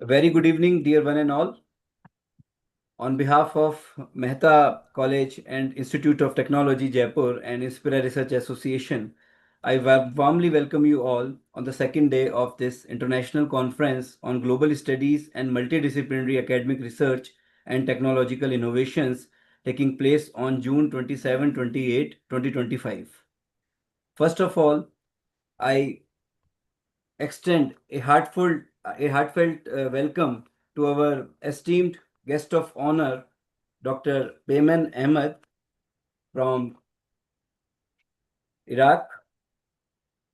A very good evening, dear one and all. On behalf of Mehta College and Institute of Technology, Jaipur, and Inspira Research Association, I warmly welcome you all on the second day of this international conference on global studies and multidisciplinary academic research and technological innovations taking place on June 27, 28, 2025. First of all, I extend a heartfelt welcome to our esteemed guest of honor, Dr. Payman Ahmed from Iraq,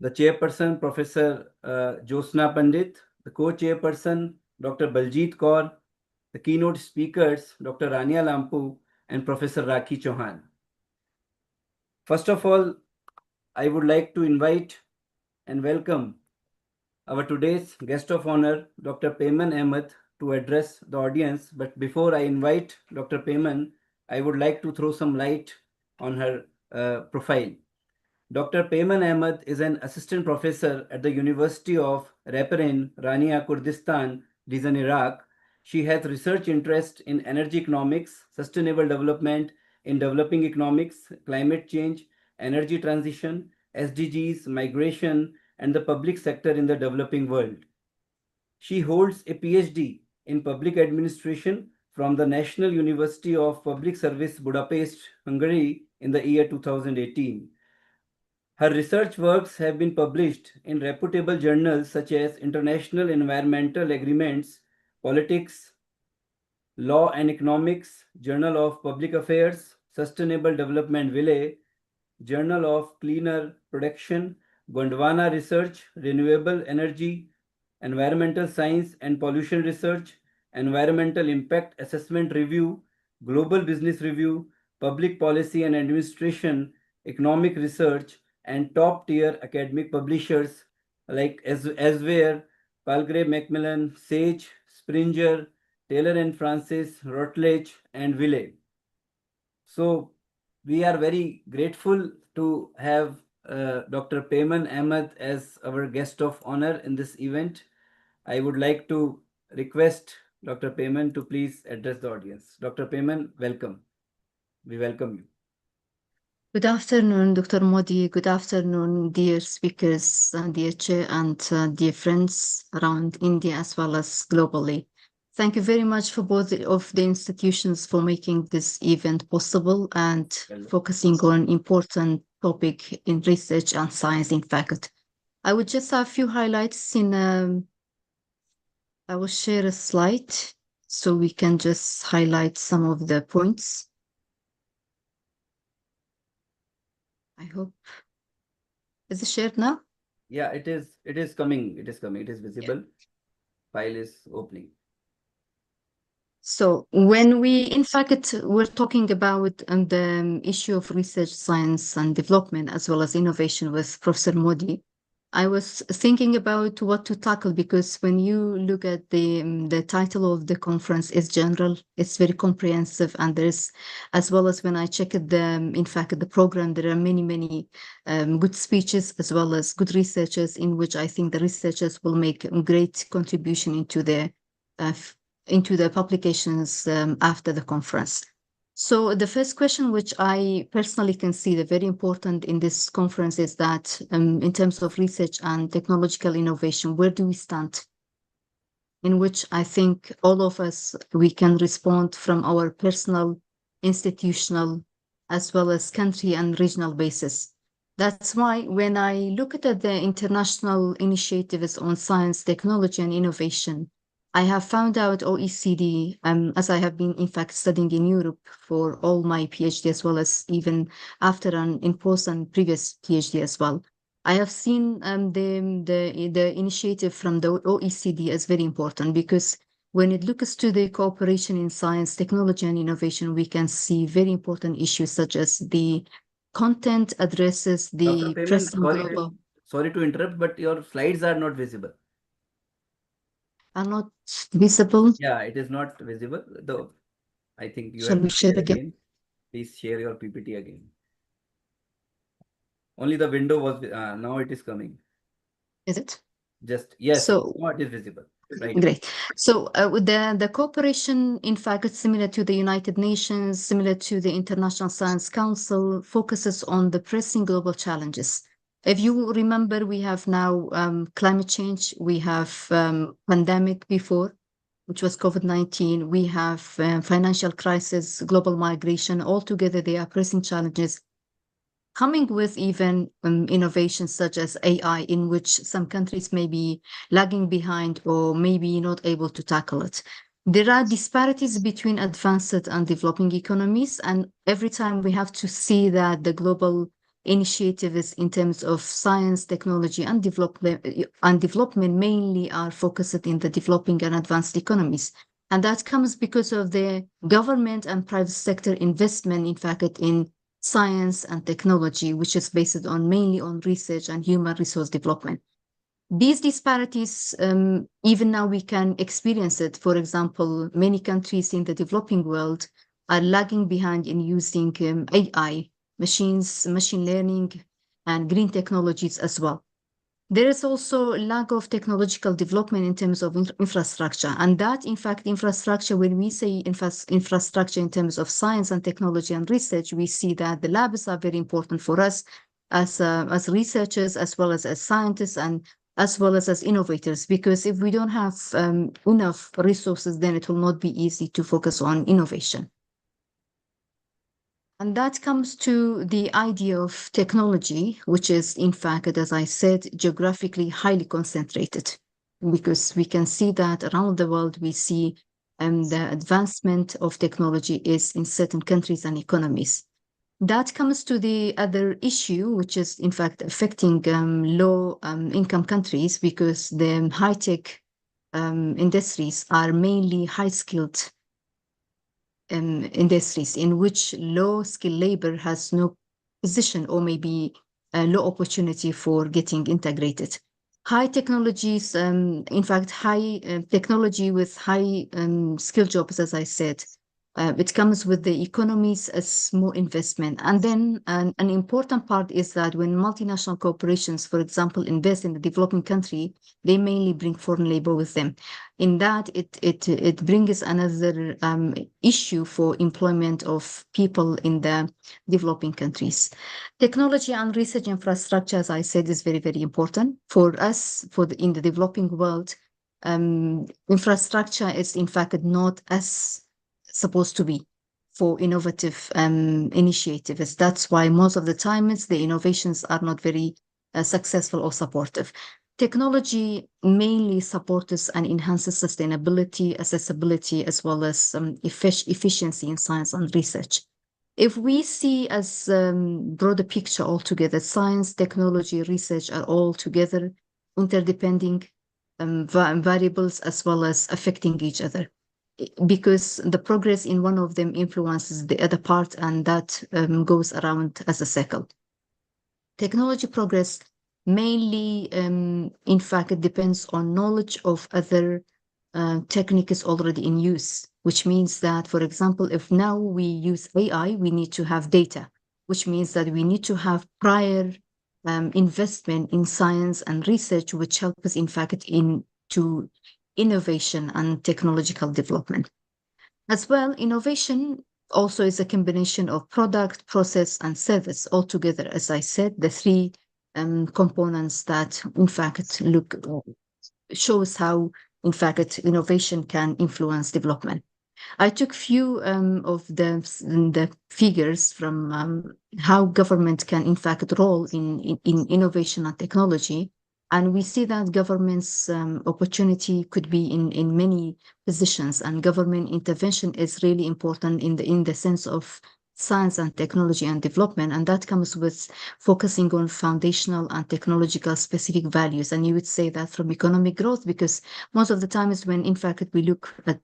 the chairperson, Professor Josna Pandit, the co-chairperson, Dr. Baljit Kaur, the keynote speakers, Dr. Rania Lampu, and Professor Rakhi Chauhan. First of all, I would like to invite and welcome our today's guest of honor, Dr. Payman Ahmed, to address the audience. But before I invite Dr. Payman, I would like to throw some light on her profile. Dr. Payman Ahmed is an assistant professor at the University of Raparin, Rania, Kurdistan, region, Iraq. She has research interest in energy economics, sustainable development in developing economics, climate change, energy transition, SDGs, migration, and the public sector in the developing world. She holds a PhD in public administration from the National University of Public Service, Budapest, Hungary, in the year 2018. Her research works have been published in reputable journals such as International Environmental Agreements, Politics, Law and Economics, Journal of Public Affairs, Sustainable Development Village, Journal of Cleaner Production, Gondwana Research, Renewable Energy, Environmental Science and Pollution Research, Environmental Impact Assessment Review, Global Business Review, Public Policy and Administration, Economic Research, and top-tier academic publishers like Elsewhere, Palgrave Macmillan, Sage, Springer, Taylor and Francis, Routledge, and Willey. So we are very grateful to have Dr. Payman Ahmed as our guest of honor in this event. I would like to request Dr. Payman to please address the audience. Dr. Payman, welcome. We welcome you. Good afternoon, Dr. Modi. Good afternoon, dear speakers, dear chair, and dear friends around India as well as globally. Thank you very much for both of the institutions for making this event possible and focusing on important topic in research and science in fact. I would just have a few highlights in, I will share a slide so we can just highlight some of the points. I hope. Is it shared now? Yeah, it is coming. It is coming. It is visible. Yeah. File is opening. So when in fact, we're talking about the issue of research, science and development, as well as innovation with Professor Modi, I was thinking about what to tackle because when you look at the title of the conference is general, it's very comprehensive, and there's, as well as when I check in fact the program, there are many good speeches as well as good researchers in which I think the researchers will make a great contribution into the publications after the conference. So the first question, which I personally consider very important in this conference, is that in terms of research and technological innovation, where do we stand? In which I think all of us, we can respond from our personal, institutional, as well as country and regional basis. That's why when I look at the international initiatives on science, technology, and innovation, I have found out OECD, as I have been, in fact, studying in Europe for all my PhD, as well as even after an in-post and previous PhD as well. I have seen the initiative from the OECD as very important because when it looks to the cooperation in science, technology, and innovation, we can see very important issues such as the content addresses the pressing global. Sorry to interrupt, but your slides are not visible. Are not visible? Yeah, it is not visible. Though I think you Shall have we to share again? Please share your PPT again. Only the window was now it is coming. Is it? Just yes, so now it is visible. Right. Great. So with the cooperation, in fact, it's similar to the United Nations, similar to the International Science Council, focuses on the pressing global challenges. If you remember, we have now climate change, we have pandemic before, which was COVID-19, we have financial crisis, global migration. Altogether, they are pressing challenges, coming with even innovations such as AI, in which some countries may be lagging behind or maybe not able to tackle it. There are disparities between advanced and developing economies, and every time we have to see that the global initiatives in terms of science, technology, and development mainly are focused in the developing and advanced economies. And that comes because of the government and private sector investment, in fact, in science and technology, which is based on mainly on research and human resource development. These disparities, even now we can experience it. For example, many countries in the developing world are lagging behind in using AI, machine learning, and green technologies as well. There is also lack of technological development in terms of infrastructure. And that, in fact, infrastructure, when we say infrastructure in terms of science and technology and research, we see that the labs are very important for us as researchers, as well as scientists, and as well as innovators, because if we don't have enough resources, then it will not be easy to focus on innovation. And that comes to the idea of technology, which is, in fact, as I said, geographically highly concentrated, because we can see that around the world, we see the advancement of technology is in certain countries and economies. That comes to the other issue, which is, in fact, affecting low income countries, because the high-tech industries are mainly high-skilled industries in which low-skilled labor has no position or maybe low opportunity for getting integrated. High technologies, in fact, high technology with high skill jobs, as I said, it comes with the economies as more investment. And then an important part is that when multinational corporations, for example, invest in the developing country, they mainly bring foreign labor with them. In that, it brings another issue for employment of people in the developing countries. Technology and research infrastructure, as I said, is very, very important for us. In the developing world, infrastructure is in fact not as supposed to be for innovative initiatives. That's why most of the time the innovations are not very successful or supportive. Technology mainly supports and enhances sustainability, accessibility, as well as efficiency in science and research. If we see as broader picture altogether, science, technology, research are all together interdepending variables as well as affecting each other, because the progress in one of them influences the other part, and that goes around as a cycle. Technology progress mainly, in fact, it depends on knowledge of other techniques already in use, which means that, for example, if now we use AI, we need to have data, which means that we need to have prior investment in science and research, which help us, in fact, into innovation and technological development. As well, innovation also is a combination of product, process, and service altogether. As I said, the three components that, in fact, shows how, in fact, innovation can influence development. I took few of the figures from how government can, in fact, role in innovation and technology. And we see that government's opportunity could be in many positions, and government intervention is really important in the sense of science and technology and development. And that comes with focusing on foundational and technological specific values. And you would say that from economic growth, because most of the time is when, in fact, we look at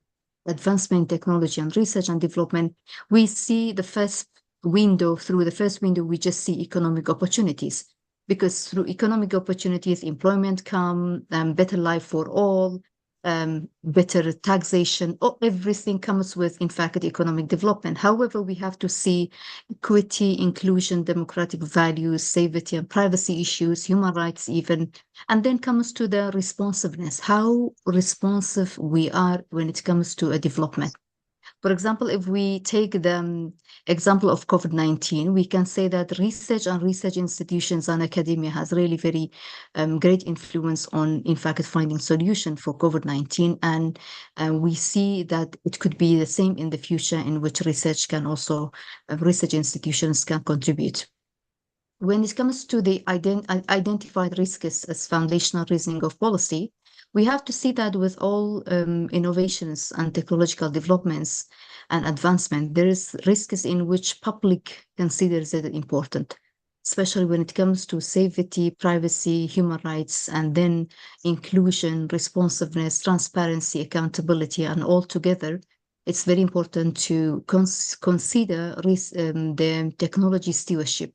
advancement in technology and research and development, we see the first window. Through the first window, we just see economic opportunities, because through economic opportunities, employment come, better life for all, better taxation, or everything comes with, in fact, economic development. However, we have to see equity, inclusion, democratic values, safety and privacy issues, human rights even, and then comes to the responsiveness, how responsive we are when it comes to a development. For example, if we take the example of COVID-19, we can say that research and research institutions and academia has really very great influence on, in fact, finding solution for COVID-19. And we see that it could be the same in the future, in which research can also, research institutions can contribute. When it comes to the identified risks as foundational reasoning of policy, we have to see that with all innovations and technological developments and advancement, there is risks in which public considers it important, especially when it comes to safety, privacy, human rights, and then inclusion, responsiveness, transparency, accountability, and all together. It's very important to consider the technology stewardship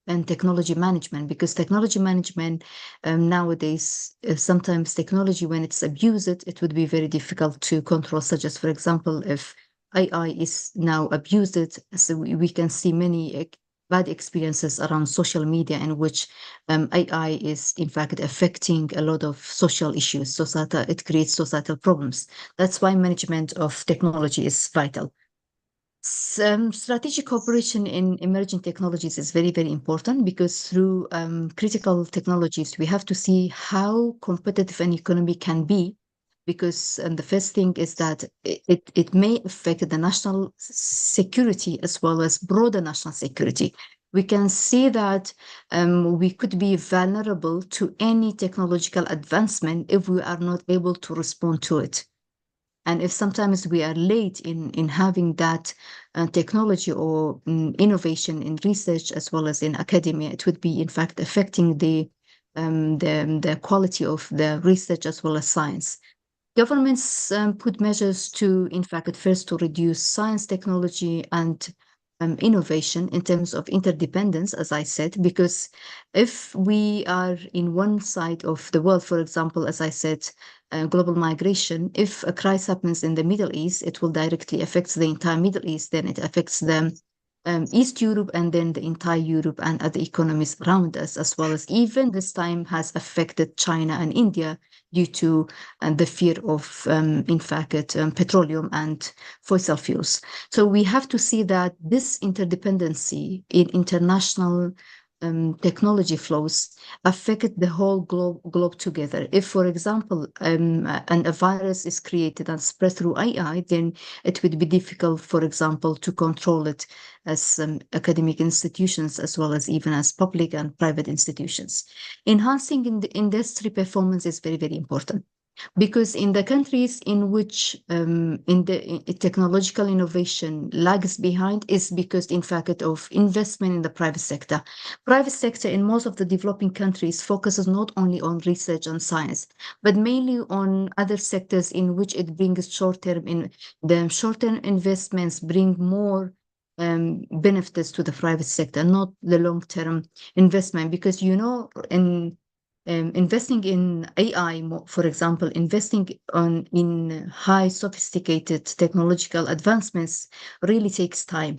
and technology management, because technology management nowadays, sometimes technology, when it's abused, it would be very difficult to control, such as, for example, if AI is now abused, so we can see many bad experiences around social media in which AI is, in fact, affecting a lot of social issues. It creates societal problems. That's why management of technology is vital. Strategic cooperation in emerging technologies is very, very important, because through critical technologies, we have to see how competitive an economy can be, because the first thing is that it may affect the national security as well as broader national security. We can see that we could be vulnerable to any technological advancement if we are not able to respond to it. And if sometimes we are late in having that technology or innovation in research as well as in academia, it would be, in fact, affecting the quality of the research as well as science. Governments put measures to, in fact, at first to reduce science, technology, and innovation in terms of interdependence, as I said, because if we are in one side of the world, for example, as I said, global migration, if a crisis happens in the Middle East, it will directly affect the entire Middle East, then it affects the East Europe and then the entire Europe and other economies around us, as well as even this time has affected China and India due to the fear of, in fact, petroleum and fossil fuels. So we have to see that this interdependency in international technology flows affect the whole globe together. If, for example, a virus is created and spread through AI, then it would be difficult, for example, to control it as academic institutions as well as even as public and private institutions. Enhancing in the industry performance is very, very important. Because in the countries in which in the technological innovation lags behind is because, in fact, of investment in the private sector. Private sector in most of the developing countries focuses not only on research and science, but mainly on other sectors in which it brings short-term investments bring more benefits to the private sector, not the long-term investment. Because, you know, in investing in AI, for example, investing in high sophisticated technological advancements really takes time.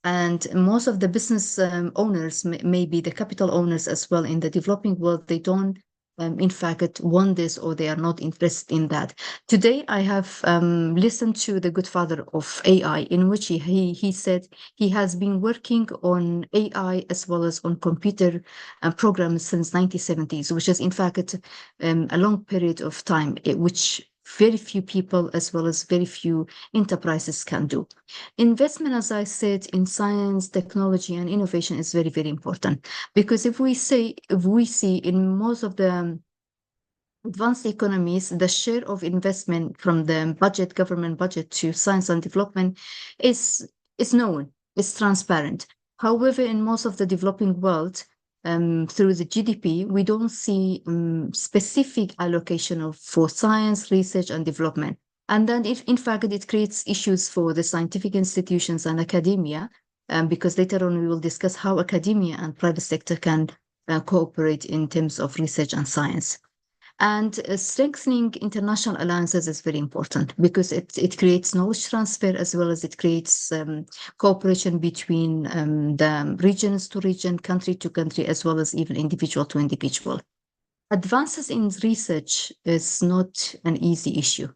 And most of the business owners, maybe the capital owners as well in the developing world, they don't, in fact, want this, or they are not interested in that. Today, I have listened to the good father of AI, in which he said he has been working on AI as well as on computer programs since 1970s, which is, in fact, a long period of time, which very few people as well as very few enterprises can do. Investment, as I said, in science, technology, and innovation is very, very important, because if we see in most of the advanced economies, the share of investment from the government budget to science and development is known, it's transparent. However, in most of the developing world, through the GDP, we don't see specific allocation for science, research, and development. And then, in fact, it creates issues for the scientific institutions and academia, because later on we will discuss how academia and private sector can cooperate in terms of research and science. And strengthening international alliances is very important because it creates knowledge transfer as well as it creates cooperation between the regions to region, country to country, as well as even individual to individual. Advances in research is not an easy issue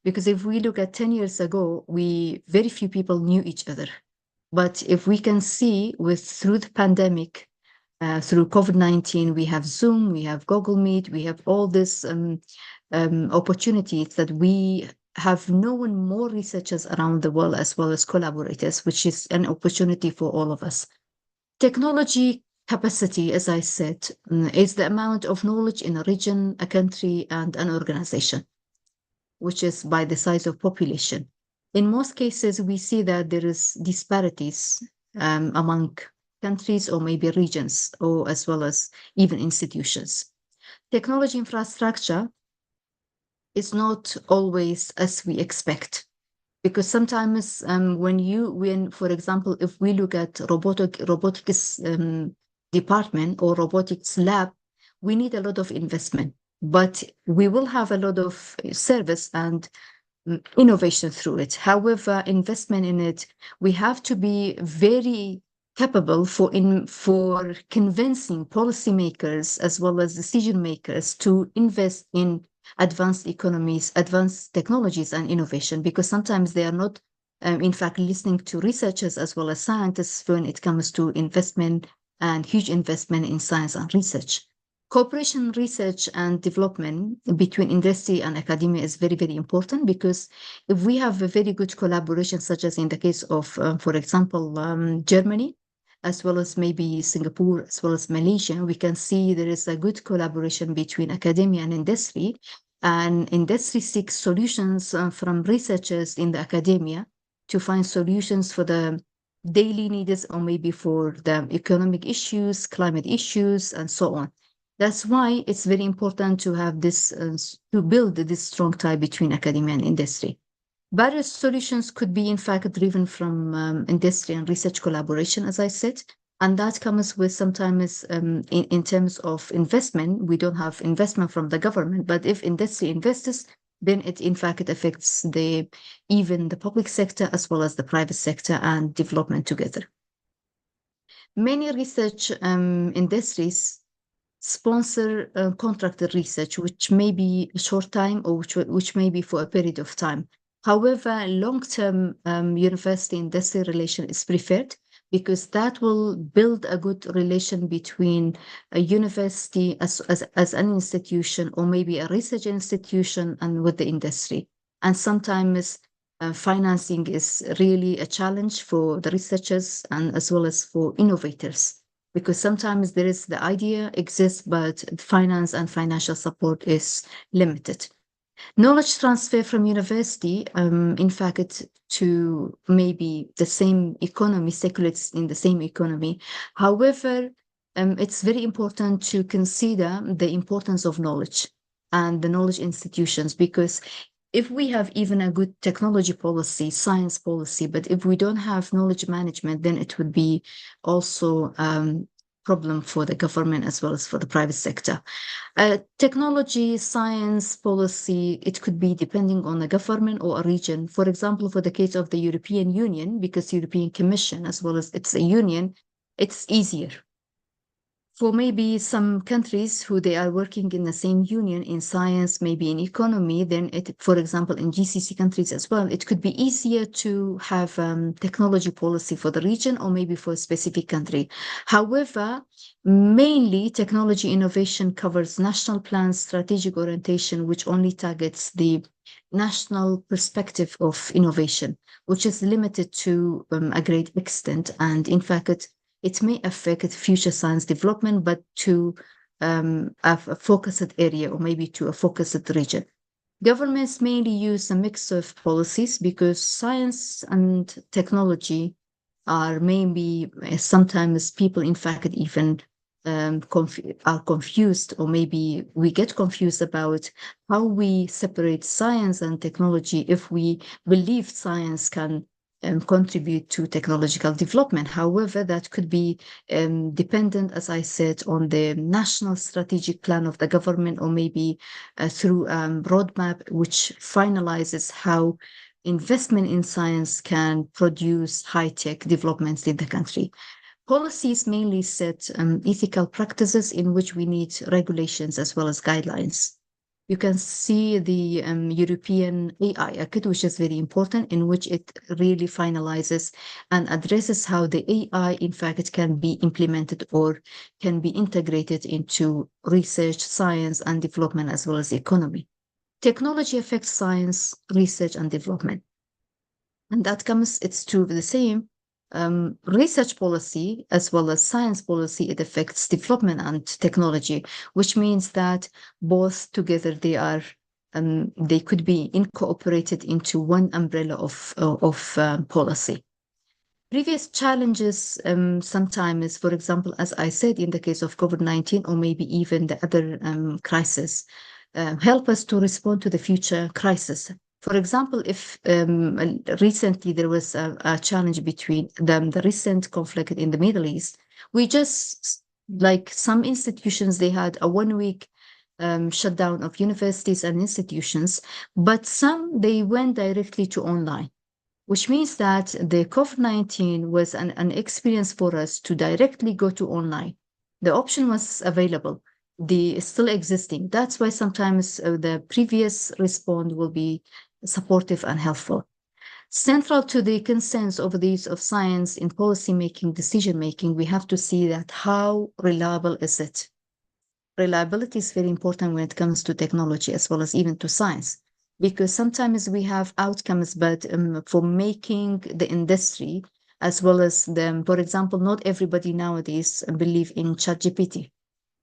because if we look at 10 years ago, very few people knew each other. But if we can see through the pandemic, through COVID-19, we have Zoom, we have Google Meet, we have all these opportunities that we have known more researchers around the world as well as collaborators, which is an opportunity for all of us. Technology capacity, as I said, is the amount of knowledge in a region, a country, and an organization, which is by the size of population. In most cases, we see that there is disparities among countries or maybe regions, or as well as even institutions. Technology infrastructure is not always as we expect, because sometimes when, for example, if we look at robotics department or robotics lab, we need a lot of investment, but we will have a lot of service and innovation through it. However, investment in it, we have to be very capable for convincing policymakers as well as decision makers to invest in advanced economies, advanced technologies and innovation, because sometimes they are not, in fact, listening to researchers as well as scientists when it comes to investment and huge investment in science and research. Cooperation, research, and development between industry and academia is very, very important, because if we have a very good collaboration, such as in the case of, for example, Germany, as well as maybe Singapore, as well as Malaysia, we can see there is a good collaboration between academia and industry seeks solutions from researchers in the academia to find solutions for the daily needs or maybe for the economic issues, climate issues, and so on. That's why it's very important to have this, to build this strong tie between academia and industry. Various solutions could be, in fact, driven from industry and research collaboration, as I said, and that comes with sometimes in terms of investment. We don't have investment from the government, but if industry invests, then it, in fact, it affects even the public sector as well as the private sector and development together. Many research industries sponsor contracted research, which may be a short time or which may be for a period of time. However, long-term university-industry relation is preferred, because that will build a good relation between a university as an institution or maybe a research institution and with the industry. And sometimes financing is really a challenge for the researchers and as well as for innovators, because sometimes there is the idea exists, but finance and financial support is limited. Knowledge transfer from university, in fact, to maybe the same economy, circulates in the same economy. However, it's very important to consider the importance of knowledge and the knowledge institutions, because if we have even a good technology policy, science policy, but if we don't have knowledge management, then it would be also problem for the government as well as for the private sector. Technology, science, policy, it could be depending on a government or a region. For example, for the case of the European Union, because European Commission as well as it's a union, it's easier. For maybe some countries who they are working in the same union in science, maybe in economy, then for example, in GCC countries as well, it could be easier to have technology policy for the region or maybe for a specific country. However, mainly technology innovation covers national plans, strategic orientation, which only targets the national perspective of innovation, which is limited to a great extent. And in fact, it may affect future science development, but to a focused area or maybe to a focused region. Governments mainly use a mix of policies, because science and technology are maybe sometimes people, in fact, even are confused, or maybe we get confused about how we separate science and technology if we believe science can contribute to technological development. However, that could be dependent, as I said, on the national strategic plan of the government, or maybe through a roadmap which finalizes how investment in science can produce high-tech developments in the country. Policies mainly set ethical practices in which we need regulations as well as guidelines. You can see the European AI Academy, which is very important, in which it really finalizes and addresses how the AI, in fact, can be implemented or can be integrated into research, science, and development, as well as economy. Technology affects science, research, and development. And that comes, it's true the same. Research policy as well as science policy, it affects development and technology, which means that both together they could be incorporated into one umbrella of policy. Previous challenges sometimes, for example, as I said, in the case of COVID-19, or maybe even the other crisis, help us to respond to the future crisis. For example, if recently there was a challenge between the recent conflict in the Middle East, we just, like some institutions, they had a 1 week shutdown of universities and institutions, but some, they went directly to online, which means that the COVID-19 was an experience for us to directly go to online. The option was available, still existing. That's why sometimes the previous response will be supportive and helpful. Central to the concerns over the use of science in policy-making, decision-making, we have to see that how reliable is it? Reliability is very important when it comes to technology as well as even to science, because sometimes we have outcomes, but for making the industry as well as for example, not everybody nowadays believe in ChatGPT,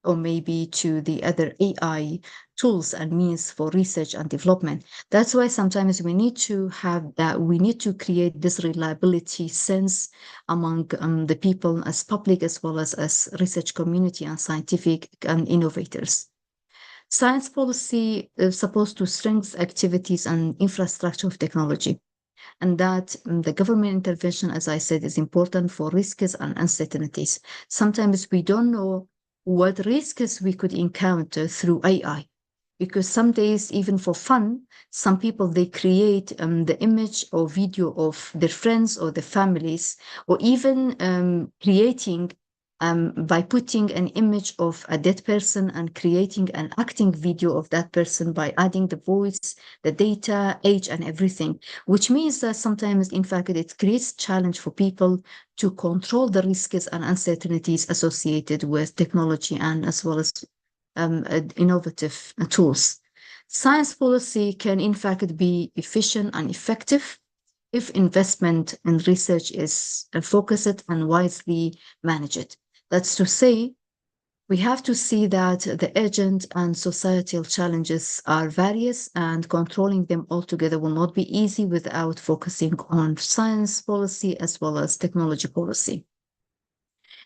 or maybe to the other AI tools and means for research and development. That's why sometimes we need to have that, we need to create this reliability sense among the people as public as well as research community and scientific and innovators. Science policy is supposed to strengthen activities and infrastructure of technology. And that the government intervention, as I said, is important for risks and uncertainties. Sometimes we don't know what risks we could encounter through AI, because some days, even for fun, some people, they create the image or video of their friends or their families, or even creating by putting an image of a dead person and creating an acting video of that person by adding the voice, the data, age, and everything, which means that sometimes, in fact, it creates challenge for people to control the risks and uncertainties associated with technology and as well as innovative tools. Science policy can, in fact, be efficient and effective if investment in research is focused and wisely managed. That's to say, we have to see that the urgent and societal challenges are various, and controlling them altogether will not be easy without focusing on science policy as well as technology policy.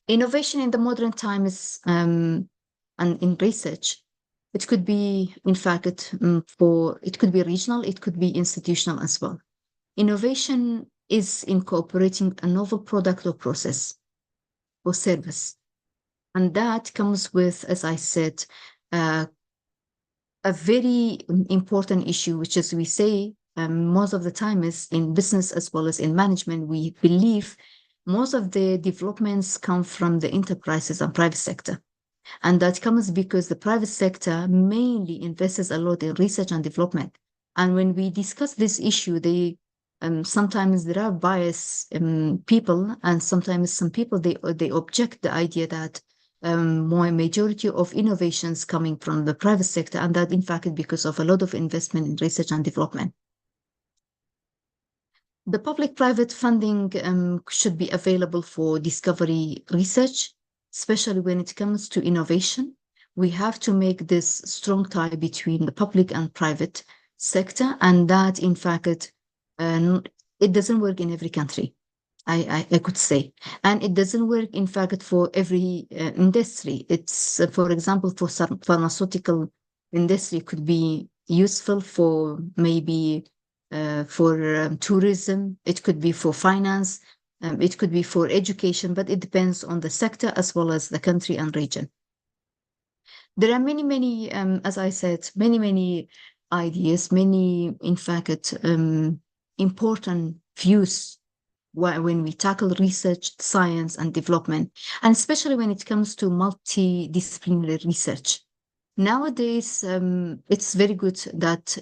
Innovation in the modern times and in research, it could be, in fact, it could be regional, it could be institutional as well. Innovation is incorporating a novel product or process or service. And that comes with, as I said, a very important issue, which is we say most of the time is in business as well as in management, we believe most of the developments come from the enterprises and private sector. And that comes because the private sector mainly invests a lot in research and development. And when we discuss this issue, they sometimes there are biased people, and sometimes some people, they object the idea that more majority of innovations coming from the private sector, and that in fact because of a lot of investment in research and development. The public-private funding should be available for discovery research, especially when it comes to innovation. We have to make this strong tie between the public and private sector, and that in fact it doesn't work in every country, I could say. And it doesn't work, in fact, for every industry. It's, for example, for some pharmaceutical industry, could be useful for maybe for tourism, it could be for finance, it could be for education, but it depends on the sector as well as the country and region. There are many, as I said, many ideas, many, in fact, important views when we tackle research, science, and development, and especially when it comes to multidisciplinary research. Nowadays, it's very good that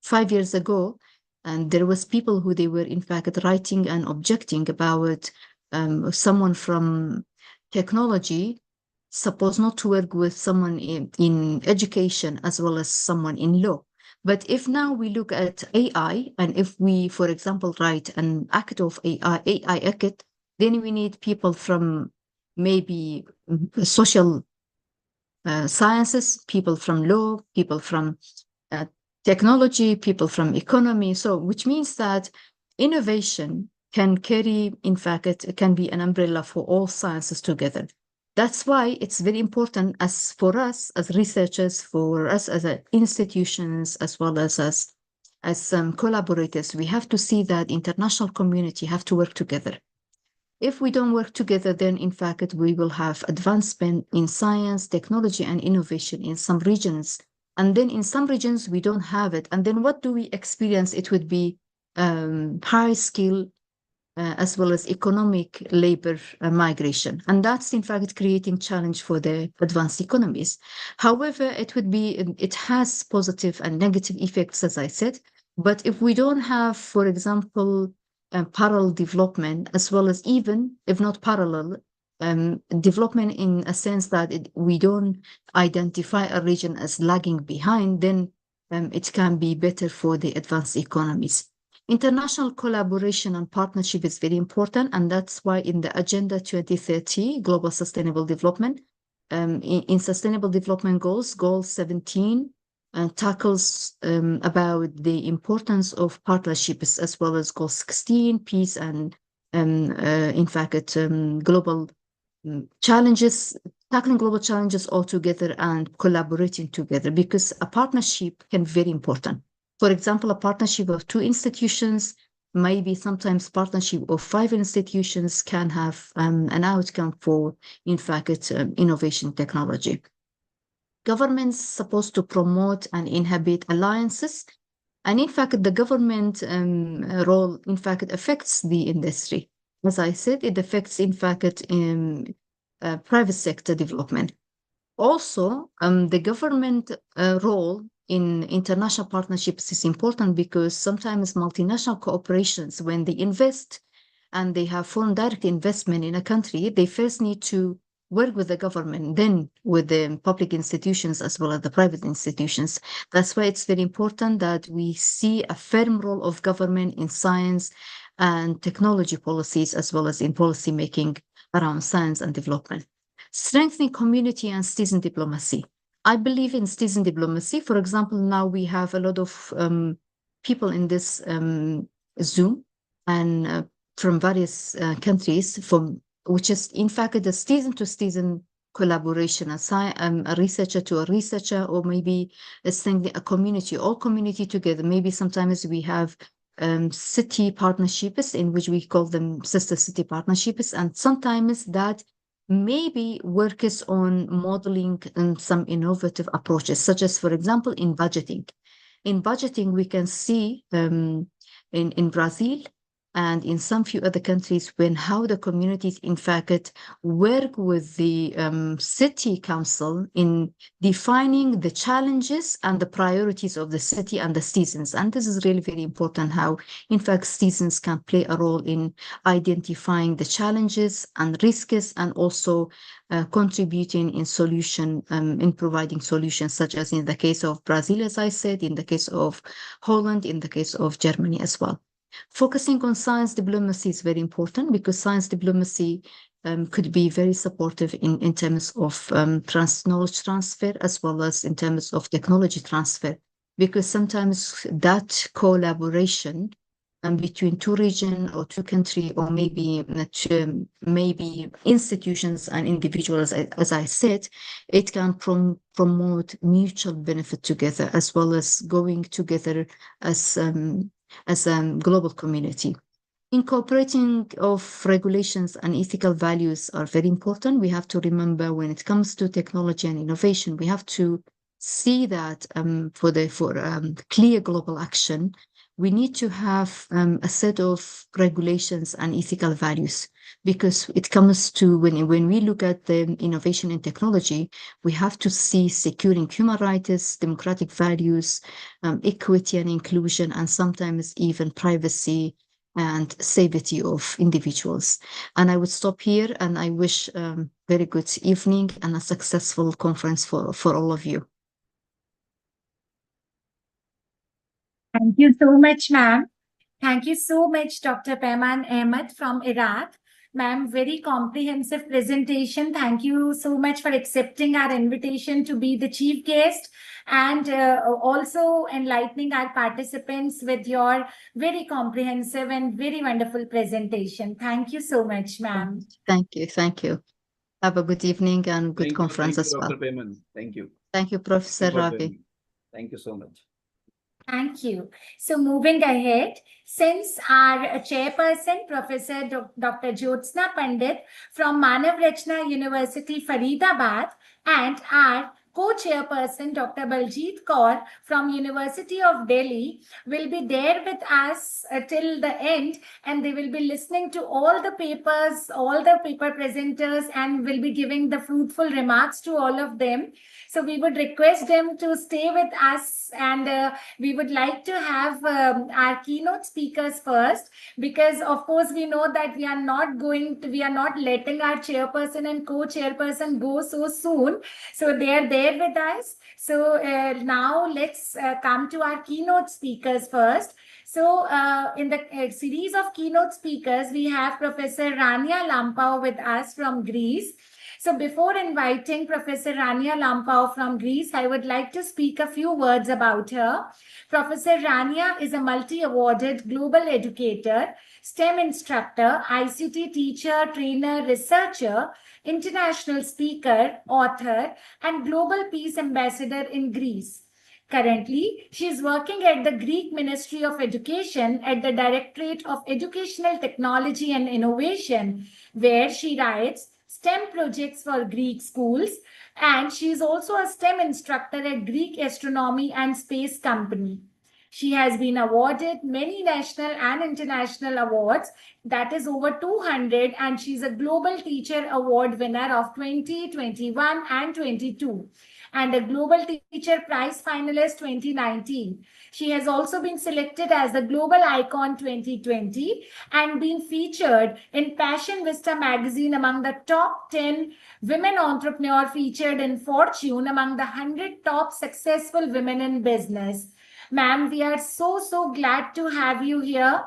5 years ago, and there was people who they were in fact writing and objecting about someone from technology supposed not to work with someone in education as well as someone in law. But if now we look at AI, and if we, for example, write an act of AI act, then we need people from maybe social sciences, people from law, people from technology, people from economy. So, which means that innovation can carry, in fact, it can be an umbrella for all sciences together. That's why it's very important as for us as researchers, for us as institutions, as well as collaborators, we have to see that international community have to work together. If we don't work together, then in fact, we will have advancement in science, technology, and innovation in some regions. And then in some regions, we don't have it. And then what do we experience? It would be high skill as well as economic labor migration. And that's in fact creating challenge for the advanced economies. However, it has positive and negative effects, as I said. But if we don't have, for example, parallel development, as well as even, if not parallel, development in a sense that we don't identify a region as lagging behind, then it can be better for the advanced economies. International collaboration and partnership is very important, and that's why in the Agenda 2030, Global Sustainable Development, in Sustainable Development Goals, Goal 17, tackles about the importance of partnerships, as well as Goal 16, peace and, in fact, global challenges, tackling global challenges all together and collaborating together, because a partnership can be very important. For example, a partnership of 2 institutions, maybe sometimes partnership of 5 institutions can have an outcome for, in fact, innovation technology. Governments supposed to promote and inhabit alliances. And in fact, the government role, in fact, affects the industry. As I said, it affects, in fact, private sector development. Also, the government role in international partnerships is important, because sometimes multinational corporations, when they invest and they have foreign direct investment in a country, they first need to work with the government, then with the public institutions as well as the private institutions. That's why it's very important that we see a firm role of government in science and technology policies, as well as in policy making around science and development. Strengthening community and citizen diplomacy. I believe in citizen diplomacy. For example, now we have a lot of people in this Zoom and from various countries, which is in fact the citizen-to-citizen collaboration, a researcher to a researcher, or maybe a community, all community together. Maybe sometimes we have city partnerships, in which we call them sister city partnerships, and sometimes that maybe works on modeling some innovative approaches, such as, for example, in budgeting. In budgeting, we can see in Brazil and in some few other countries, how the communities, in fact, work with the city council in defining the challenges and the priorities of the city and the citizens. And this is really very important, how, in fact, citizens can play a role in identifying the challenges and risks, and also contributing in in providing solutions, such as in the case of Brazil, as I said, in the case of Holland, in the case of Germany as well. Focusing on science diplomacy is very important, because science diplomacy could be very supportive in terms of knowledge transfer, as well as in terms of technology transfer, because sometimes that collaboration between two regions or two countries, or maybe institutions and individuals, as I said, it can promote mutual benefit together, as well as going together as a global community. Incorporating of regulations and ethical values are very important. We have to remember, when it comes to technology and innovation, we have to see that for clear global action, we need to have a set of regulations and ethical values, because it comes to when we look at the innovation in technology, we have to see securing human rights, democratic values, equity and inclusion, and sometimes even privacy and safety of individuals. And I would stop here, and I wish very good evening and a successful conference for all of you. Thank you so much, ma'am. Thank you so much, Dr. Peyman Ahmed from Iraq. Ma'am, very comprehensive presentation. Thank you so much for accepting our invitation to be the chief guest, and also enlightening our participants with your very comprehensive and very wonderful presentation. Thank you so much, ma'am. Thank you. Thank you. Have a good evening and good conference as well. Dr. Peyman. Thank you. Thank you, Professor Ravi. Thank you so much. Thank you. So moving ahead, since our chairperson, Professor Dr. Jyotsna Pandit from Manav Rachna University, Faridabad, and our co-chairperson, Dr. Baljit Kaur from University of Delhi, will be there with us till the end, and they will be listening to all the papers, all the paper presenters, and will be giving the fruitful remarks to all of them. So we would request them to stay with us, and we would like to have our keynote speakers first, because of course we know that we are not letting our chairperson and co-chairperson go so soon. So they are there with us. So now let's come to our keynote speakers first. So in the series of keynote speakers, we have Professor Rania Lampau with us from Greece. So before inviting Professor Rania Lampau from Greece, I would like to speak a few words about her. Professor Rania is a multi-awarded global educator, STEM instructor, ICT teacher, trainer, researcher, international speaker, author, and global peace ambassador in Greece. Currently, she is working at the Greek Ministry of Education at the Directorate of Educational Technology and Innovation, where she writes STEM projects for Greek schools, and she is also a STEM instructor at Greek Astronomy and Space Company. She has been awarded many national and international awards, that is over 200, and she's a Global Teacher Award winner of 2021 and 22, and a Global Teacher Prize finalist 2019. She has also been selected as the Global Icon 2020 and been featured in Passion Vista magazine among the top 10 women entrepreneurs featured in Fortune among the 100 top successful women in business. Ma'am, we are so glad to have you here.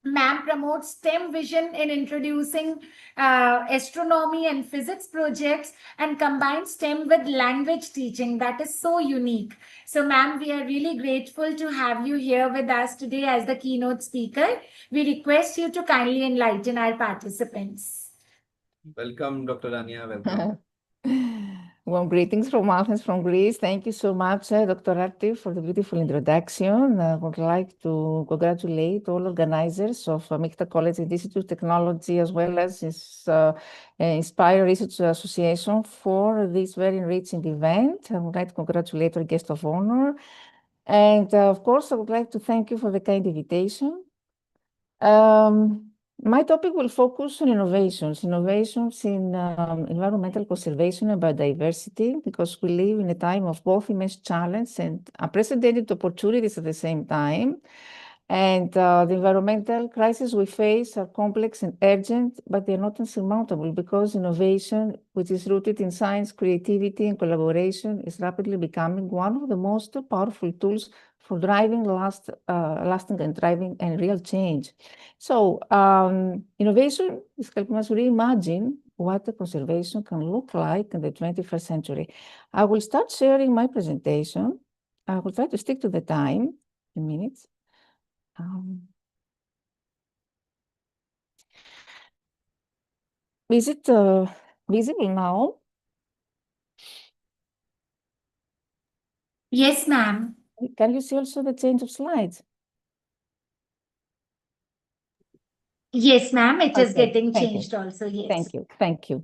Ma'am promotes STEM vision in introducing astronomy and physics projects, and combines STEM with language teaching. That is so unique. So ma'am, we are really grateful to have you here with us today as the keynote speaker. We request you to kindly enlighten our participants. Welcome, Dr. Rania. Welcome. Warm greetings from Athens, from Greece. Thank you so much, Dr. Arti, for the beautiful introduction. I would like to congratulate all organizers of Mehta College and Institute of Technology, as well as Inspira Research Association, for this very enriching event. I would like to congratulate our guest of honor. And of course, I would like to thank you for the kind invitation. My topic will focus on innovations in environmental conservation and biodiversity, because we live in a time of both immense challenge and unprecedented opportunities at the same time. And the environmental crises we face are complex and urgent, but they're not insurmountable, because innovation, which is rooted in science, creativity, and collaboration, is rapidly becoming one of the most powerful tools for driving lasting and driving and real change. So innovation is helping us reimagine what the conservation can look like in the 21st century. I will start sharing my presentation. I will try to stick to the time, 2 minutes. Is it visible now? Yes, ma'am. Can you see also the change of slides? Yes, ma'am. It is Okay, getting thank you. changed also. Yes. Thank you. Thank you.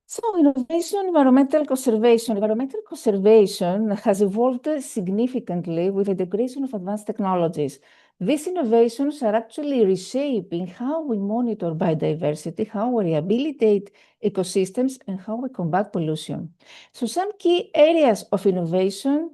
So innovation, environmental conservation. Environmental conservation has evolved significantly with the integration of advanced technologies. These innovations are actually reshaping how we monitor biodiversity, how we rehabilitate ecosystems, and how we combat pollution. So some key areas of innovation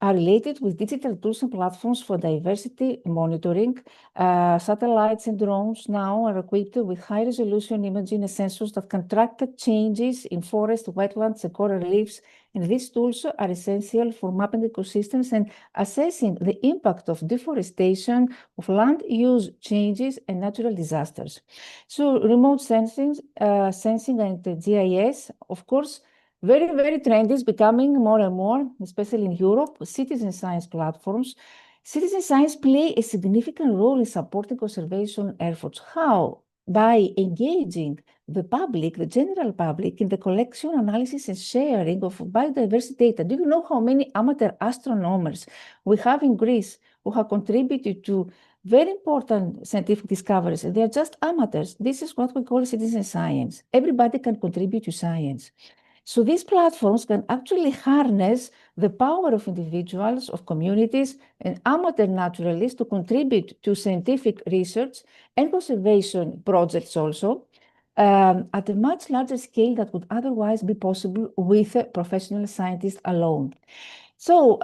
are related with digital tools and platforms for diversity monitoring. Satellites and drones now are equipped with high-resolution imaging and sensors that can track the changes in forest, wetlands, and coral reefs. And these tools are essential for mapping ecosystems and assessing the impact of deforestation, of land use changes, and natural disasters. So remote sensing and GIS, of course, very, very trendy, is becoming more and more, especially in Europe. Citizen science platforms. Citizen science play a significant role in supporting conservation efforts. How? By engaging the public, the general public, in the collection, analysis, and sharing of biodiversity data. Do you know how many amateur astronomers we have in Greece who have contributed to very important scientific discoveries? They are just amateurs. This is what we call citizen science. Everybody can contribute to science. So these platforms can actually harness the power of individuals, of communities, and amateur naturalists to contribute to scientific research and conservation projects also at a much larger scale that would otherwise be possible with professional scientists alone. So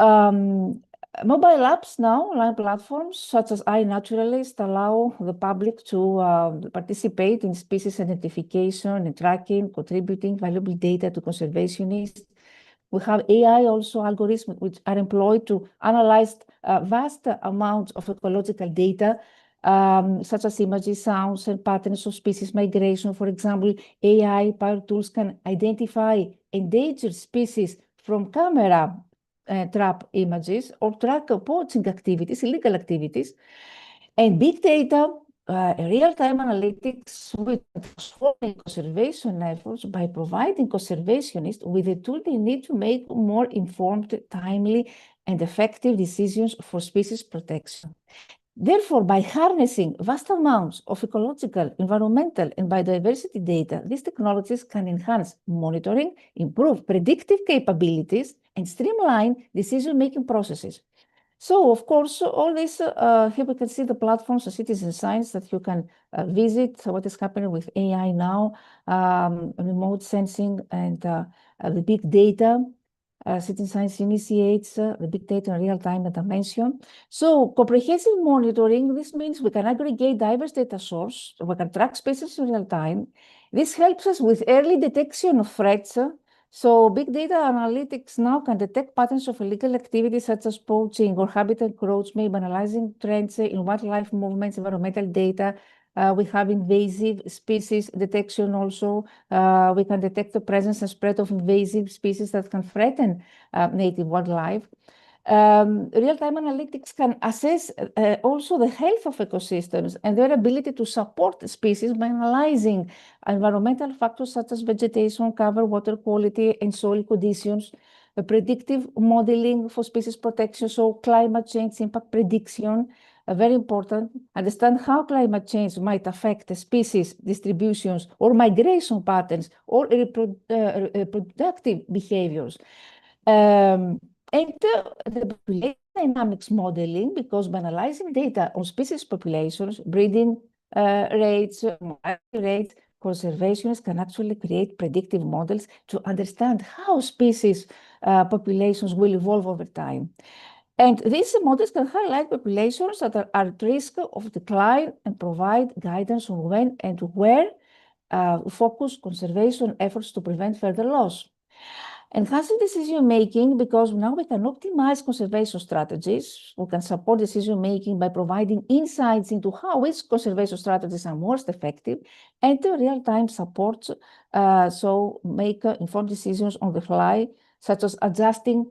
mobile apps now, online platforms such as iNaturalist, allow the public to participate in species identification and tracking, contributing valuable data to conservationists. We have AI also algorithms which are employed to analyze vast amounts of ecological data, such as images, sounds, and patterns of species migration. For example, AI-powered tools can identify endangered species from camera trap images or track poaching activities, illegal activities. And big data, real-time analytics, which transforming conservation efforts by providing conservationists with the tool they need to make more informed, timely, and effective decisions for species protection. Therefore, by harnessing vast amounts of ecological, environmental, and biodiversity data, these technologies can enhance monitoring, improve predictive capabilities, and streamline decision-making processes. So, of course, all this, here we can see the platforms of citizen science that you can visit, what is happening with AI now, remote sensing, and the big data. Citizen science initiates the big data in real time that I mentioned. So comprehensive monitoring, this means we can aggregate diverse data source, we can track species in real time. This helps us with early detection of threats. So big data analytics now can detect patterns of illegal activities such as poaching or habitat encroachment by analyzing trends in wildlife movements, environmental data. We have invasive species detection also. We can detect the presence and spread of invasive species that can threaten native wildlife. Real-time analytics can assess also the health of ecosystems and their ability to support species by analyzing environmental factors such as vegetation, cover, water quality, and soil conditions. Predictive modeling for species protection, so climate change impact prediction, very important. Understand how climate change might affect the species distributions or migration patterns or reproductive behaviors. And the population dynamics modeling, because by analyzing data on species populations, breeding rates, mortality rates, conservationists can actually create predictive models to understand how species populations will evolve over time. And these models can highlight populations that are at risk of decline and provide guidance on when and where focus conservation efforts to prevent further loss. Enhancing decision-making, because now we can optimize conservation strategies. We can support decision-making by providing insights into how which conservation strategies are most effective, and real-time support, so make informed decisions on the fly, such as adjusting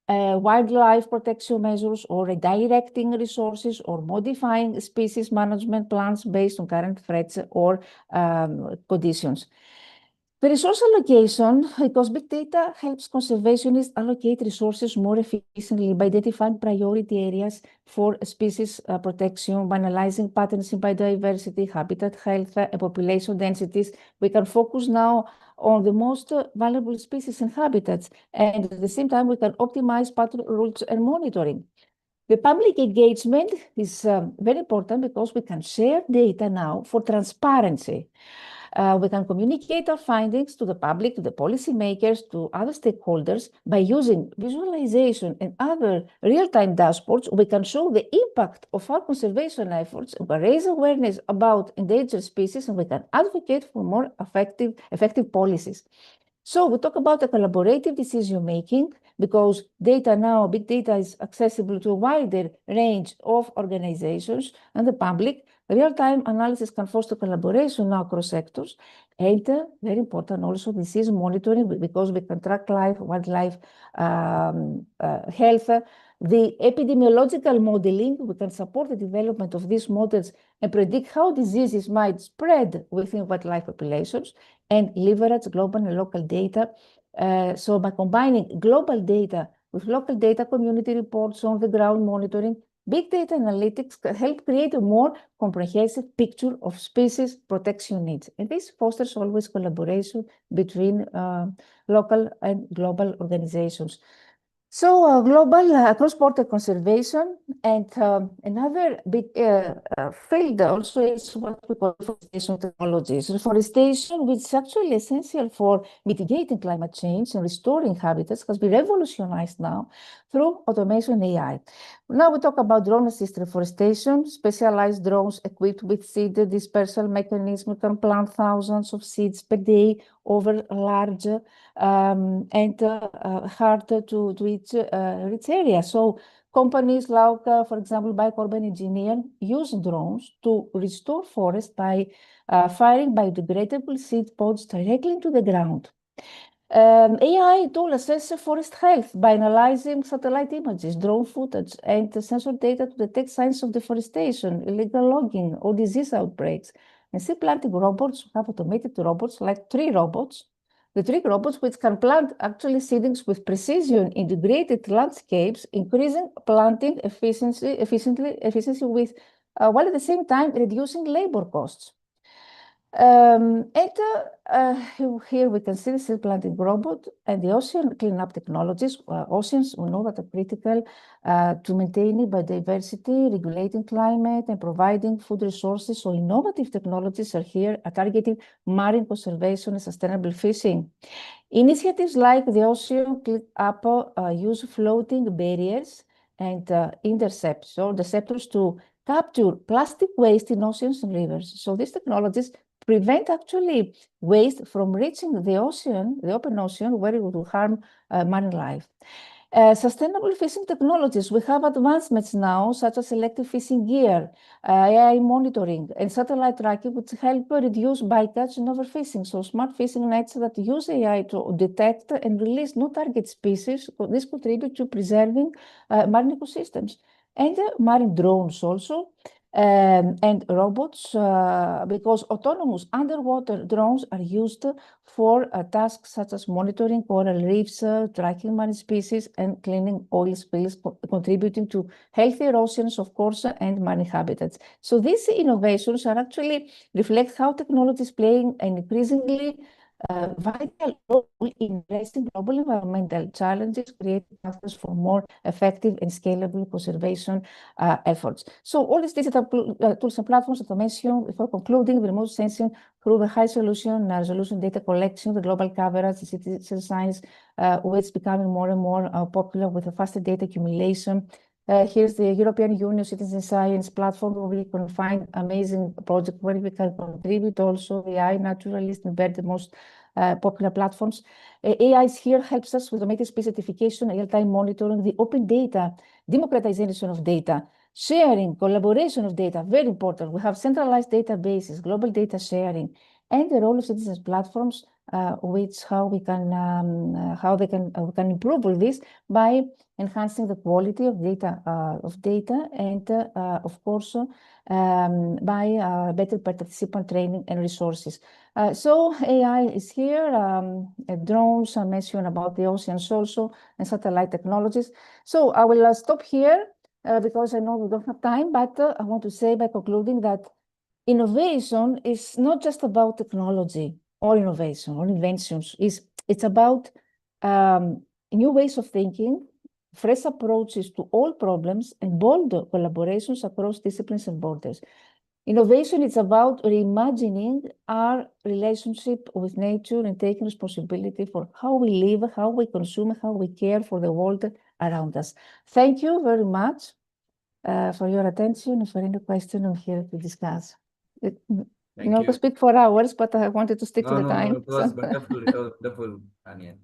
wildlife protection measures or redirecting resources or modifying species management plans based on current threats or conditions. The resource allocation, because big data helps conservationists allocate resources more efficiently by identifying priority areas for species protection, by analyzing patterns in biodiversity, habitat health, and population densities. We can focus now on the most valuable species and habitats, and at the same time, we can optimize pattern rules and monitoring. The public engagement is very important because we can share data now for transparency. We can communicate our findings to the public, to the policymakers, to other stakeholders by using visualization and other real-time dashboards. We can show the impact of our conservation efforts, we raise awareness about endangered species, and we can advocate for more effective policies. So we talk about a collaborative decision-making because data now, big data is accessible to a wider range of organizations and the public. Real-time analysis can foster collaboration now across sectors. And very important also disease monitoring because we can track wildlife health. The epidemiological modeling, we can support the development of these models and predict how diseases might spread within wildlife populations and leverage global and local data. So by combining global data with local data, community reports, on the ground monitoring, big data analytics can help create a more comprehensive picture of species protection needs. And this fosters always collaboration between local and global organizations. So global cross-border conservation, and another big field also is what we call reforestation technologies. Reforestation, which is actually essential for mitigating climate change and restoring habitats, has been revolutionized now through automation and AI. Now we talk about drone-assisted reforestation. Specialized drones equipped with seed dispersal mechanism can plant thousands of seeds per day over large and hard to reach areas. So companies like, for example, Urban Engineering use drones to restore forests by firing biodegradable seed pods directly into the ground. AI tool assesses forest health by analyzing satellite images, drone footage, and sensor data to detect signs of deforestation, illegal logging, or disease outbreaks. And seed planting robots have automated robots like tree robots. The tree robots, which can plant actually seedlings with precision, integrated landscapes, increasing planting efficiency with, while at the same time reducing labor costs. Here we can see the seed planting robot and the ocean cleanup technologies. Oceans, we know that are critical to maintaining biodiversity, regulating climate, and providing food resources. So innovative technologies are here targeting marine conservation and sustainable fishing. Initiatives like the Ocean Cleanup use floating barriers and interceptors to capture plastic waste in oceans and rivers. So these technologies prevent actually waste from reaching the ocean, the open ocean, where it would harm marine life. Sustainable fishing technologies, we have advancements now, such as selective fishing gear, AI monitoring, and satellite tracking, which help reduce bycatch and overfishing. So smart fishing nets that use AI to detect and release new target species, this contribute to preserving marine ecosystems. And marine drones also, and robots, because autonomous underwater drones are used for tasks such as monitoring coral reefs, tracking marine species, and cleaning oil spills, contributing to healthier oceans, of course, and marine habitats. So these innovations are actually reflect how technology is playing an increasingly vital role in addressing global environmental challenges, creating pathways for more effective and scalable conservation efforts. So all these digital tools and platforms that I mentioned before concluding, the remote sensing through the high resolution data collection, the global coverage, the citizen science, which is becoming more and more popular with a faster data accumulation. Here's the European Union Citizen Science platform, where we can find amazing projects where we can contribute also. The AI Naturalist and the most popular platforms. AI here helps us with automated species identification, real-time monitoring, the open data, democratization of data, sharing, collaboration of data, very important. We have centralized databases, global data sharing, and the role of citizens platforms how we can improve all this by enhancing the quality of data and of course by better participant training and resources. So AI is here. Drones are mentioned about the oceans also, and satellite technologies. So I will stop here because I know we don't have time, but I want to say by concluding that innovation is not just about technology or innovation or inventions. It's about new ways of thinking, fresh approaches to all problems, and bold collaborations across disciplines and borders. Innovation is about reimagining our relationship with nature and taking responsibility for how we live, how we consume, how we care for the world around us. Thank you very much for your attention and for any question I'm here to discuss. Thank you. I could speak for hours, but I wanted to stick to the No, time. it was wonderful. It was wonderful, Anya.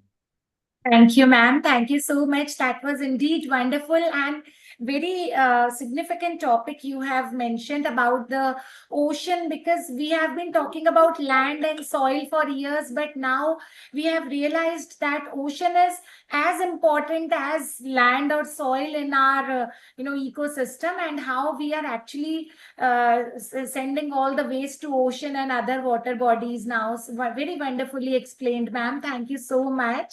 Thank you, ma'am. Thank you so much. That was indeed wonderful and very significant topic you have mentioned about the ocean, because we have been talking about land and soil for years, but now we have realized that ocean is as important as land or soil in our ecosystem, and how we are actually sending all the waste to ocean and other water bodies now. So, very wonderfully explained, ma'am. Thank you so much.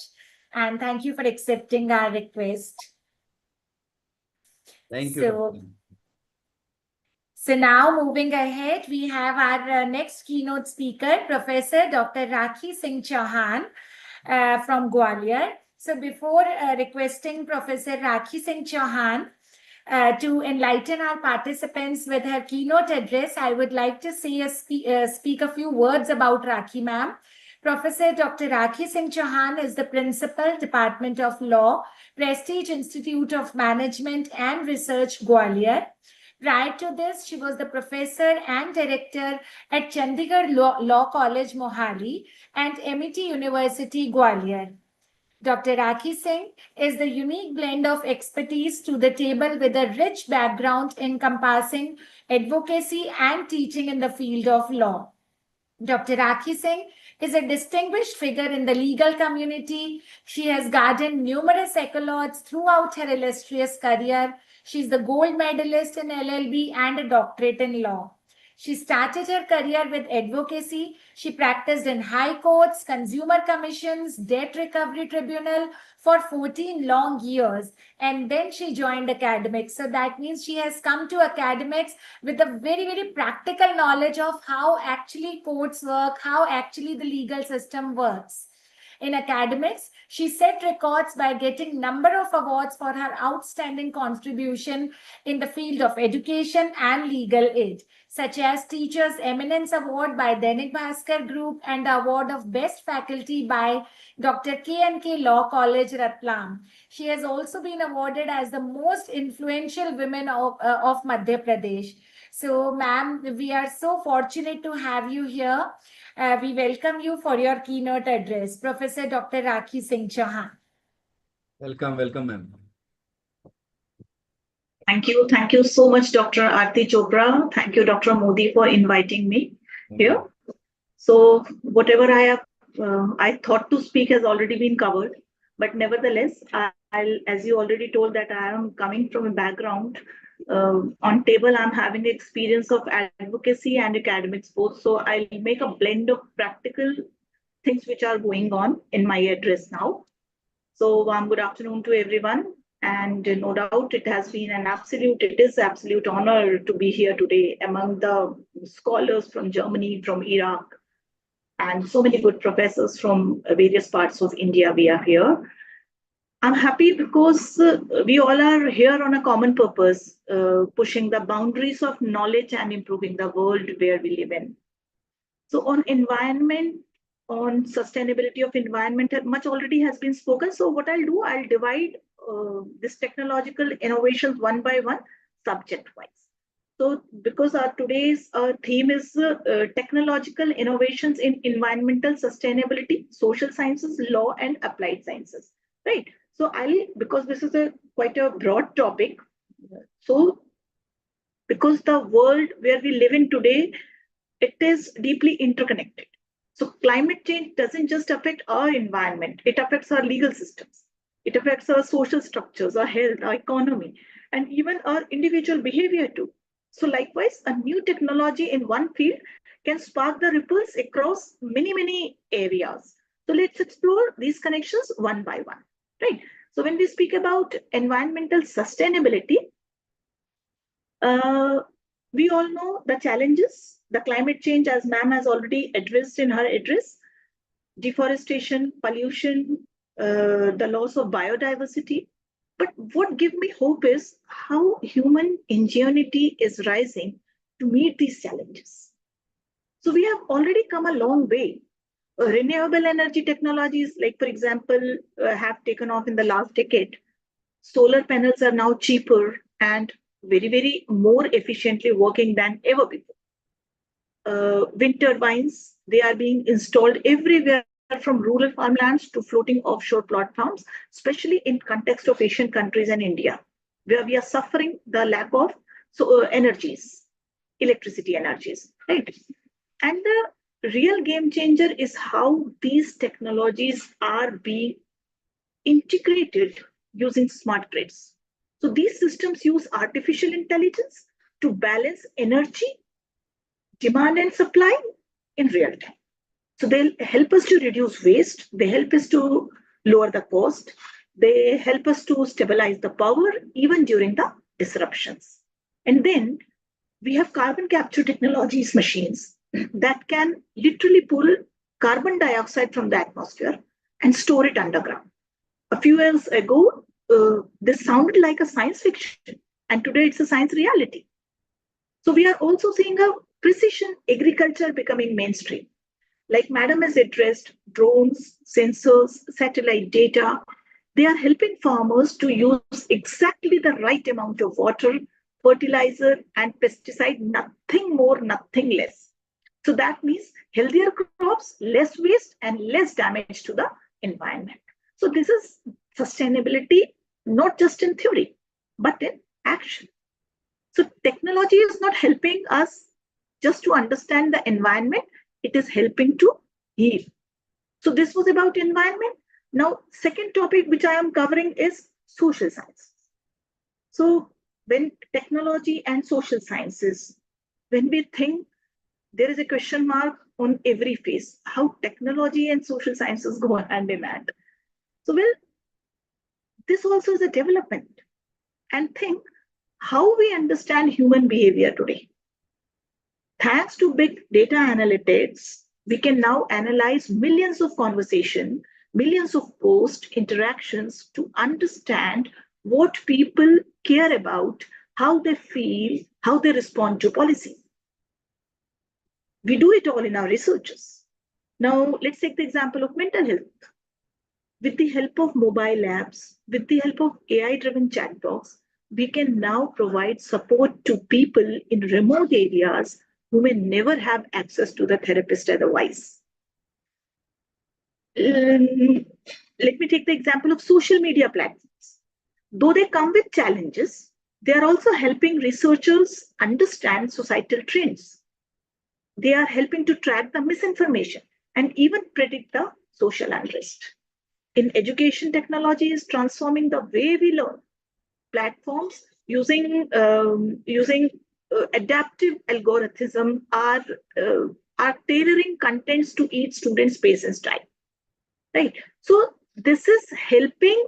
And thank you for accepting our request. Thank you. So now moving ahead, we have our next keynote speaker, Professor Dr. Rakhi Singh Chauhan from Gwalior. So before requesting Professor Rakhi Singh Chauhan to enlighten our participants with her keynote address, I would like to say speak a few words about Rakhi ma'am. Professor Dr. Rakhi Singh Chauhan is the Principal, Department of Law, Prestige Institute of Management and Research, Gwalior. Prior to this, she was the professor and director at Chandigarh Law College, Mohali, and MET University, Gwalior. Dr. Rakhi Singh is the unique blend of expertise to the table with a rich background encompassing advocacy and teaching in the field of law. Dr. Rakhi Singh is a distinguished figure in the legal community. She has garnered numerous accolades throughout her illustrious career. She is the gold medalist in LLB and a doctorate in law. She started her career with advocacy. She practiced in high courts, consumer commissions, debt recovery tribunal for 14 long years. And then she joined academics. So that means she has come to academics with a very, very practical knowledge of how actually courts work, how actually the legal system works. In academics, she set records by getting number of awards for her outstanding contribution in the field of education and legal aid, such as Teachers Eminence Award by Dainik Bhaskar Group and the Award of Best Faculty by Dr. K&K Law College, Ratlam. She has also been awarded as the most influential women of Madhya Pradesh. So, ma'am, we are so fortunate to have you here. We welcome you for your keynote address, Professor Dr. Rakhi Singh Chauhan. Welcome, ma'am. Thank you. Thank you so much, Dr. Aarti Chopra. Thank you, Dr. Modi, for inviting me here. So whatever I thought to speak has already been covered. But nevertheless, as you already told, that I am coming from a background on table, I'm having experience of advocacy and academics both. So I'll make a blend of practical things which are going on in my address now. So good afternoon to everyone. And no doubt it is absolute honor to be here today among the scholars from Germany, from Iraq, and so many good professors from various parts of India. We are here. I'm happy because we all are here on a common purpose, pushing the boundaries of knowledge and improving the world where we live in. So on environment, on sustainability of environment, much already has been spoken. So what I'll do, I'll divide this technological innovations one by one, subject-wise. So because today's theme is technological innovations in environmental sustainability, social sciences, law, and applied sciences, right? So because this is quite a broad topic, so because the world where we live in today, it is deeply interconnected. So climate change doesn't just affect our environment, it affects our legal systems. It affects our social structures, our health, our economy, and even our individual behavior too. So likewise, a new technology in one field can spark the ripples across many, many areas. So let's explore these connections one by one, right? So when we speak about environmental sustainability, we all know the challenges, the climate change, as ma'am has already addressed in her address, deforestation, pollution, the loss of biodiversity. But what gives me hope is how human ingenuity is rising to meet these challenges. So we have already come a long way. Renewable energy technologies, like for example, have taken off in the last decade. Solar panels are now cheaper and very, very more efficiently working than ever before. Wind turbines, they are being installed everywhere from rural farmlands to floating offshore platforms, especially in context of Asian countries and India, where we are suffering the lack of energies, electricity energies, right? And the real game changer is how these technologies are being integrated using smart grids. So these systems use artificial intelligence to balance energy, demand and supply in real time. So they'll help us to reduce waste, they help us to lower the cost, they help us to stabilize the power even during the disruptions. And then we have carbon capture technologies machines that can literally pull carbon dioxide from the atmosphere and store it underground. A few years ago, this sounded like a science fiction, and today it's a science reality. So we are also seeing a precision agriculture becoming mainstream. Like Madam has addressed, drones, sensors, satellite data, they are helping farmers to use exactly the right amount of water, fertilizer, and pesticide, nothing more, nothing less. So that means healthier crops, less waste, and less damage to the environment. So this is sustainability, not just in theory, but in action. So technology is not helping us just to understand the environment, it is helping to heal. So this was about environment. Now, second topic which I am covering is social sciences. So when technology and social sciences, when we think, there is a question mark on every face, how technology and social sciences go hand in hand. So well, this also is a development. And think how we understand human behavior today. Thanks to big data analytics, we can now analyze millions of conversations, millions of post interactions to understand what people care about, how they feel, how they respond to policy. We do it all in our researches. Now, let's take the example of mental health. With the help of mobile apps, with the help of AI-driven chatbots, we can now provide support to people in remote areas who may never have access to the therapist otherwise. Let me take the example of social media platforms. Though they come with challenges, they are also helping researchers understand societal trends. They are helping to track the misinformation and even predict the social unrest. In education, technology is transforming the way we learn. Platforms using adaptive algorithm are tailoring contents to each student's pace and style. Right. So this is helping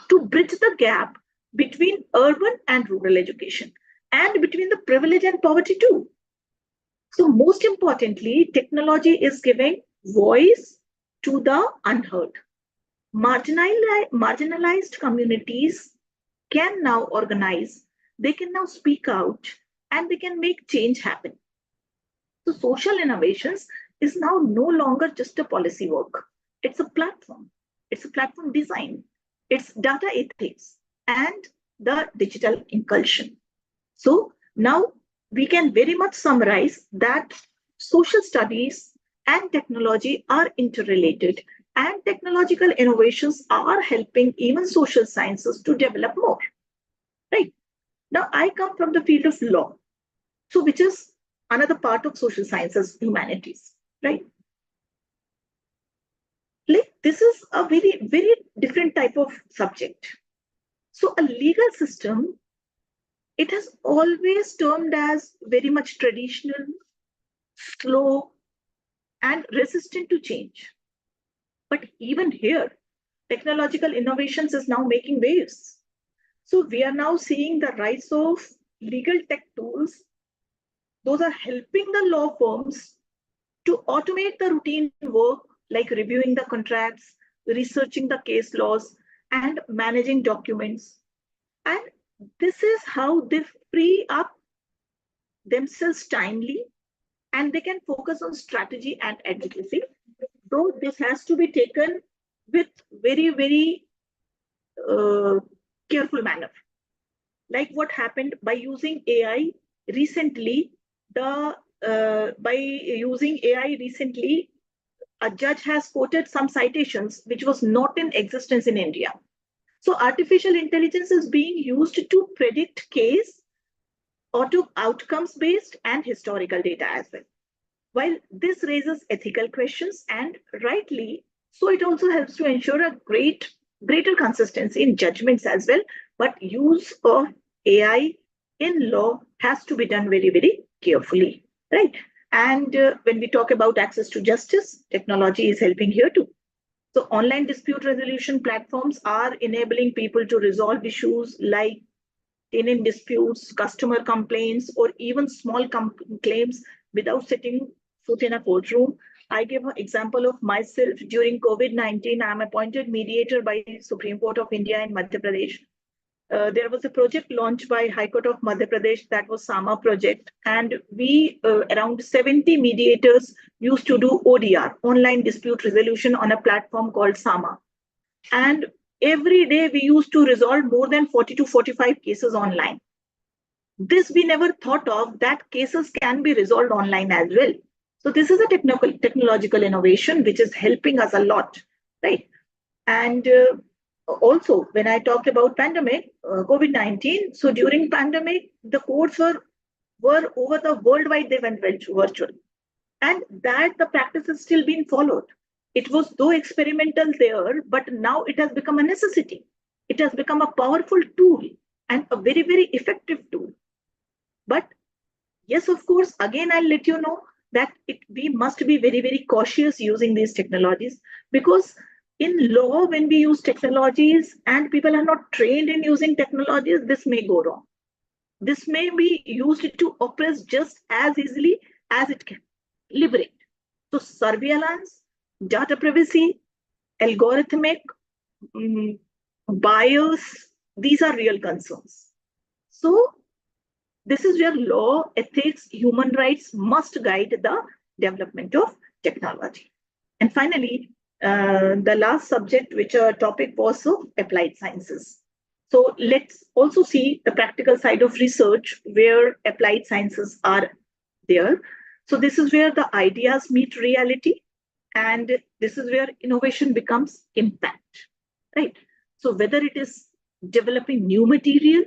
to bridge the gap between urban and rural education and between the privilege and poverty too. So most importantly, technology is giving voice to the unheard. Marginalized communities can now organize, they can now speak out, and they can make change happen. So social innovations is now no longer just a policy work. It's a platform. It's a platform design. It's data ethics and the digital inclusion. So now we can very much summarize that social studies and technology are interrelated, and technological innovations are helping even social sciences to develop more. Right. Now, I come from the field of law, so which is another part of social sciences, humanities. Right. Like, this is a very, very different type of subject. So a legal system, it has always termed as very much traditional, slow, and resistant to change. But even here, technological innovations is now making waves. So we are now seeing the rise of legal tech tools. Those are helping the law firms to automate the routine work like reviewing the contracts, researching the case laws, and managing documents. And this is how they free up themselves timely, and they can focus on strategy and advocacy. Though this has to be taken with very, very careful manner. Like what happened by using AI recently, a judge has quoted some citations which was not in existence in India. So artificial intelligence is being used to predict case or to outcomes based and historical data as well. While this raises ethical questions, and rightly so, it also helps to ensure a greater consistency in judgments as well. But use of AI in law has to be done very, very carefully, right? And when we talk about access to justice, technology is helping here too. So online dispute resolution platforms are enabling people to resolve issues like tenant disputes, customer complaints, or even small claims without setting foot in a courtroom. I give an example of myself. During COVID-19, I'm appointed mediator by Supreme Court of India in Madhya Pradesh. There was a project launched by High Court of Madhya Pradesh, that was SAMA project. And we, around 70 mediators, used to do ODR, online dispute resolution, on a platform called SAMA. And every day we used to resolve more than 40 to 45 cases online. This we never thought of, that cases can be resolved online as well. So this is a technological innovation which is helping us a lot, right? And also, when I talked about pandemic, COVID-19, so during pandemic, the courts were over the worldwide, they went virtual. And that the practice is still being followed. It was though experimental there, but now it has become a necessity. It has become a powerful tool and a very, very effective tool. But yes, of course, again, I'll let you know that we must be very, very cautious using these technologies, because in law, when we use technologies and people are not trained in using technologies, this may go wrong. This may be used to oppress just as easily as it can liberate. So surveillance, data privacy, algorithmic bias, these are real concerns. So this is where law, ethics, human rights must guide the development of technology. And finally, the last subject, which topic was of applied sciences. So let's also see the practical side of research where applied sciences are there. So this is where the ideas meet reality, and this is where innovation becomes impact, right? So whether it is developing new material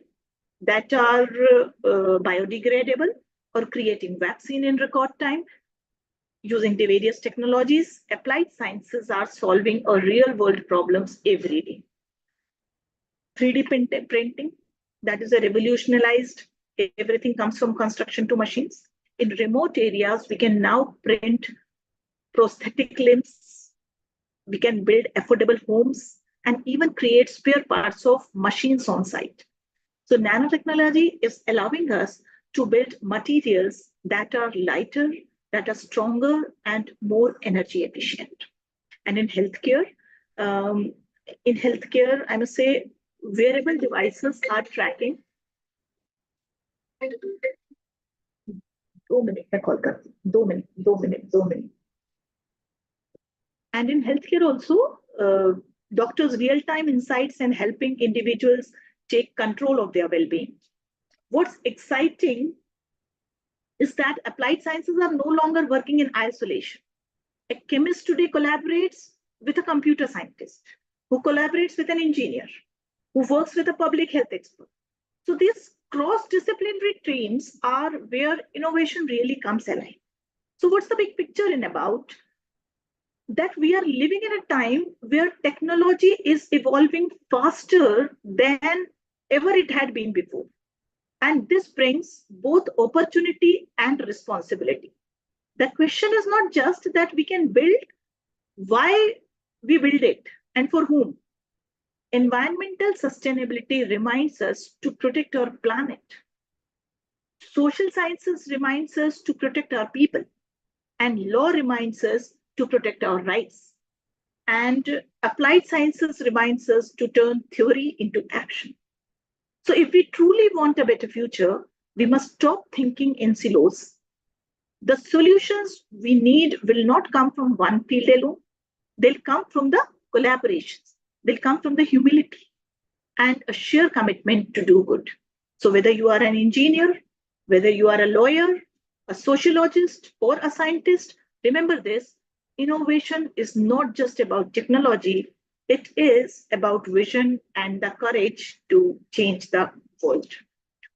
that are biodegradable, or creating vaccine in record time, using the various technologies, applied sciences are solving a real world problems every day. 3D printing, that is a revolutionized, everything comes from construction to machines. In remote areas, we can now print prosthetic limbs, we can build affordable homes, and even create spare parts of machines on site. So nanotechnology is allowing us to build materials that are lighter, that are stronger, and more energy efficient. And in healthcare, I must say, wearable devices are tracking. 2 minutes. And in healthcare also, doctors' real-time insights and helping individuals take control of their well-being. What's exciting is that applied sciences are no longer working in isolation. A chemist today collaborates with a computer scientist, who collaborates with an engineer, who works with a public health expert. So these cross-disciplinary teams are where innovation really comes alive. So what's the big picture in about? that we are living in a time where technology is evolving faster than ever it had been before. And this brings both opportunity and responsibility. The question is not just that we can build, why we build it and for whom. Environmental sustainability reminds us to protect our planet. Social sciences reminds us to protect our people. And law reminds us to protect our rights. And applied sciences reminds us to turn theory into action. So if we truly want a better future, we must stop thinking in silos. The solutions we need will not come from one field alone. They'll come from the collaborations. They'll come from the humility and a sheer commitment to do good. So whether you are an engineer, whether you are a lawyer, a sociologist, or a scientist, remember this, innovation is not just about technology, it is about vision and the courage to change the world.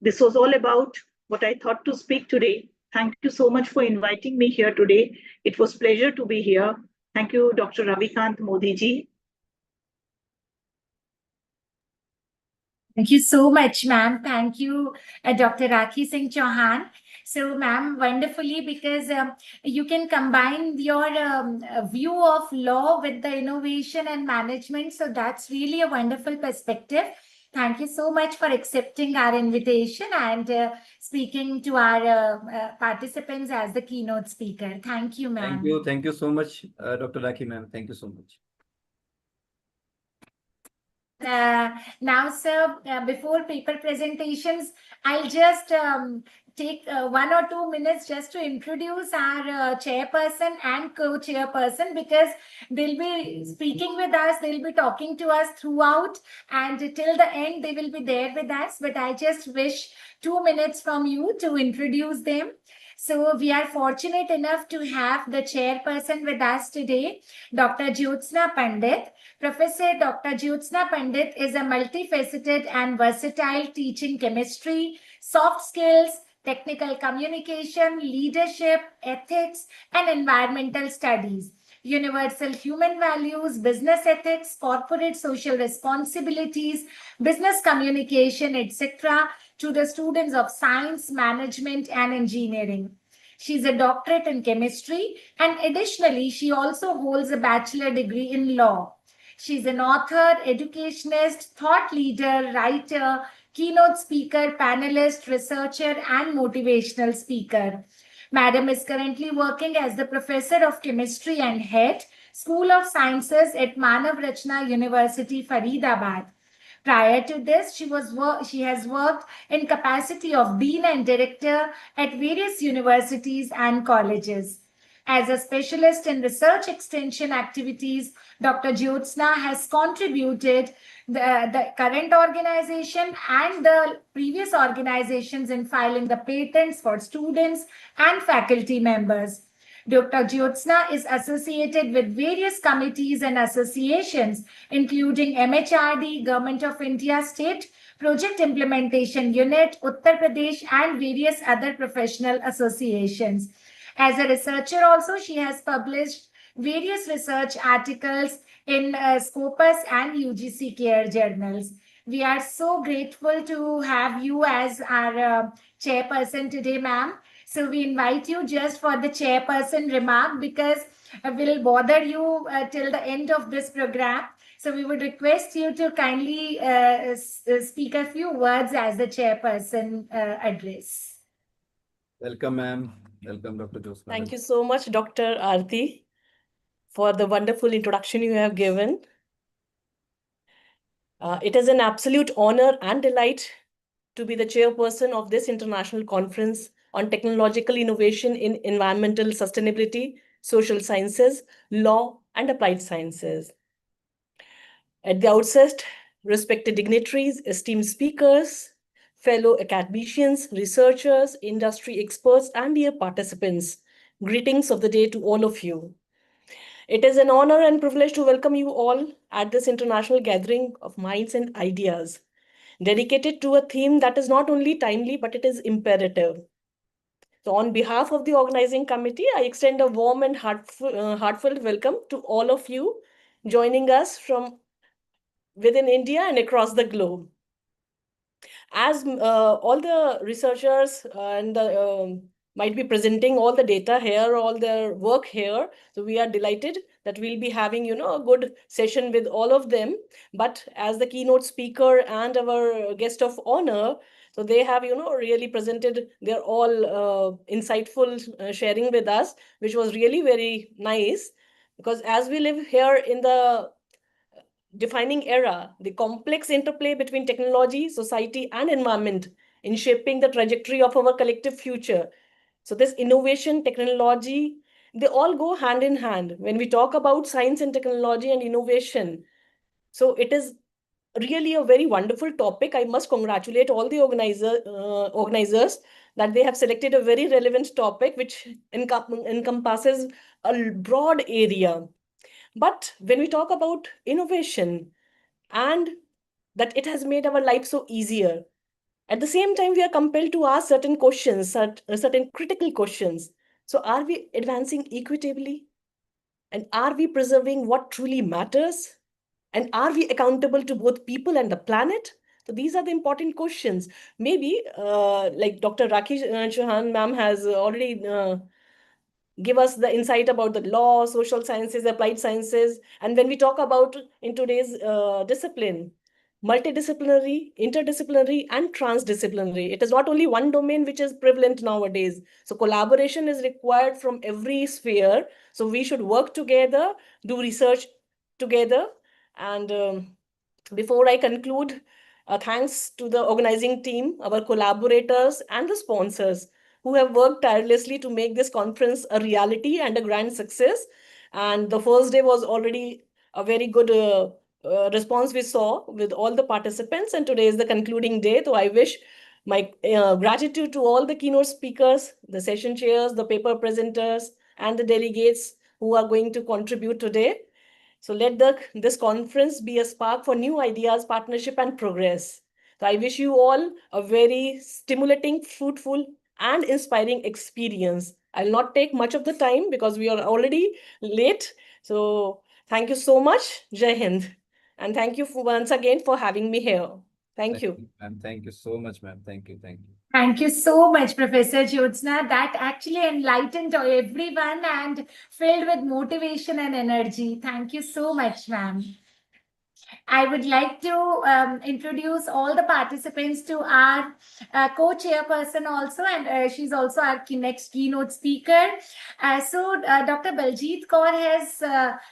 This was all about what I thought to speak today. Thank you so much for inviting me here today. It was a pleasure to be here. Thank you, Dr. Ravikant Modi ji. Thank you so much, ma'am. Thank you, Dr. Rakhi Singh Chauhan. So, ma'am, wonderfully, because you can combine your view of law with the innovation and management. So that's really a wonderful perspective. Thank you so much for accepting our invitation and speaking to our participants as the keynote speaker. Thank you, ma'am. Thank you. Thank you so much, Dr. Rakhi, ma'am. Thank you so much. Now, sir, before paper presentations, I'll just take 1 or 2 minutes just to introduce our chairperson and co-chairperson, because they'll be speaking with us, they'll be talking to us throughout, and till the end, they will be there with us. But I just wish 2 minutes from you to introduce them. So we are fortunate enough to have the chairperson with us today, Dr. Jyotsna Pandit. Professor Dr. Jyotsna Pandit is a multifaceted and versatile teaching chemistry, soft skills, technical communication, leadership, ethics, and environmental studies, universal human values, business ethics, corporate social responsibilities, business communication, etc., to the students of science, management, and engineering. She's a doctorate in chemistry, and additionally, she also holds a bachelor degree in law. She's an author, educationist, thought leader, writer, keynote speaker, panelist, researcher, and motivational speaker. Madam is currently working as the professor of chemistry and head, School of Sciences at Manav Rachna University, Faridabad. Prior to this, she has worked in capacity of dean and director at various universities and colleges. As a specialist in research extension activities, Dr. Jyotsna has contributed the current organization and the previous organizations in filing the patents for students and faculty members. Dr. Jyotsna is associated with various committees and associations, including MHRD, Government of India State Project Implementation Unit, Uttar Pradesh, and various other professional associations. As a researcher also, she has published various research articles in Scopus and UGC Care journals. We are so grateful to have you as our chairperson today, ma'am. So we invite you just for the chairperson remark, because we'll bother you till the end of this program. So we would request you to kindly speak a few words as the chairperson address. Welcome, ma'am. Welcome, Dr. Jyotsna. Thank you so much, Dr. Aarti, for the wonderful introduction you have given. It is an absolute honor and delight to be the chairperson of this international conference on technological innovation in environmental sustainability, social sciences, law, and applied sciences. At the outset, respected dignitaries, esteemed speakers, fellow academicians, researchers, industry experts, and dear participants, greetings of the day to all of you. It is an honor and privilege to welcome you all at this international gathering of minds and ideas, dedicated to a theme that is not only timely, but it is imperative. So on behalf of the organizing committee, I extend a warm and heartfelt welcome to all of you joining us from within India and across the globe. As all the researchers and might be presenting all the data here, all their work here, so we are delighted that we'll be having, a good session with all of them. But as the keynote speaker and our guest of honor, so they have, really presented their all insightful sharing with us, which was really very nice. Because as we live here in the defining era, the complex interplay between technology, society, and environment in shaping the trajectory of our collective future. So this innovation, technology, they all go hand in hand. When we talk about science and technology and innovation, so it is really a very wonderful topic. I must congratulate all the organizers that they have selected a very relevant topic which encompasses a broad area. But when we talk about innovation and that it has made our life so easier, at the same time, we are compelled to ask certain questions, certain critical questions. So are we advancing equitably? And are we preserving what truly matters? And are we accountable to both people and the planet? So these are the important questions. Maybe like Dr. Rakhi Chauhan ma'am has already give us the insight about the law, social sciences, applied sciences. And when we talk about in today's discipline, multidisciplinary, interdisciplinary, and transdisciplinary, it is not only one domain which is prevalent nowadays. So collaboration is required from every sphere. So we should work together, do research together. And before I conclude, thanks to the organizing team, our collaborators, and the sponsors who have worked tirelessly to make this conference a reality and a grand success. And the first day was already a very good response we saw with all the participants. And today is the concluding day. So I wish my gratitude to all the keynote speakers, the session chairs, the paper presenters, and the delegates who are going to contribute today. So let this conference be a spark for new ideas, partnership, and progress. So I wish you all a very stimulating, fruitful, and inspiring experience. I'll not take much of the time because we are already late. So thank you so much, Jai Hind. And thank you once again for having me here. Thank you. And thank you so much, ma'am. Thank you. Thank you. Thank you so much, Professor Jyotsna. That actually enlightened everyone and filled with motivation and energy. Thank you so much, ma'am. I would like to introduce all the participants to our co-chairperson also, and she's also our next keynote speaker. Dr. Baljeet Kaur has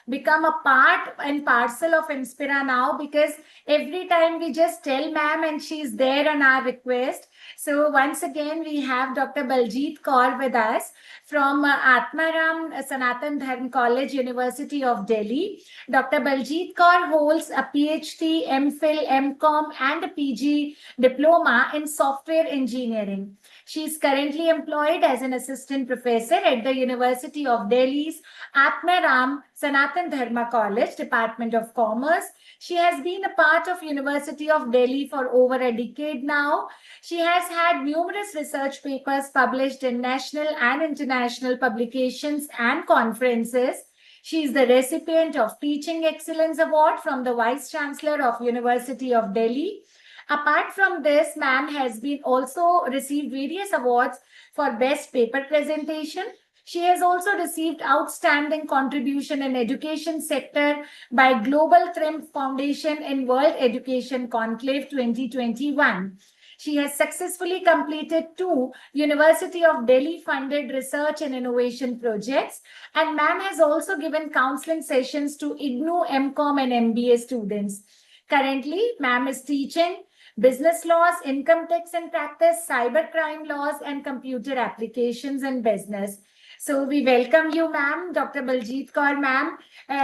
become a part and parcel of Inspira now, because every time we just tell ma'am and she's there on our request. So once again, we have Dr. Baljeet Kaur with us from Atmaram Sanatan Dharm College, University of Delhi. Dr. Baljeet Kaur holds a PhD, MPhil, MCom, and a PG diploma in software engineering. She is currently employed as an assistant professor at the University of Delhi's Atmaram Sanatan Dharma College, Department of Commerce. She has been a part of University of Delhi for over a decade now. She has had numerous research papers published in national and international publications and conferences. She is the recipient of Teaching Excellence Award from the Vice Chancellor of University of Delhi. Apart from this, ma'am has been also received various awards for Best Paper Presentation. She has also received Outstanding Contribution in Education Sector by Global Triumph Foundation in World Education Conclave 2021. She has successfully completed 2 University of Delhi funded research and innovation projects, and ma'am has also given counseling sessions to IGNOU, MCom, and MBA students. Currently, ma'am is teaching business laws, income tax and practice, cybercrime laws, and computer applications in business. So we welcome you, ma'am. Dr. Baljeet Kaur, ma'am.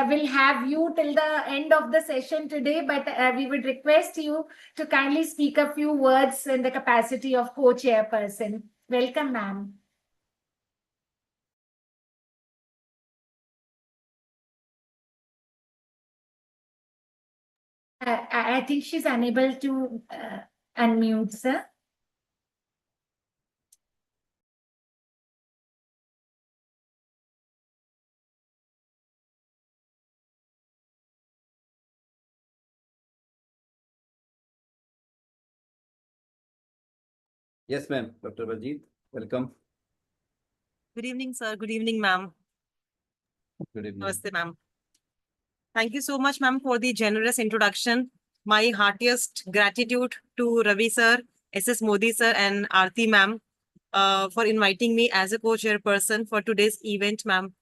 We'll have you till the end of the session today, but we would request you to kindly speak a few words in the capacity of co-chairperson. Welcome, ma'am. I think she's unable to unmute, sir. Yes, ma'am. Dr. Baljeet, welcome. Good evening, sir. Good evening, ma'am. Good evening. Namaste, ma'am. Thank you so much, ma'am, for the generous introduction. My heartiest gratitude to Ravi, sir, SS Modi, sir, and Aarti, ma'am, for inviting me as a co-chairperson for today's event, ma'am.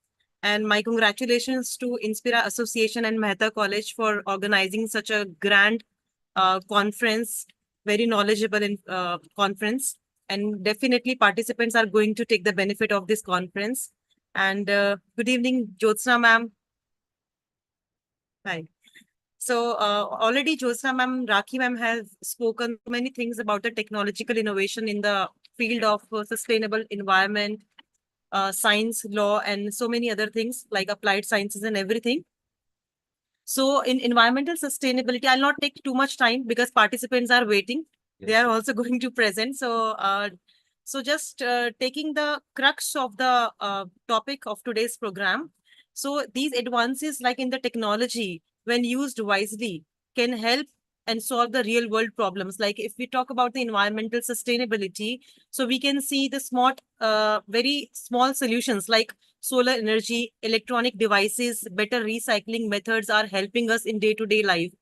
And my congratulations to Inspira Association and Mehta College for organizing such a grand conference, very knowledgeable conference. And definitely participants are going to take the benefit of this conference. And good evening, Jyotsna ma'am. Hi. So already Jyotsna ma'am, Rakhi ma'am have spoken many things about the technological innovation in the field of sustainable environment, science, law, and so many other things like applied sciences and everything. So in environmental sustainability, I'll not take too much time because participants are waiting. Yes. They are also going to present. So just taking the crux of the topic of today's program. So these advances like in the technology, when used wisely, can help and solve the real world problems. Like if we talk about the environmental sustainability, so we can see the smart, very small solutions like solar energy, electronic devices, better recycling methods are helping us in day-to-day life.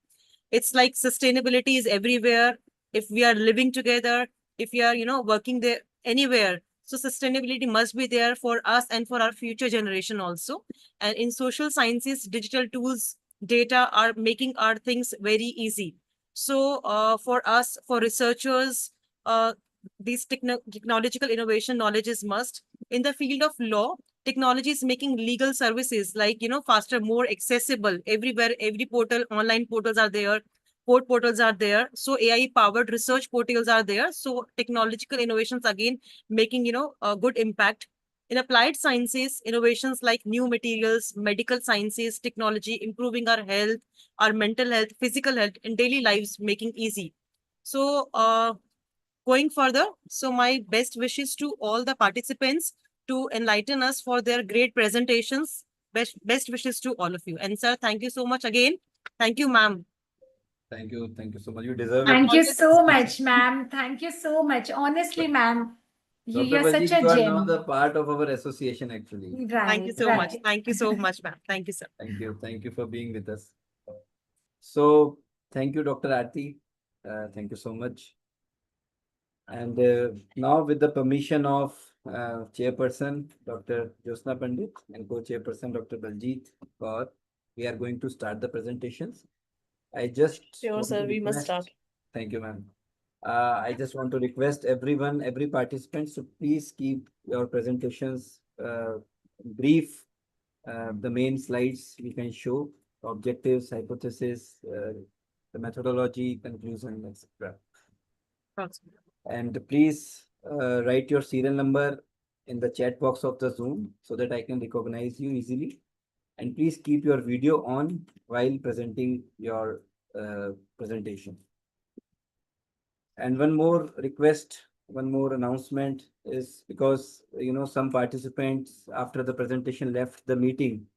It's like sustainability is everywhere. If we are living together, if we are, working there anywhere, so sustainability must be there for us and for our future generation also. And in social sciences, digital tools, data are making our things very easy. So for us, for researchers, these technological innovation knowledge is must. In the field of law, technology is making legal services like, faster, more accessible everywhere. Every portal, online portals are there, court portals are there. So AI powered research portals are there. So technological innovations again making, a good impact. In applied sciences, innovations like new materials, medical sciences, technology, improving our health, our mental health, physical health in daily lives, making easy. So going further, so my best wishes to all the participants to enlighten us for their great presentations. Best wishes to all of you. And sir, thank you so much again. Thank you, ma'am. Thank you. Thank you so much. You deserve it. Thank you so much, ma'am. Thank you so much. Honestly, ma'am, Dr. you're such Baljeet, a you are gem. now the part of our association, actually. Right, Thank you so right. much. Thank you so much, ma'am. Thank you, sir. Thank you. Thank you for being with us. So, thank you, Dr. Aarti. Thank you so much. And now, with the permission of Chairperson Dr. Jyotsna Pandit and Co-Chairperson Dr. Baljeet Kaur, we are going to start the presentations. I just Sure, want sir, to we must request- start. Thank you, ma'am. I just want to request everyone, every participant, to please keep your presentations brief. The main slides we can show objectives, hypothesis, the methodology, conclusion, etc. And please write your serial number in the chat box of the Zoom so that I can recognize you easily. And please keep your video on while presenting your presentation. And one more request, one more announcement is because, some participants after the presentation left the meeting.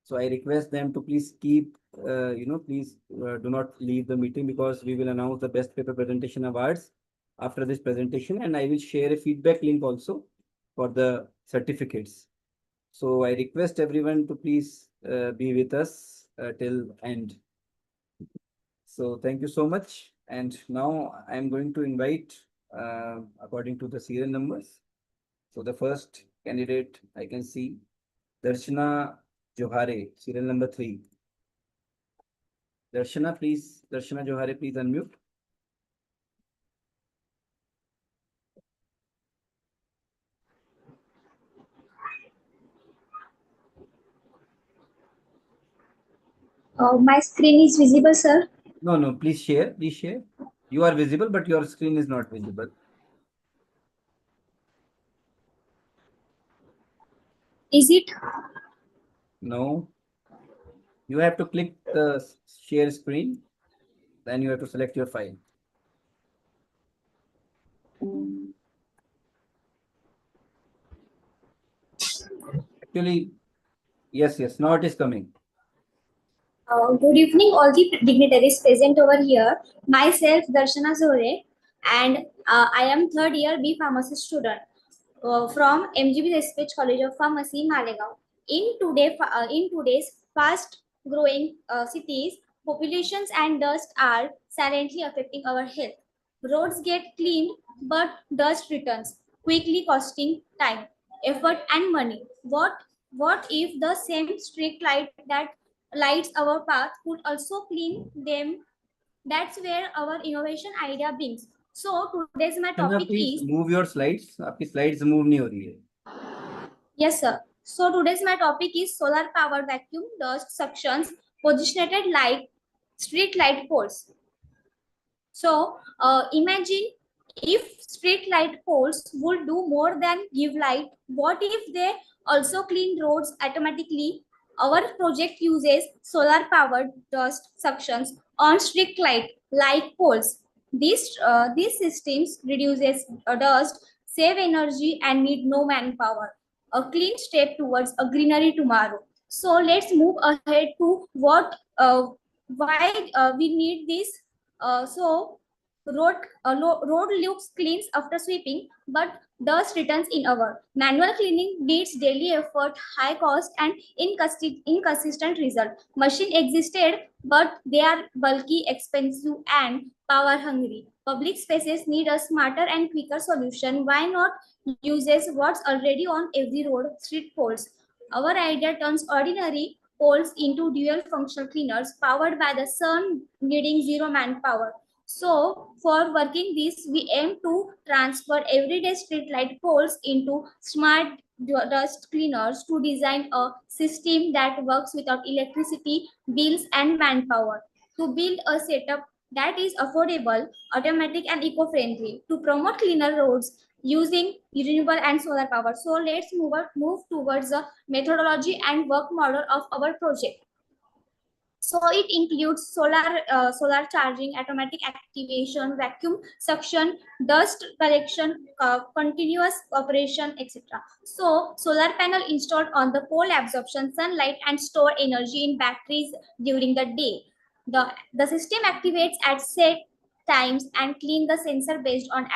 So I request them to please keep, please do not leave the meeting because we will announce the best paper presentation awards after this presentation. And I will share a feedback link also for the certificates. So I request everyone to please be with us till end. So thank you so much. And now I'm going to invite according to the serial numbers. So the first candidate I can see, Darshana Johare, serial number 3. Darshana Johare, please unmute. My screen is visible, sir. No, please share, please share. You are visible, but your screen is not visible. Is it? No. You have to click the share screen, then you have to select your file. Actually, yes, now it is coming. Good evening, all the dignitaries present over here. Myself, Darshana Zore. and I am third year B Pharmacy student from MGB Research College of Pharmacy, Malegaon. In today's fast-growing cities, populations and dust are silently affecting our health. Roads get cleaned, but dust returns, quickly costing time, effort, and money. What if the same street light that lights our path could also clean them? That's where our innovation idea brings. So today's my Chandra, topic please is move your slides. आपकी slides move नहीं हो रही है. yes sir. So today's my topic is solar powered vacuum dust suctions positioned like street light poles. So imagine if street light poles would do more than give light. What if they also clean roads automatically? Our project uses solar powered dust suctions on street light like poles. These systems reduces dust, save energy, and need no manpower. A clean step towards a greenery tomorrow. So let's move ahead to why we need this. So road looks cleans after sweeping, but dust returns in hour. Manual cleaning needs daily effort, high cost, and inconsistent result. Machine existed, but they are bulky, expensive, and power hungry. Public spaces need a smarter and quicker solution. Why not uses what's already on every road, street poles? Our idea turns ordinary poles into dual functional cleaners powered by the sun, needing zero manpower. So for working this, we aim to transfer everyday street light poles into smart dust cleaners to design a system that works without electricity, bills, and manpower. To build a setup that is affordable, automatic, and eco-friendly. To promote cleaner roads using renewable and solar power. So let's move towards the methodology and work model of our project. So it includes solar charging, automatic activation, vacuum suction, dust collection, continuous operation, etc. So solar panel installed on the pole absorption sunlight and store energy in batteries during the day. The system activates at set times and clean the sensor based on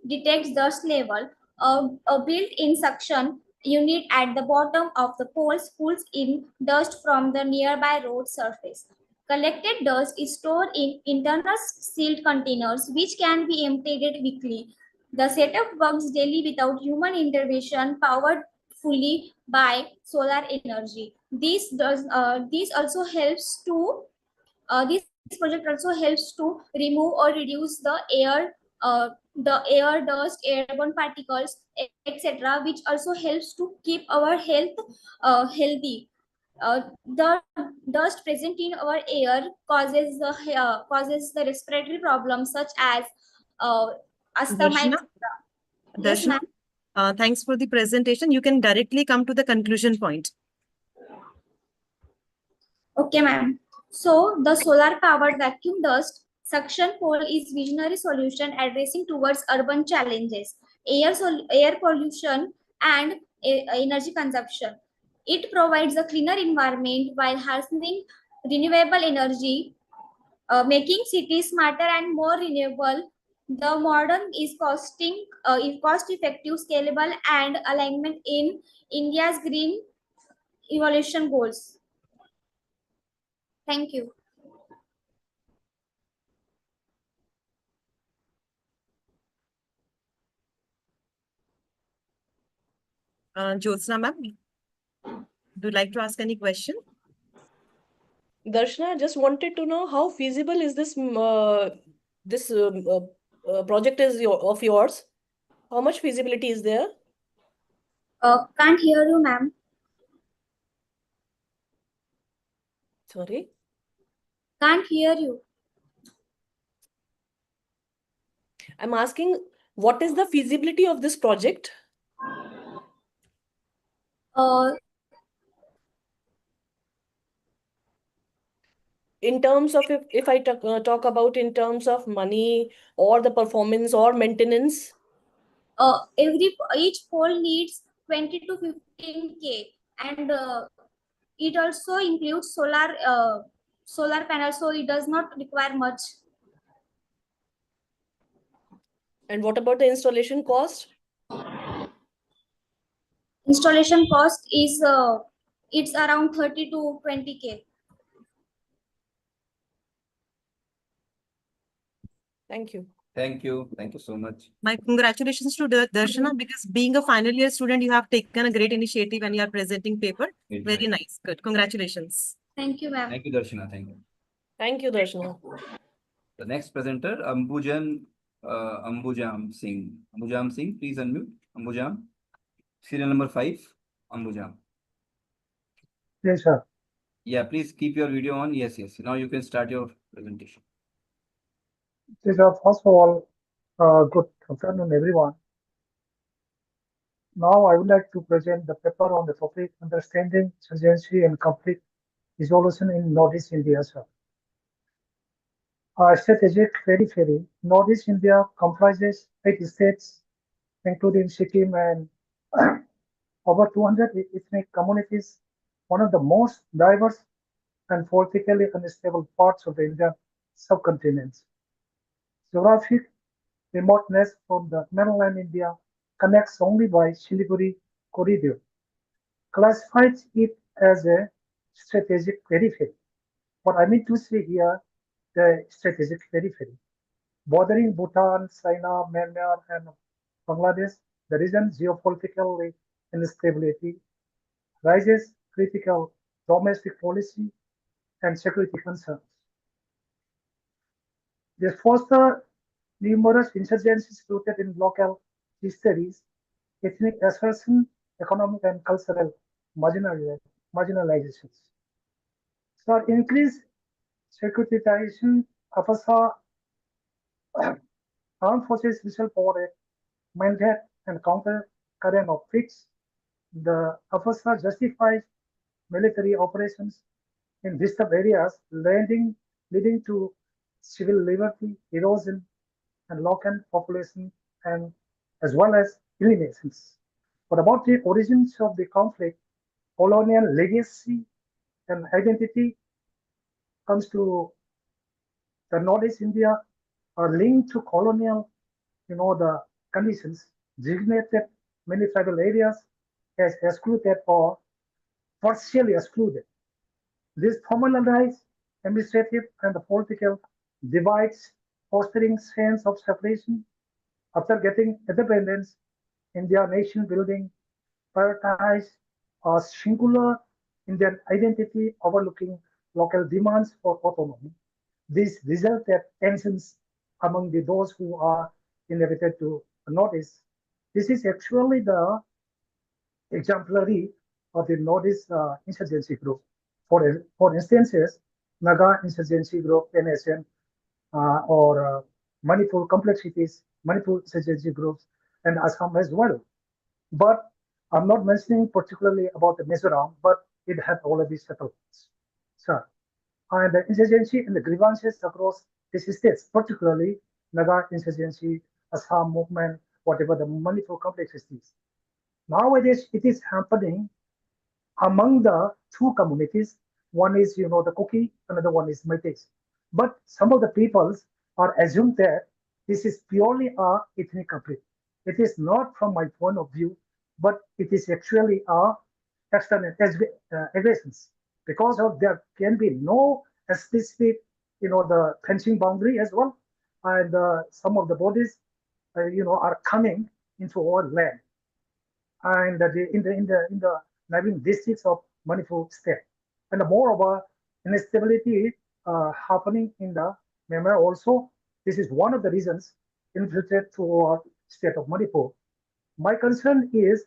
detects dust level. A built-in suction unit at the bottom of the poles pulls in dust from the nearby road surface. Collected dust is stored in internal sealed containers which can be emptied weekly. The setup works daily without human intervention, powered fully by solar energy. This project also helps to remove or reduce the air dust, airborne particles, etc., which also helps to keep our health healthy. The dust present in our air causes the respiratory problems such as asthma, Darshana? etc. Yes, Darshana, ma'am. thanks for the presentation. You can directly come to the conclusion point. Okay, ma'am. So the solar powered vacuum dust suction pole is visionary solution addressing towards urban challenges, air pollution, and energy consumption. It provides a cleaner environment while harnessing renewable energy, making cities smarter and more renewable. The modern is cost effective, scalable, and alignment in India's green evolution goals. Thank you. Jyotsna ma'am, do you like to ask any question? Darshana, I just wanted to know how feasible is this project of yours? How much feasibility is there? Can't hear you, ma'am. Sorry. Can't hear you. I'm asking, what is the feasibility of this project? In terms of, if I talk about in terms of money or the performance or maintenance? Each pole needs 20 to 15K, and it also includes solar panels, so it does not require much. And what about the installation cost? Installation cost is it's around 30 to 20K. Thank you. Thank you. Thank you so much. My congratulations to Darshana, because being a final year student, you have taken a great initiative and you are presenting paper. Very nice. Good. Congratulations. Thank you, ma'am. Thank you, Darshana. Thank you. Thank you, Darshana. The next presenter, Ambujam Singh. Ambujam Singh, please unmute. Ambujam. Serial number 5, Ambujam. Yes, sir. Yeah, please keep your video on. Yes, yes. Now you can start your presentation. Yes, sir. First of all, good afternoon, everyone. Now I would like to present the paper on the topic Understanding Urgency and Conflict Resolution in Northeast India, sir. Strategic periphery. Northeast India comprises 8 states, including Sikkim and over 200 ethnic communities, one of the most diverse and politically unstable parts of the Indian subcontinent. Geographic remoteness from the mainland India connects only by Siliguri corridor, classifies it as a strategic periphery. What I mean to say here, the strategic periphery, bordering Bhutan, China, Myanmar, and Bangladesh, the region's geopolitical instability raises critical domestic policy and security concerns. They foster numerous insurgencies rooted in local histories, ethnic assertion, economic and cultural marginalizations. So increased securitization of armed forces visual power mandate and counter current of fix. The FSA justifies military operations in disturbed areas, leading to civil liberty erosion and local population, and as well as eliminations. But about the origins of the conflict, colonial legacy and identity comes to the Northeast India are linked to colonial, the conditions designated many tribal areas as excluded or partially excluded. This formalized administrative and political divides, fostering sense of separation. After getting independence, India nation building prioritized a singular Indian identity, overlooking local demands for autonomy. This resulted tensions among those who are inhabited to the Northeast. This is actually the exemplary of the Northeast insurgency group. For instances, Naga insurgency group, NSN, or Manipur complexities, Manipur insurgency groups, and Assam as well. But I'm not mentioning particularly about the Mizoram, but it had already settled. So, and the insurgency and the grievances across these states, particularly Naga insurgency, Assam movement, whatever the Manipur complexities. Nowadays, it is happening among the two communities. One is, the Kuki, another one is Metis. But some of the peoples are assumed that this is purely a ethnic conflict. It is not from my point of view, but it is actually a external aggressions. Because of there can be no specific, the fencing boundary as well, and some of the bodies, are coming into our land, and in the neighboring districts of Manipur state, and moreover, instability happening in the Myanmar also. This is one of the reasons infiltrated to our state of Manipur. My concern is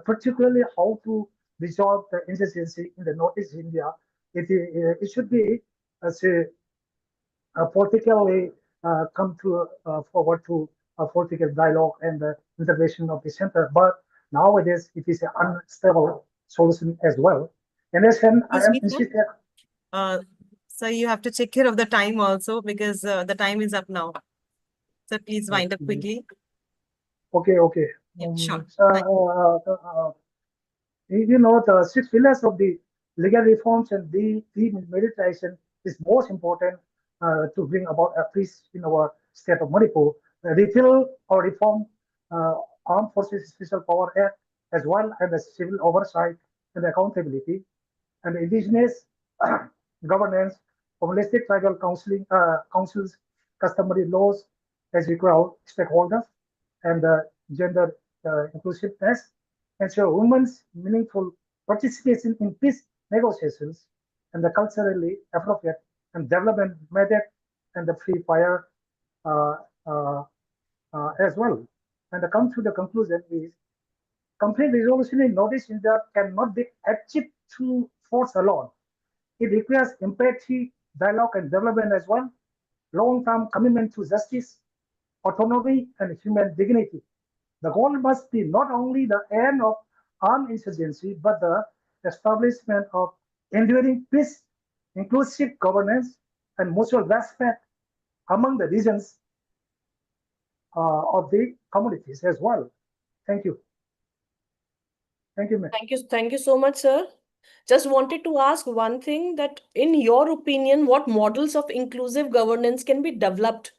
particularly how to resolve the insurgency in the Northeast India. It should be politically come to forward to a political dialogue and the intervention of the center. But nowadays, it is an unstable solution as well. And as I am insisted. So you have to take care of the time also, because the time is up now. So please wind up quickly. Okay. Yeah, sure. The 6 pillars of the legal reforms and the demilitarization is most important to bring about a peace in our state of Manipur. repeal or reform Armed Forces Special Power Act, as well as the civil oversight and accountability, and indigenous governance, holistic tribal councils, customary laws as equal stakeholders, and gender inclusiveness, ensure women's meaningful participation in peace negotiations, and the culturally appropriate and development method and the free fire uh, uh, as well. And come to the conclusion is complete resolution in Northeast India cannot be achieved through force alone. It requires empathy, dialogue, and development as well, long-term commitment to justice, autonomy, and human dignity. The goal must be not only the end of armed insurgency, but the establishment of enduring peace, inclusive governance, and mutual respect among the regions of the communities as well. Thank you. Thank you, ma'am. Thank you so much, sir. Just wanted to ask one thing, that in your opinion, what models of inclusive governance can be developed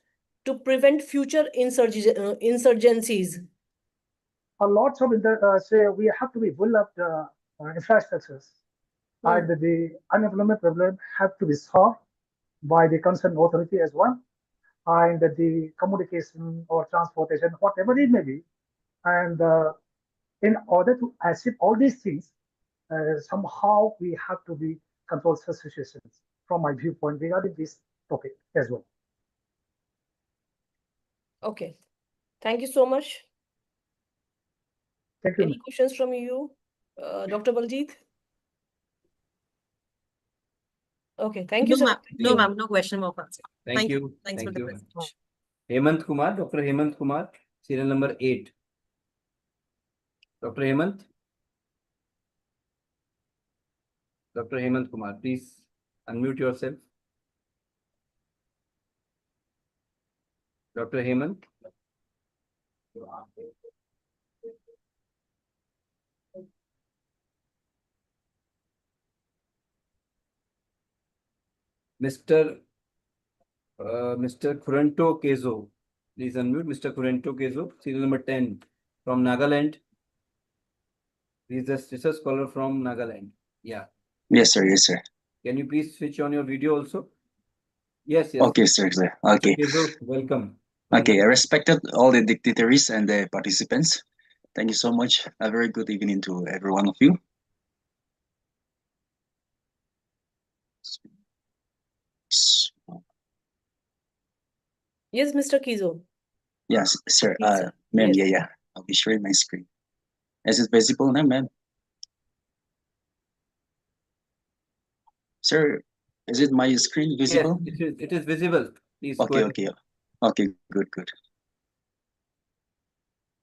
to prevent future insurgencies? A lot of say we have to be build up the infrastructures, and the unemployment problem have to be solved by the concerned authority as well, and the communication or transportation, whatever it may be, and in order to achieve all these things, somehow we have to be control such situations. From my viewpoint regarding this topic as well. Okay, thank you so much. Thank you. Any questions from you, Dr. Baljit? Okay, thank you, sir. No, ma'am, no question more. Thank you. Thanks for the presentation. Hemant Kumar, Dr. Hemant Kumar, serial number 8. Dr. Hemant. Dr. Hemant Kumar, please unmute yourself. Dr. Hemant. Mr. Kurento Kezo, please unmute. Mr. Kurento Kezo, serial number 10 from Nagaland. He's a research scholar from Nagaland. Yeah. Yes, sir. Yes, sir. Can you please switch on your video also? Yes, yes. Okay, sir. Okay. Kezo, welcome. Okay, I respected all the dignitaries and the participants. Thank you so much. A very good evening to every one of you. Yes, Mr. Kizo. Yes, sir. Yes, Ma'am, yes. yeah. I'll be sharing my screen. Is it visible now, ma'am? Sir, is it my screen visible? Yes, it is visible. Please Okay, go ahead. okay, good.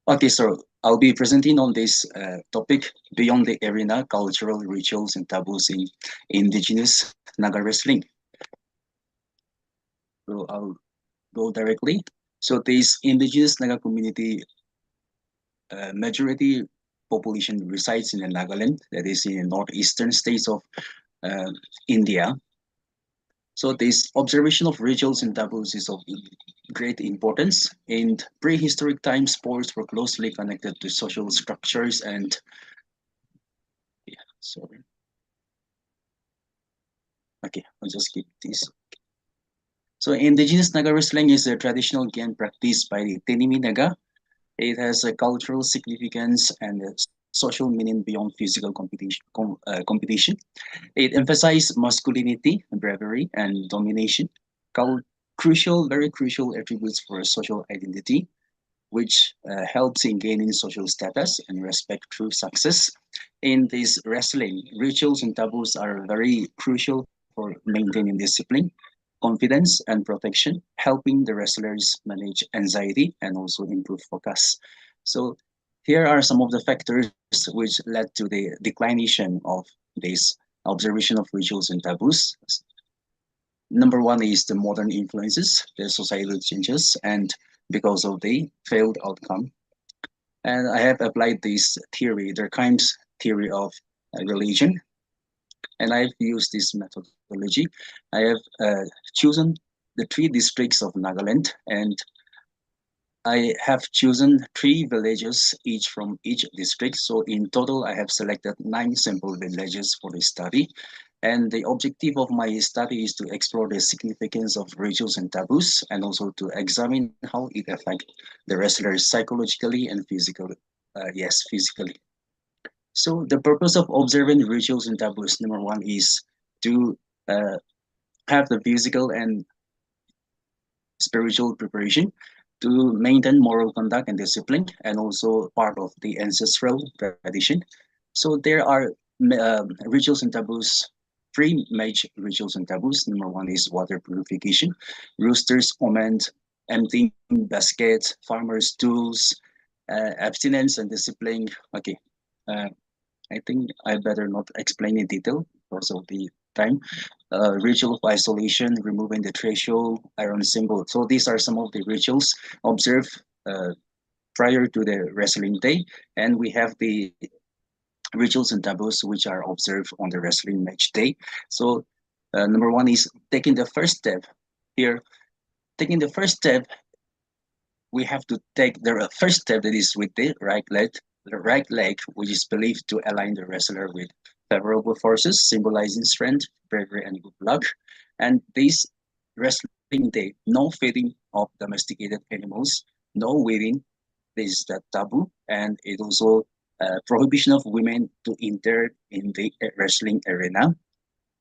Okay, so I'll be presenting on this topic, beyond the arena, cultural rituals and taboos in indigenous Naga wrestling. So I'll go directly. So this indigenous Naga community, majority population resides in the Nagaland, that is in the northeastern states of India. So this observation of rituals and taboos is of great importance. In prehistoric times, sports were closely connected to social structures and okay, I'll just keep this. So indigenous Naga wrestling is a traditional game practiced by the Tenimi Naga. It has a cultural significance and a social meaning beyond physical competition. It emphasizes masculinity, bravery, and domination. Very crucial attributes for social identity, which helps in gaining social status and respect through success. In this wrestling, rituals and taboos are very crucial for maintaining discipline, confidence, and protection, helping the wrestlers manage anxiety and also improve focus. So here are some of the factors which led to the declination of this observation of rituals and taboos. Number one is the modern influences, the societal changes, and because of the failed outcome. And I have applied this theory, Durkheim's theory of religion, and I've used this methodology. I have chosen the 3 districts of Nagaland, and I have chosen 3 villages, each from each district. So in total, I have selected 9 sample villages for the study. And the objective of my study is to explore the significance of rituals and taboos, and also to examine how it affects the wrestlers psychologically and physically. Yes, physically. So the purpose of observing rituals and taboos, number 1, is to have the physical and spiritual preparation, to maintain moral conduct and discipline, and also part of the ancestral tradition. So there are rituals and taboos, 3 major rituals and taboos. Number 1 is water purification, roosters, omen, emptying baskets, farmers' tools, abstinence and discipline. Okay, I think I better not explain in detail because of the time. Ritual of isolation, removing the threshold, iron symbol. So these are some of the rituals observed prior to the wrestling day. And we have the rituals and taboos which are observed on the wrestling match day. So number 1 is taking the first step. Here, taking the first step, we have to take the first step, that is with the right leg, which is believed to align the wrestler with favorable forces, symbolizing strength, bravery, and good luck. And this wrestling day, no feeding of domesticated animals, no wedding, this is the taboo, and it also prohibition of women to enter in the wrestling arena.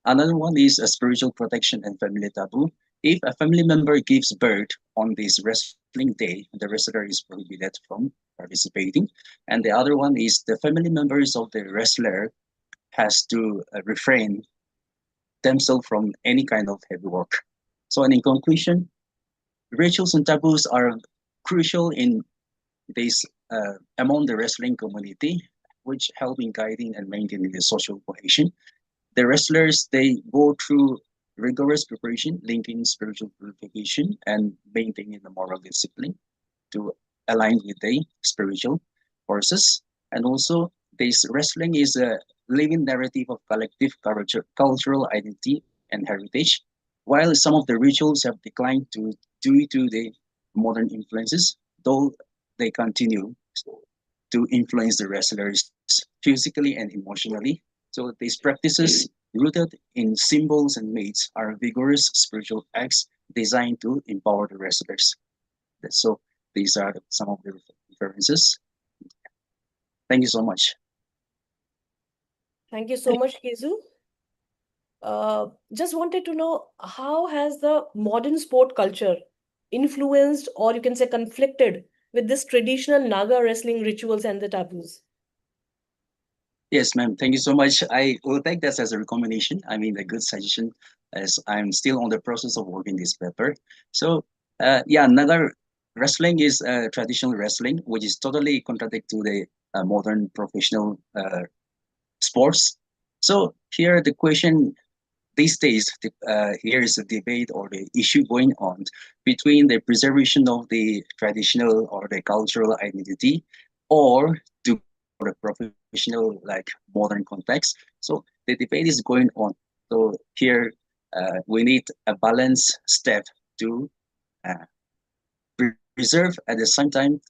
Another one is a spiritual protection and family taboo. If a family member gives birth on this wrestling day, the wrestler is prohibited from participating. And the other one is the family members of the wrestler has to refrain themselves from any kind of heavy work. So, and in conclusion, rituals and taboos are crucial in this among the wrestling community, which help in guiding and maintaining the social cohesion. The wrestlers, they go through rigorous preparation, linking spiritual purification and maintaining the moral discipline to align with the spiritual forces. And also, this wrestling is a living narrative of collective cultural identity and heritage. While some of the rituals have declined due to the modern influences, though they continue to influence the wrestlers physically and emotionally. So these practices, rooted in symbols and myths, are vigorous spiritual acts designed to empower the wrestlers. So these are some of the references. Thank you so much. Thank you so much, Kezu. Just wanted to know, how has the modern sport culture influenced, or you can say conflicted, with this traditional Naga wrestling rituals and the taboos? Yes, ma'am. Thank you so much. I will take this as a recommendation. I mean, a good suggestion, as I'm still on the process of working this paper. So, Naga wrestling is traditional wrestling, which is totally contradictory to the modern professional sports. So here the question these days, here is a debate or the issue going on between the preservation of the traditional or the cultural identity, or to the professional like modern context. So the debate is going on. So here we need a balanced step to preserve, at the same time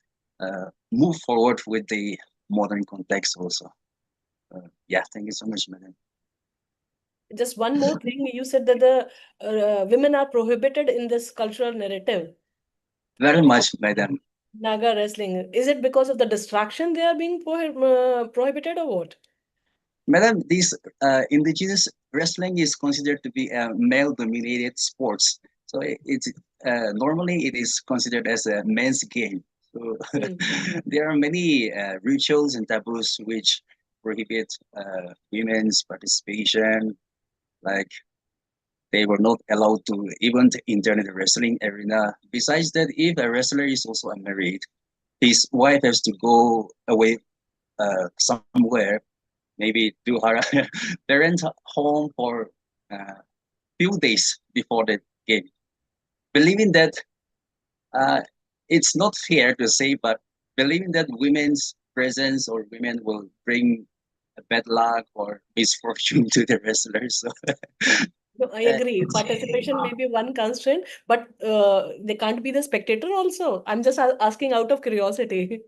move forward with the modern context also. Thank you so much, madam. Just one more thing, you said that the women are prohibited in this cultural narrative. Very much, madam. Naga wrestling, is it because of the distraction they are being prohibited, or what? Madam, this indigenous wrestling is considered to be a male-dominated sports. So it's normally it is considered as a men's game. So there are many rituals and taboos which prohibit women's participation. Like they were not allowed to even enter the wrestling arena. Besides that, if a wrestler is also unmarried, his wife has to go away somewhere, maybe to her parents' home for a few days before the game. Believing that it's not fair to say, but believing that women's presence or women will bring a bad luck or misfortune to the wrestlers. So I agree. Participation may be one constraint, but they can't be the spectator also. I'm just asking out of curiosity.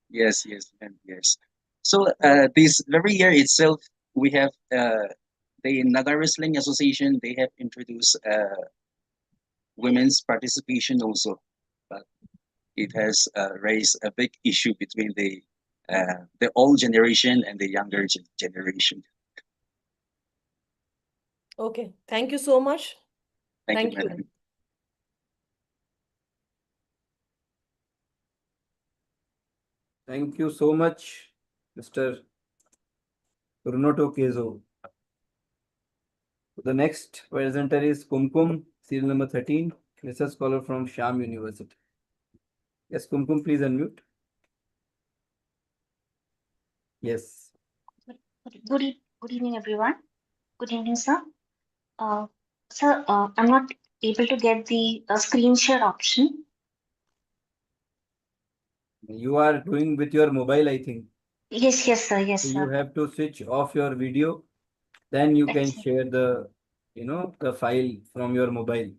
Yes, yes, and yes. So this very year itself, we have the Naga Wrestling Association. They have introduced women's participation also, but it has raised a big issue between the old generation and the younger generation. Okay, thank you so much. Thank you, madam. Thank you so much, Mr. Runoto Kezo. The next presenter is Kumkum, serial number 13, research scholar from Sham University. Yes, Kumkum, please unmute. Yes. Good evening, everyone. Good evening, sir. Sir, I'm not able to get the screen share option. You are doing with your mobile, I think. Yes, yes, sir. Yes, You sir. have to switch off your video. Then you can Sir. share the, the file from your mobile.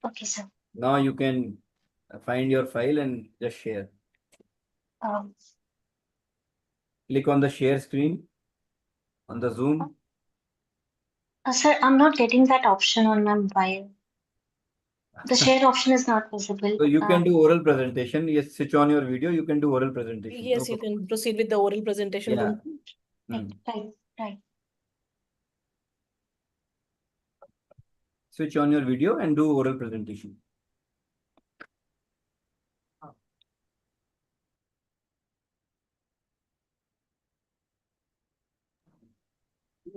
Okay, sir. Now you can find your file and just share. Click on the share screen on the Zoom. Sir, I'm not getting that option on my mobile. The share option is not visible. So you can do oral presentation. Yes, switch on your video. You can do oral presentation. Yes, you can proceed with the oral presentation. Yeah. Right. Switch on your video and do oral presentation.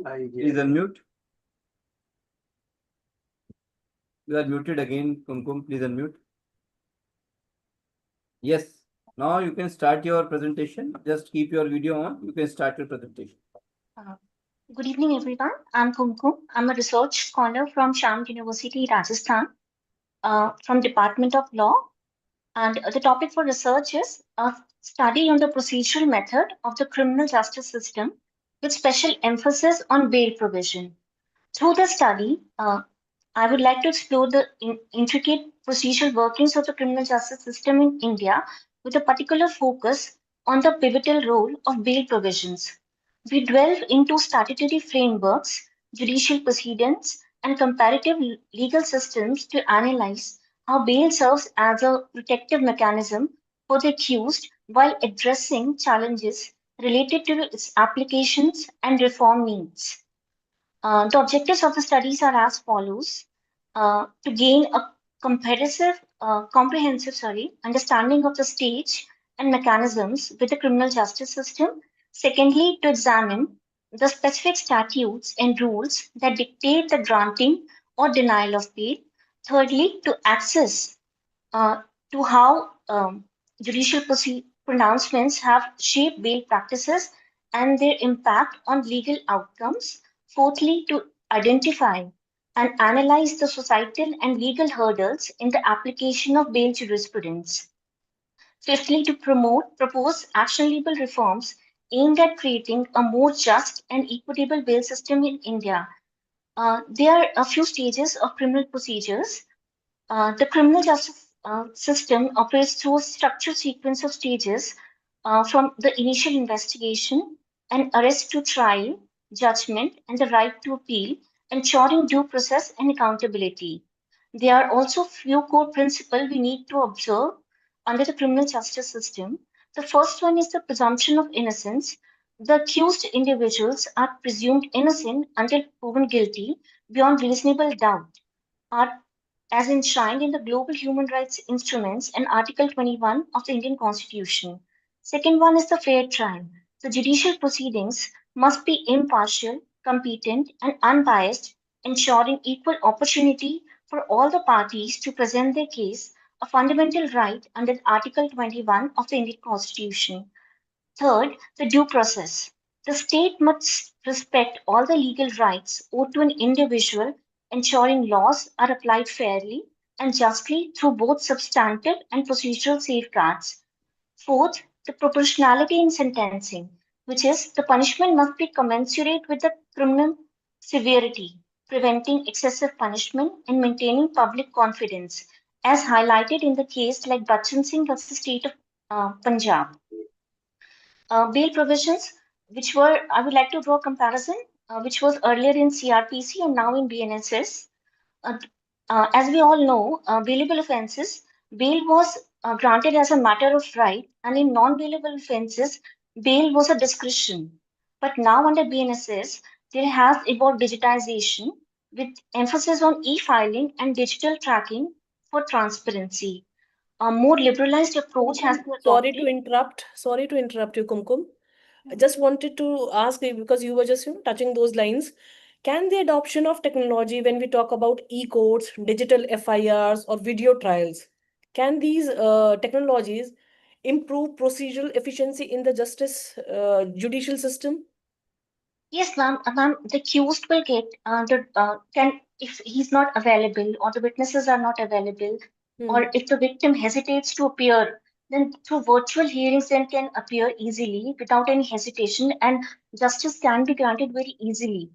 Please unmute. You are muted again, Kumkum. Please unmute. Yes. Now you can start your presentation. Just keep your video on. You can start your presentation. Good evening, everyone. I'm Kumkum. I'm a research scholar from Sham University, Rajasthan, from Department of Law. And the topic for research is a study on the procedural method of the criminal justice system with special emphasis on bail provision. Through the study, I would like to explore the intricate procedural workings of the criminal justice system in India with a particular focus on the pivotal role of bail provisions. We delve into statutory frameworks, judicial precedents, and comparative legal systems to analyze how bail serves as a protective mechanism for the accused while addressing challenges related to its applications and reform needs. The objectives of the studies are as follows. To gain a comprehensive understanding of the stage and mechanisms with the criminal justice system. Secondly, to examine the specific statutes and rules that dictate the granting or denial of bail. Thirdly, to access to how judicial pronouncements have shaped bail practices and their impact on legal outcomes. Fourthly, to identify and analyze the societal and legal hurdles in the application of bail jurisprudence. Fifthly, to propose actionable reforms aimed at creating a more just and equitable bail system in India. There are a few stages of criminal procedures. The criminal justice system operates through a structured sequence of stages from the initial investigation and arrest to trial, judgment, and the right to appeal, ensuring due process and accountability. There are also few core principles we need to observe under the criminal justice system. The first one is the presumption of innocence. The accused individuals are presumed innocent until proven guilty beyond reasonable doubt, are as enshrined in the Global Human Rights Instruments and Article 21 of the Indian Constitution. Second one is the fair trial. The judicial proceedings must be impartial, competent, and unbiased, ensuring equal opportunity for all the parties to present their case, a fundamental right under Article 21 of the Indian Constitution. Third, the due process. The state must respect all the legal rights owed to an individual, ensuring laws are applied fairly and justly through both substantive and procedural safeguards. Fourth, the proportionality in sentencing, which is the punishment must be commensurate with the criminal severity. preventing excessive punishment, and maintaining public confidence, as highlighted in the case like Bachchan Singh versus State of Punjab. Bail provisions, which were, I would like to draw a comparison, which was earlier in CRPC and now in BNSS. As we all know, bailable offences, bail was granted as a matter of right, and in non-bailable offences, bail was a discretion. But now under BNSS, there has evolved digitization with emphasis on e-filing and digital tracking for transparency. A more liberalized approach has been Sorry adopted. to interrupt you, Kumkum. I just wanted to ask you, because you were just touching those lines. Can the adoption of technology, when we talk about e-courts, digital FIRs, or video trials, can these technologies improve procedural efficiency in the justice judicial system? Yes, ma'am. The accused will get if he's not available or the witnesses are not available, or if the victim hesitates to appear, then through virtual hearings, then can appear easily without any hesitation, and justice can be granted very easily,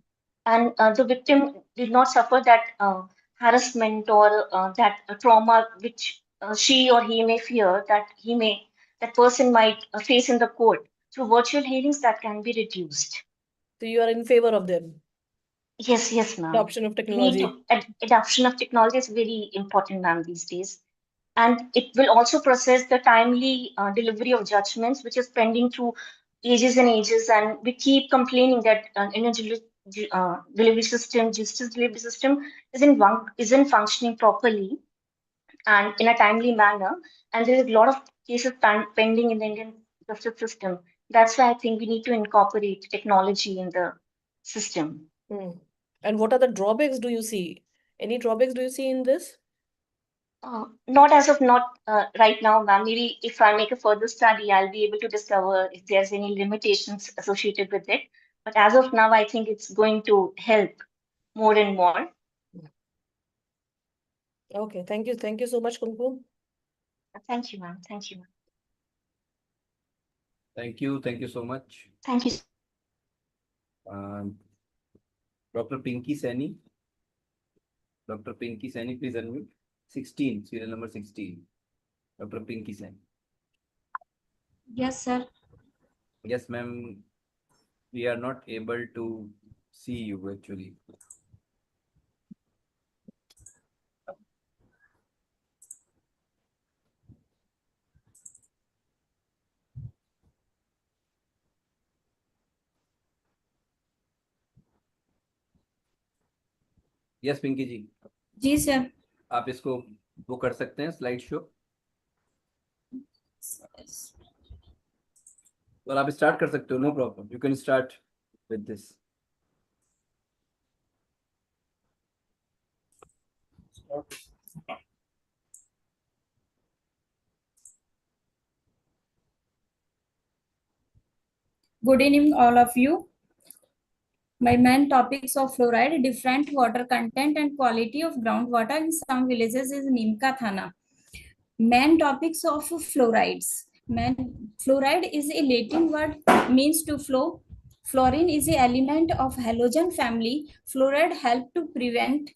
and the victim did not suffer that harassment or that trauma which she or he may fear that person might face in the court. Through virtual hearings, that can be reduced. So you are in favor of them? Yes, ma'am. Adoption of technology. Adoption of technology is very important, ma'am, these days. And it will also process the timely delivery of judgments, which is pending through ages and ages. And we keep complaining that delivery system, justice delivery system isn't functioning properly and in a timely manner. And there is a lot of cases pending in the Indian justice system. That's why I think we need to incorporate technology in the system. And what are the drawbacks do you see? Any drawbacks do you see in this? Not right now, ma'am. Maybe if I make a further study, I'll be able to discover if there's any limitations associated with it. But as of now, I think it's going to help more and more. Okay, thank you. Thank you so much, Kumkum. Thank you, ma'am. Thank you, ma'am. Thank you. Thank you so much. Thank you. Dr. Pinky Saini. Dr. Pinky Saini, please unmute. 16, serial number 16. Dr. Pinky Saini. Yes, sir. Yes, ma'am. We are not able to see you actually. Yes, Pinky ji. जी sir. आप इसको वो कर सकते हैं slide show. और आप start कर सकते हो, no problem. You can start with this. Good evening, all of you. My main topics of fluoride, different water content and quality of groundwater in some villages is Nimka Thana. Main topics of fluorides. Fluoride is a Latin word, means to flow. Fluorine is an element of halogen family. Fluoride help to prevent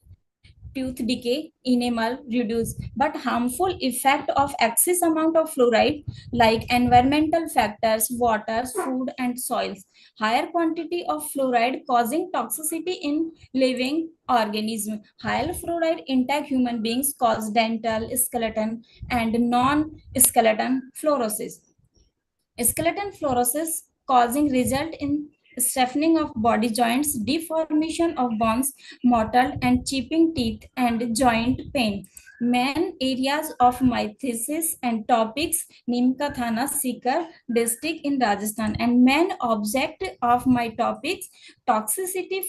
tooth decay, enamel reduce, but harmful effect of excess amount of fluoride like environmental factors, water, food and soils. Higher quantity of fluoride causing toxicity in living organism. Higher fluoride intake human beings cause dental, skeleton and non-skeleton fluorosis. Skeleton fluorosis causing result in stiffening of body joints, deformation of bones, mottled and chipping teeth, and joint pain. Main areas of my thesis and topics, Nimka Thana, Sikar district in Rajasthan, and main object of my topics, toxicity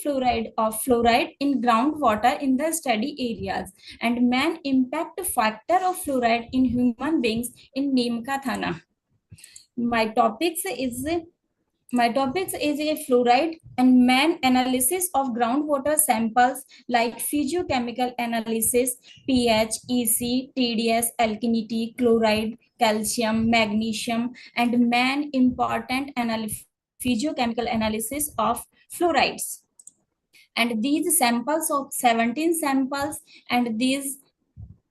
of fluoride in groundwater in the study areas, and main impact factor of fluoride in human beings in Nimka Thana. My topics is a fluoride and main analysis of groundwater samples like physiochemical analysis, pH, EC, TDS, alkalinity, chloride, calcium, magnesium, and main important physiochemical analysis of fluorides. and these samples of 17 samples, and these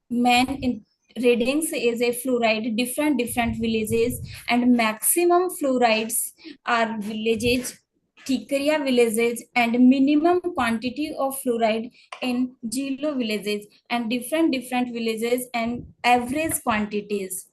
men in readings is a fluoride different villages, and maximum fluorides are villages Tikaria villages, and minimum quantity of fluoride in Jilo villages, and different villages and average quantities.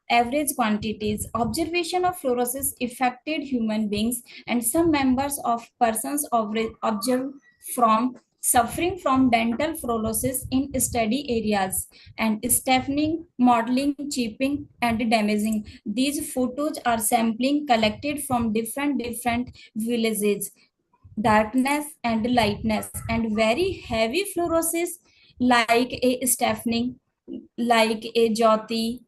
Observation of fluorosis affected human beings, and some members of persons observed from suffering from dental fluorosis in study areas, and stiffening, modeling, chipping, and damaging. These photos are sampling collected from different villages, darkness and lightness, and very heavy fluorosis like a stiffening, like a Jyoti,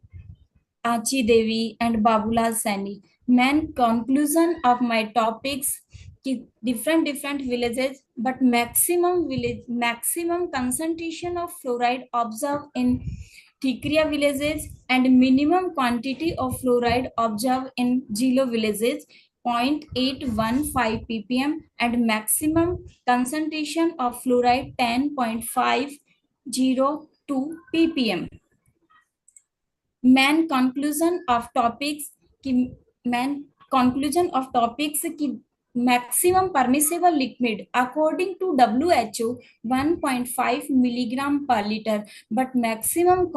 Achi Devi, and Babulal Sani. Main conclusion of my topics ki different villages, but maximum concentration of fluoride observed in Tikriya villages, and minimum quantity of fluoride observed in Jilo villages 0.815 ppm, and maximum concentration of fluoride 10.502 ppm. main conclusion of topics ki maximum permissible liquid according to WHO 1.5 milligram per liter, but maximum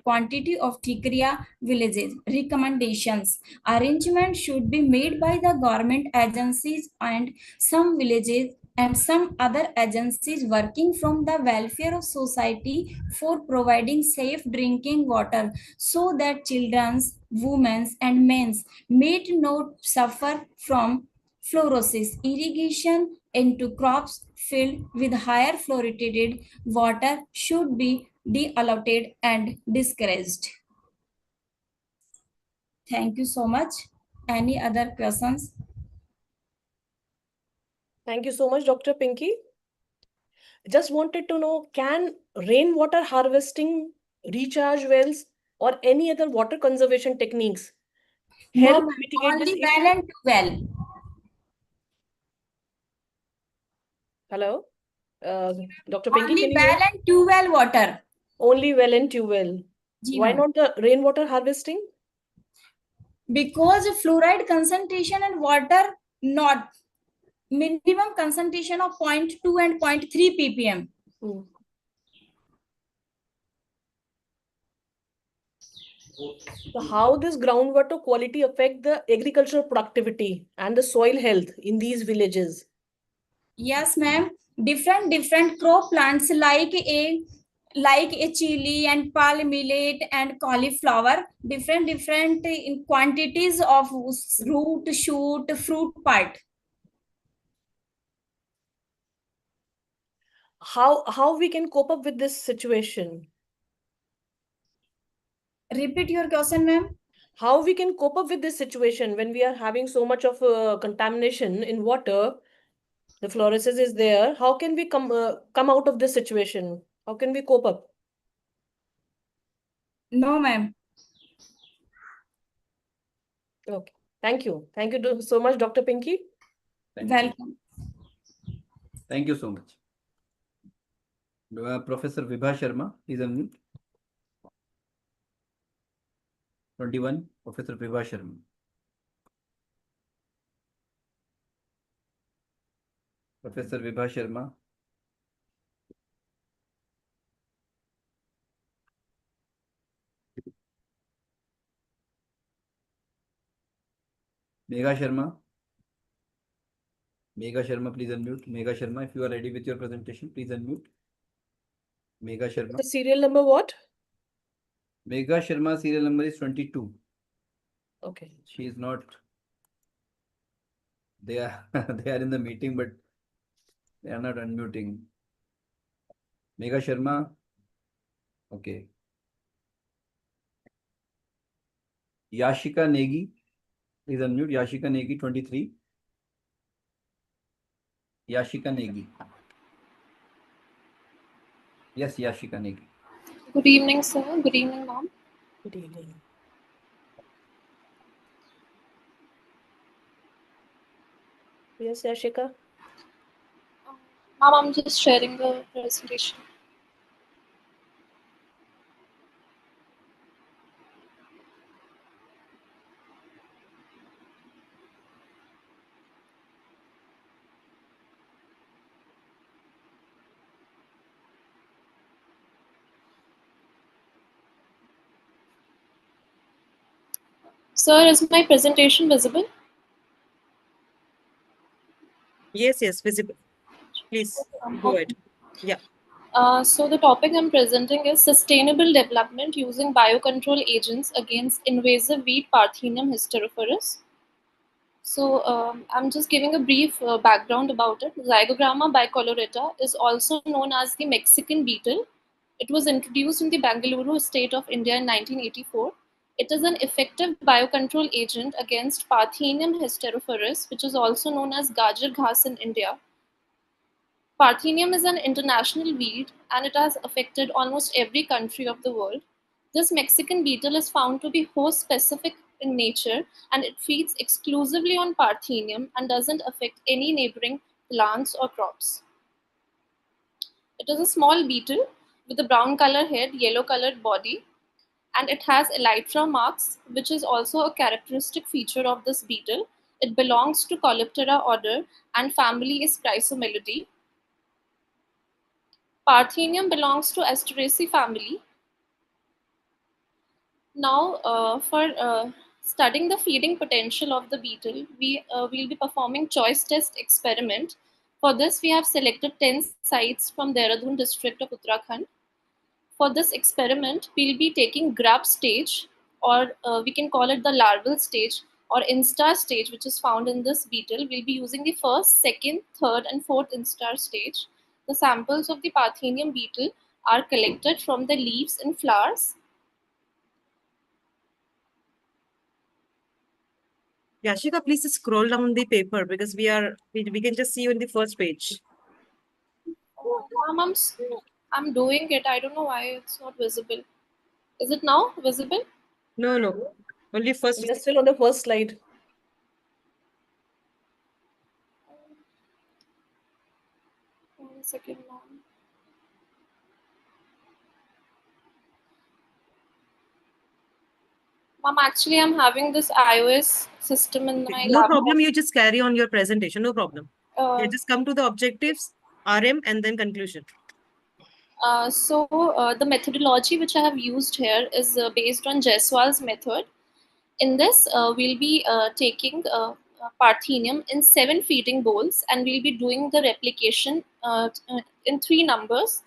quantity of Tikriya villages. Recommendations: arrangement should be made by the government agencies and some villages and some other agencies working from the welfare of society for providing safe drinking water, so that children, women, and men may not suffer from fluorosis. Irrigation into crops filled with higher fluoridated water should be de-allotted and discouraged. Thank you so much. Any other questions? Thank you so much, Dr. Pinky. Just wanted to know, can rainwater harvesting, recharge wells, or any other water conservation techniques help No, mitigate this only issue? well and well. Hello? Dr. Pinky, can Only you hear? well and too well water. Only well and too well. Why not the rainwater harvesting? Because fluoride concentration in water not minimum concentration of 0.2 and 0.3 ppm. So how does groundwater quality affect the agricultural productivity and the soil health in these villages? Yes, ma'am. Different crop plants like a chili and palm millet and cauliflower, different in quantities of root, shoot, fruit part. How we can cope up with this situation? Repeat your question, ma'am. How we can cope up with this situation when we are having so much of contamination in water, the fluorosis is there. How can we come out of this situation? How can we cope up? No, ma'am. Okay. Thank you. Thank you so much, Dr. Pinky. Welcome. Thank you so much. Professor Vibha Sharma, please unmute. 21, Professor Vibha Sharma. Professor Vibha Sharma. Megha Sharma. Megha Sharma, please unmute. Megha Sharma, if you are ready with your presentation, please unmute. Megha Sharma. The serial number what? Megha Sharma, serial number is 22. Okay. She is not. They are in the meeting, but they are not unmuting. Megha Sharma. Okay. Yashika Negi. Please unmute. Yashika Negi, 23. Yashika Negi. Yes, Yashika Negi. Good evening, sir. Good evening, ma'am. Good evening. Yes, Yashika. Ma'am, I'm just sharing the presentation. Sir, is my presentation visible? Yes, visible. Please go ahead. Yeah. So the topic I'm presenting is sustainable development using biocontrol agents against invasive weed Parthenium hysterophorus. So I'm just giving a brief background about it. Zygogramma bicolorata is also known as the Mexican beetle. It was introduced in the Bangalore state of India in 1984. It is an effective biocontrol agent against Parthenium hysterophorus, which is also known as Gajar Ghas in India. Parthenium is an international weed and it has affected almost every country of the world. This Mexican beetle is found to be host specific in nature and it feeds exclusively on Parthenium and doesn't affect any neighboring plants or crops. It is a small beetle with a brown color head, yellow colored body, and it has elytra marks, which is also a characteristic feature of this beetle. It belongs to Coleoptera order and family is Chrysomelidae. Parthenium belongs to Asteraceae family. Now, for studying the feeding potential of the beetle, we will be performing choice test experiment. For this, we have selected 10 sites from Dehradun district of Uttarakhand. For this experiment, we'll be taking grub stage, or we can call it the larval stage, or instar stage, which is found in this beetle. We'll be using the first, second, third, and fourth instar stage. The samples of the Parthenium beetle are collected from the leaves and flowers. Yashika, please scroll down the paper because we can just see you in the first page. Ma'am, I'm doing it. I don't know why it's not visible. Is it now visible? No. Only first. We are still on the first slide. One second, ma'am. Ma'am, actually, I'm having this iOS system in my No laptop. problem. You just carry on your presentation. No problem. Just come to the objectives, RM, and then conclusion. The methodology which I have used here is based on Jaiswal's method. In this, we'll be taking Parthenium in 7 feeding bowls and we'll be doing the replication in 3 numbers.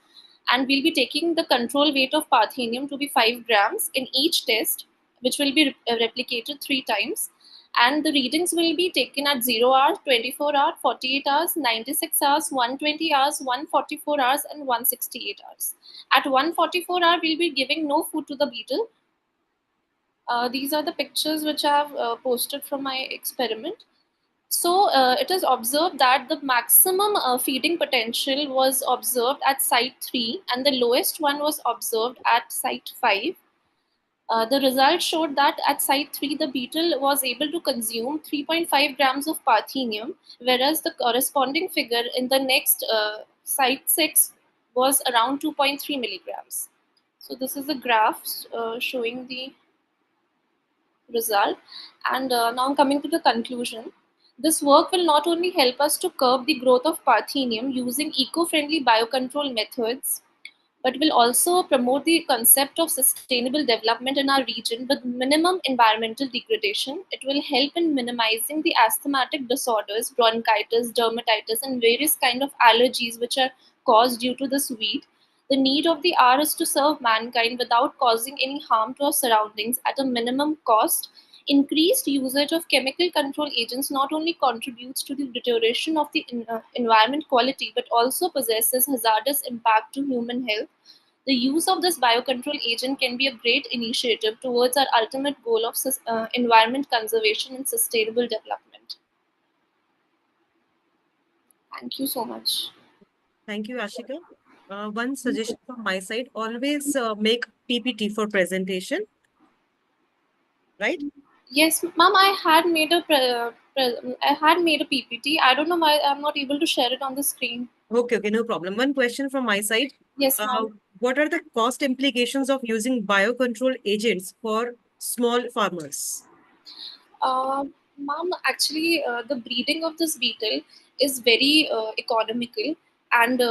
And we'll be taking the control weight of Parthenium to be 5 grams in each test, which will be replicated 3 times. And the readings will be taken at 0 hours, 24 hours, 48 hours, 96 hours, 120 hours, 144 hours, and 168 hours. At 144 hours, we'll be giving no food to the beetle. These are the pictures which I have posted from my experiment. So it is observed that the maximum feeding potential was observed at site 3 and the lowest one was observed at site 5. The results showed that at site 3, the beetle was able to consume 3.5 grams of Parthenium, whereas the corresponding figure in the next site 6 was around 2.3 milligrams. So this is a graph showing the result. And now I'm coming to the conclusion. This work will not only help us to curb the growth of Parthenium using eco-friendly biocontrol methods, but will also promote the concept of sustainable development in our region with minimum environmental degradation. It will help in minimizing the asthmatic disorders, bronchitis, dermatitis, and various kind of allergies which are caused due to this weed. The need of the hour is to serve mankind without causing any harm to our surroundings at a minimum cost. Increased usage of chemical control agents not only contributes to the deterioration of the environment quality, but also possesses hazardous impact to human health. The use of this biocontrol agent can be a great initiative towards our ultimate goal of environment conservation and sustainable development. Thank you so much. Thank you, Ashika. One suggestion from my side, always make PPT for presentation, right? Yes, ma'am, I had made a I had made a PPT. I don't know why I'm not able to share it on the screen. Okay, no problem. One question from my side. Yes, ma'am. What are the cost implications of using biocontrol agents for small farmers? Ma'am, actually, the breeding of this beetle is very economical, and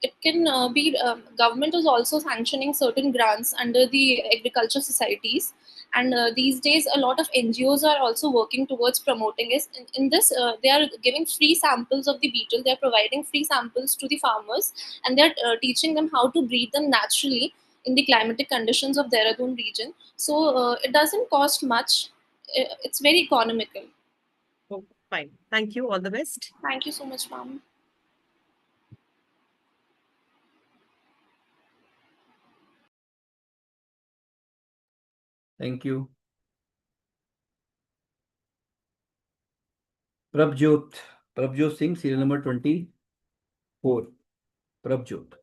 it can be government is also sanctioning certain grants under the agriculture societies, and these days a lot of NGOs are also working towards promoting it. In this, they are giving free samples of the beetle. They are providing free samples to the farmers, and they are teaching them how to breed them naturally in the climatic conditions of Dehradun region. So it doesn't cost much. It's very economical. Oh, fine. Thank you. All the best. Thank you so much, ma'am. Thank you. Prabjot Singh, serial number 24. Prabjot.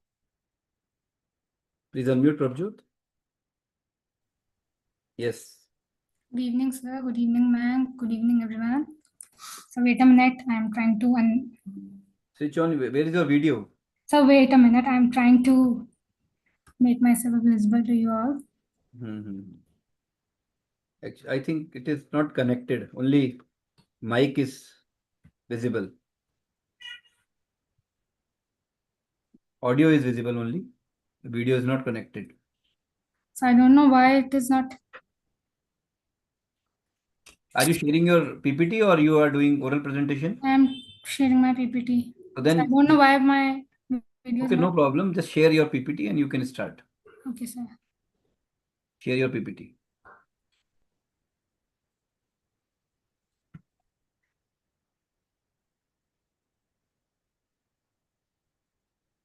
Please unmute, Prabjot. Yes. Good evening, sir. Good evening, ma'am. Good evening, everyone. So wait a minute. I'm trying to Switch on. Where is your video? So wait a minute. I'm trying to make myself visible to you all. Actually, I think it is not connected. Only mic is visible. Audio is visible only. The video is not connected. So I don't know why it is not. Are you sharing your PPT or you are doing oral presentation? I'm sharing my PPT. So then, I don't know why my video is okay, no not. problem. Just share your PPT and you can start. Okay, sir. Share your PPT.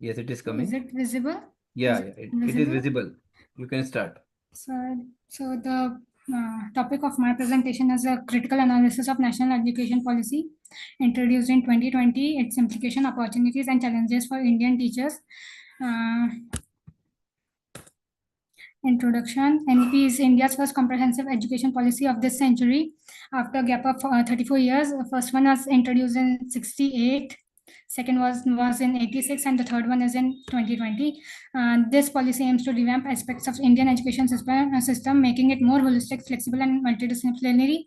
Yes, it is coming. Is it visible? Yeah, it is visible. You can start. So the topic of my presentation is a critical analysis of national education policy introduced in 2020, its implication, opportunities and challenges for Indian teachers. Introduction. NEP is India's first comprehensive education policy of this century. After a gap of 34 years, the first one was introduced in 68, second was in 86, and the third one is in 2020. This policy aims to revamp aspects of Indian education system, making it more holistic, flexible, and multidisciplinary.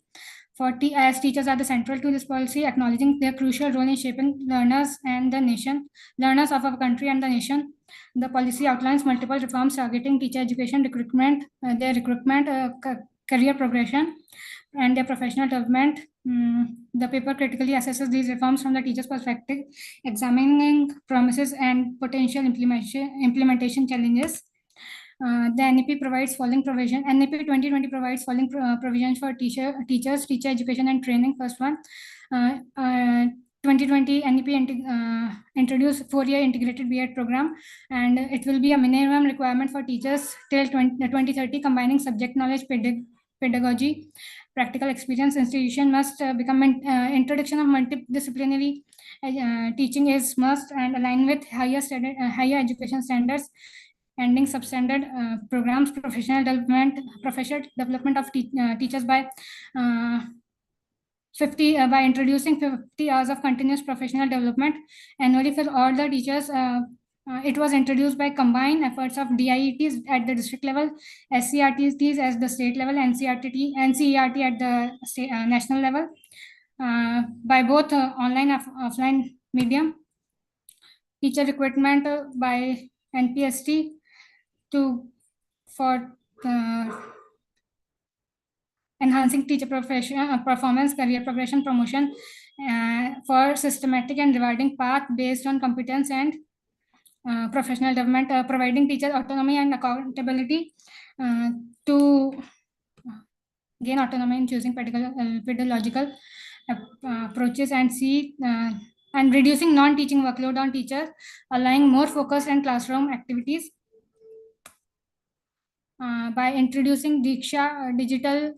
As teachers are the central to this policy, acknowledging their crucial role in shaping learners of our country and the nation. The policy outlines multiple reforms targeting teacher education, their recruitment, career progression, and their professional development. The paper critically assesses these reforms from the teacher's perspective, examining promises and potential implementation challenges. The NEP provides following provision. NEP 2020 provides following provisions for teacher education and training. First one, 2020 NEP introduced 4-year integrated B.Ed program, and it will be a minimum requirement for teachers till 2030, combining subject knowledge, pedagogy, practical experience. Institution must become introduction of multidisciplinary teaching is must and align with higher education standards, ending substandard programs, professional development of teachers by 50 by introducing 50 hours of continuous professional development annually for all the teachers. It was introduced by combined efforts of DIETs at the district level, SCRTs at the state level, NCERT at the national level, by both online and offline medium. Teacher recruitment by NPST for enhancing teacher performance, career progression, promotion for systematic and rewarding path based on competence and professional development, providing teacher autonomy and accountability to gain autonomy in choosing pedagogical approaches and reducing non-teaching workload on teachers, allowing more focus and classroom activities. By introducing Diksha digital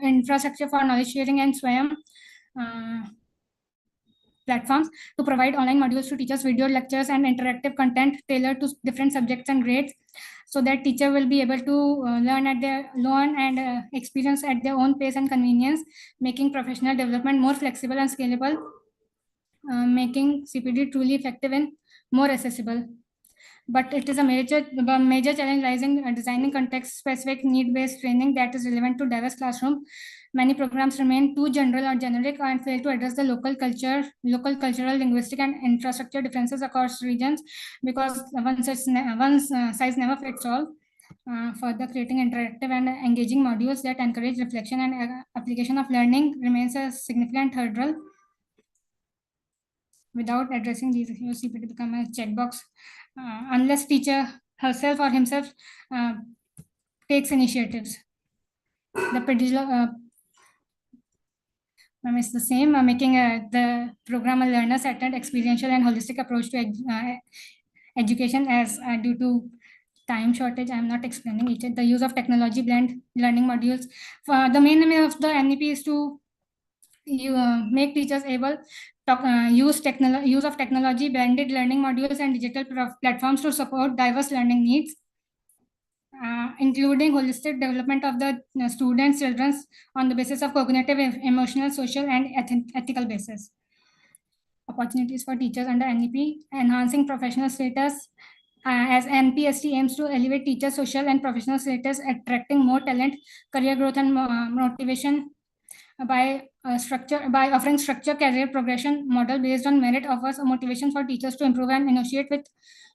infrastructure for knowledge sharing and Swayam platforms to provide online modules to teachers, video lectures, and interactive content tailored to different subjects and grades, so that teacher will be able to learn and experience at their own pace and convenience, making professional development more flexible and scalable, making CPD truly effective and more accessible. But it is a major challenge lies in designing context-specific, need-based training that is relevant to diverse classrooms. Many programs remain too general or generic and fail to address the local cultural, linguistic, and infrastructure differences across regions, because one size never fits all. Further, creating interactive and engaging modules that encourage reflection and application of learning remains a significant hurdle. Without addressing these issues, CPD become a checkbox unless teacher herself or himself takes initiatives. The pendulum is the same, making the program a learner-centered, experiential, and holistic approach to education. As due to time shortage, I'm not explaining each. The use of technology blend learning modules. The main aim of the NEP is to make teachers able to use of technology, blended learning modules, and digital platforms to support diverse learning needs, including holistic development of the students, children on the basis of cognitive, emotional, social, and ethical basis. Opportunities for teachers under NEP, enhancing professional status. As NPST aims to elevate teacher social and professional status, attracting more talent, career growth, and motivation by offering structured career progression model based on merit, offers a motivation for teachers to improve and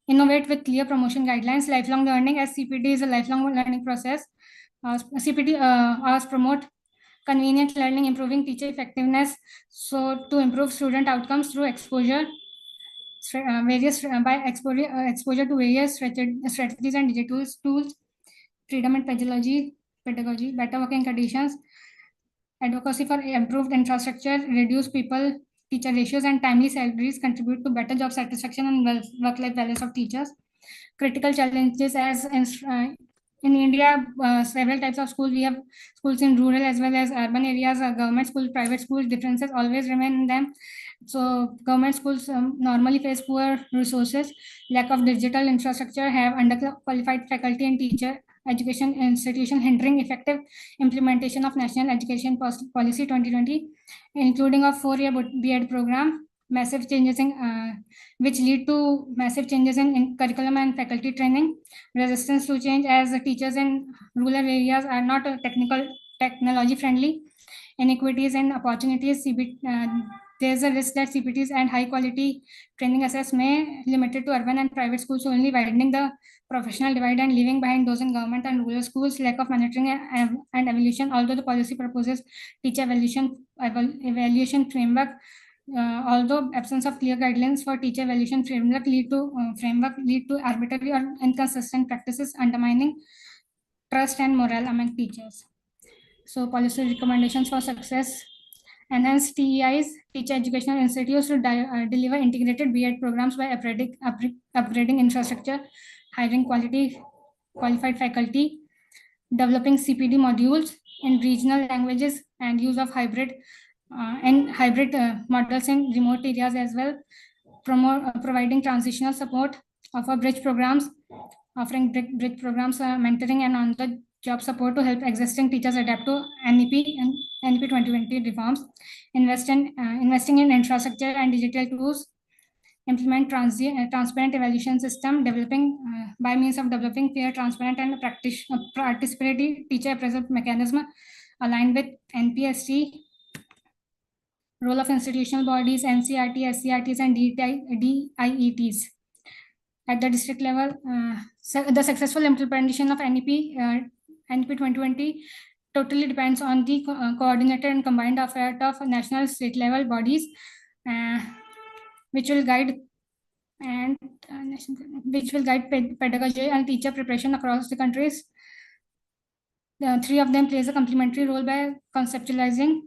innovate with clear promotion guidelines. Lifelong learning, as CPD is a lifelong learning process. CPD promote convenient learning, improving teacher effectiveness, so to improve student outcomes through exposure exposure to various strategies and digital tools, freedom and pedagogy, better working conditions, advocacy for improved infrastructure, reduced teacher ratios, and timely salaries contribute to better job satisfaction and work-life balance of teachers. Critical challenges, as in India, several types of schools. We have schools in rural as well as urban areas, government schools, private schools. Differences always remain in them. So government schools normally face poor resources, lack of digital infrastructure, have underqualified faculty and teacher education institution, hindering effective implementation of National Education Policy 2020, including a 4-year B.Ed program. Massive changes which lead to massive changes in curriculum and faculty training. Resistance to change, as the teachers in rural areas are not technology friendly. Inequities and opportunities. There's a risk that CPTs and high quality training access may limited to urban and private schools only, widening the professional divide and leaving behind those in government and rural schools. Lack of monitoring and evaluation. Although the policy proposes teacher evaluation framework, although absence of clear guidelines for teacher evaluation framework lead to arbitrary or inconsistent practices, undermining trust and morale among teachers. So policy recommendations for success: enhance TEIs, teacher educational institutes, to deliver integrated B.Ed programs by upgrading infrastructure, hiring qualified faculty, developing CPD modules in regional languages, and use of hybrid models in remote areas as well. Providing transitional support, offer bridge programs, offering bridge programs, mentoring and on-the-job support to help existing teachers adapt to NEP and NEP 2020 reforms. Investing in infrastructure and digital tools. Implement transparent evaluation system, by means of developing fair, transparent, and participatory teacher appraisal mechanism aligned with NPST. Role of institutional bodies, NCRT, SCRTs, and DIETs. At the district level, the successful implementation of NEP 2020 totally depends on the coordinated and combined effort of national state level bodies, which will guide pedagogy and teacher preparation across the countries. The 3 of them plays a complementary role by conceptualizing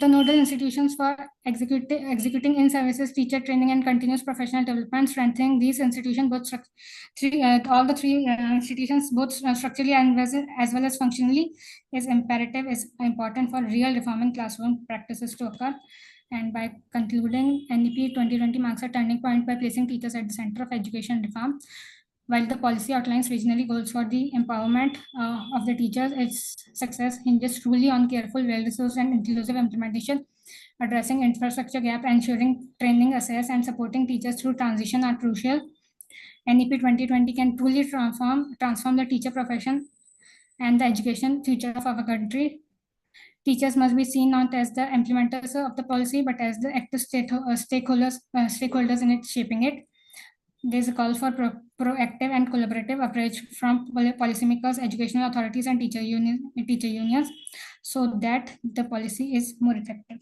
the nodal institutions for executing in-services teacher training and continuous professional development, strengthening these institutions, all the three institutions, both structurally and as well as functionally, is important for real reforming classroom practices to occur. And by concluding, NEP 2020 marks a turning point by placing teachers at the center of education reform. While the policy outlines visionary goals for the empowerment of the teachers, its success hinges truly on careful, well-resourced, and inclusive implementation. Addressing infrastructure gap, ensuring training, access, and supporting teachers through transition are crucial. NEP 2020 can truly transform the teacher profession and the education future of our country. Teachers must be seen not as the implementers of the policy, but as the active stakeholders in it, shaping it. There's a call for proactive and collaborative approach from policymakers, educational authorities, and teacher unions, so that the policy is more effective.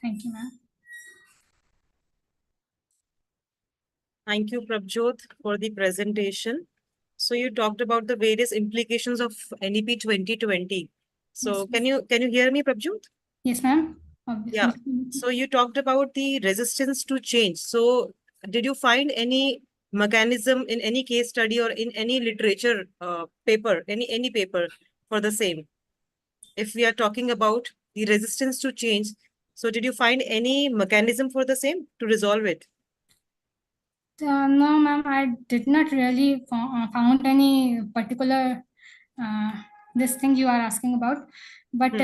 Thank you, ma'am. Thank you, Prabjot, for the presentation. So you talked about the various implications of NEP 2020. So Yes, can you hear me, Prabjot? Yes, ma'am. Yeah. So you talked about the resistance to change. So did you find any mechanism in any case study or in any literature paper, any paper for the same? If we are talking about the resistance to change, so did you find any mechanism for the same to resolve it? No, ma'am, I did not really found any particular this thing you are asking about. But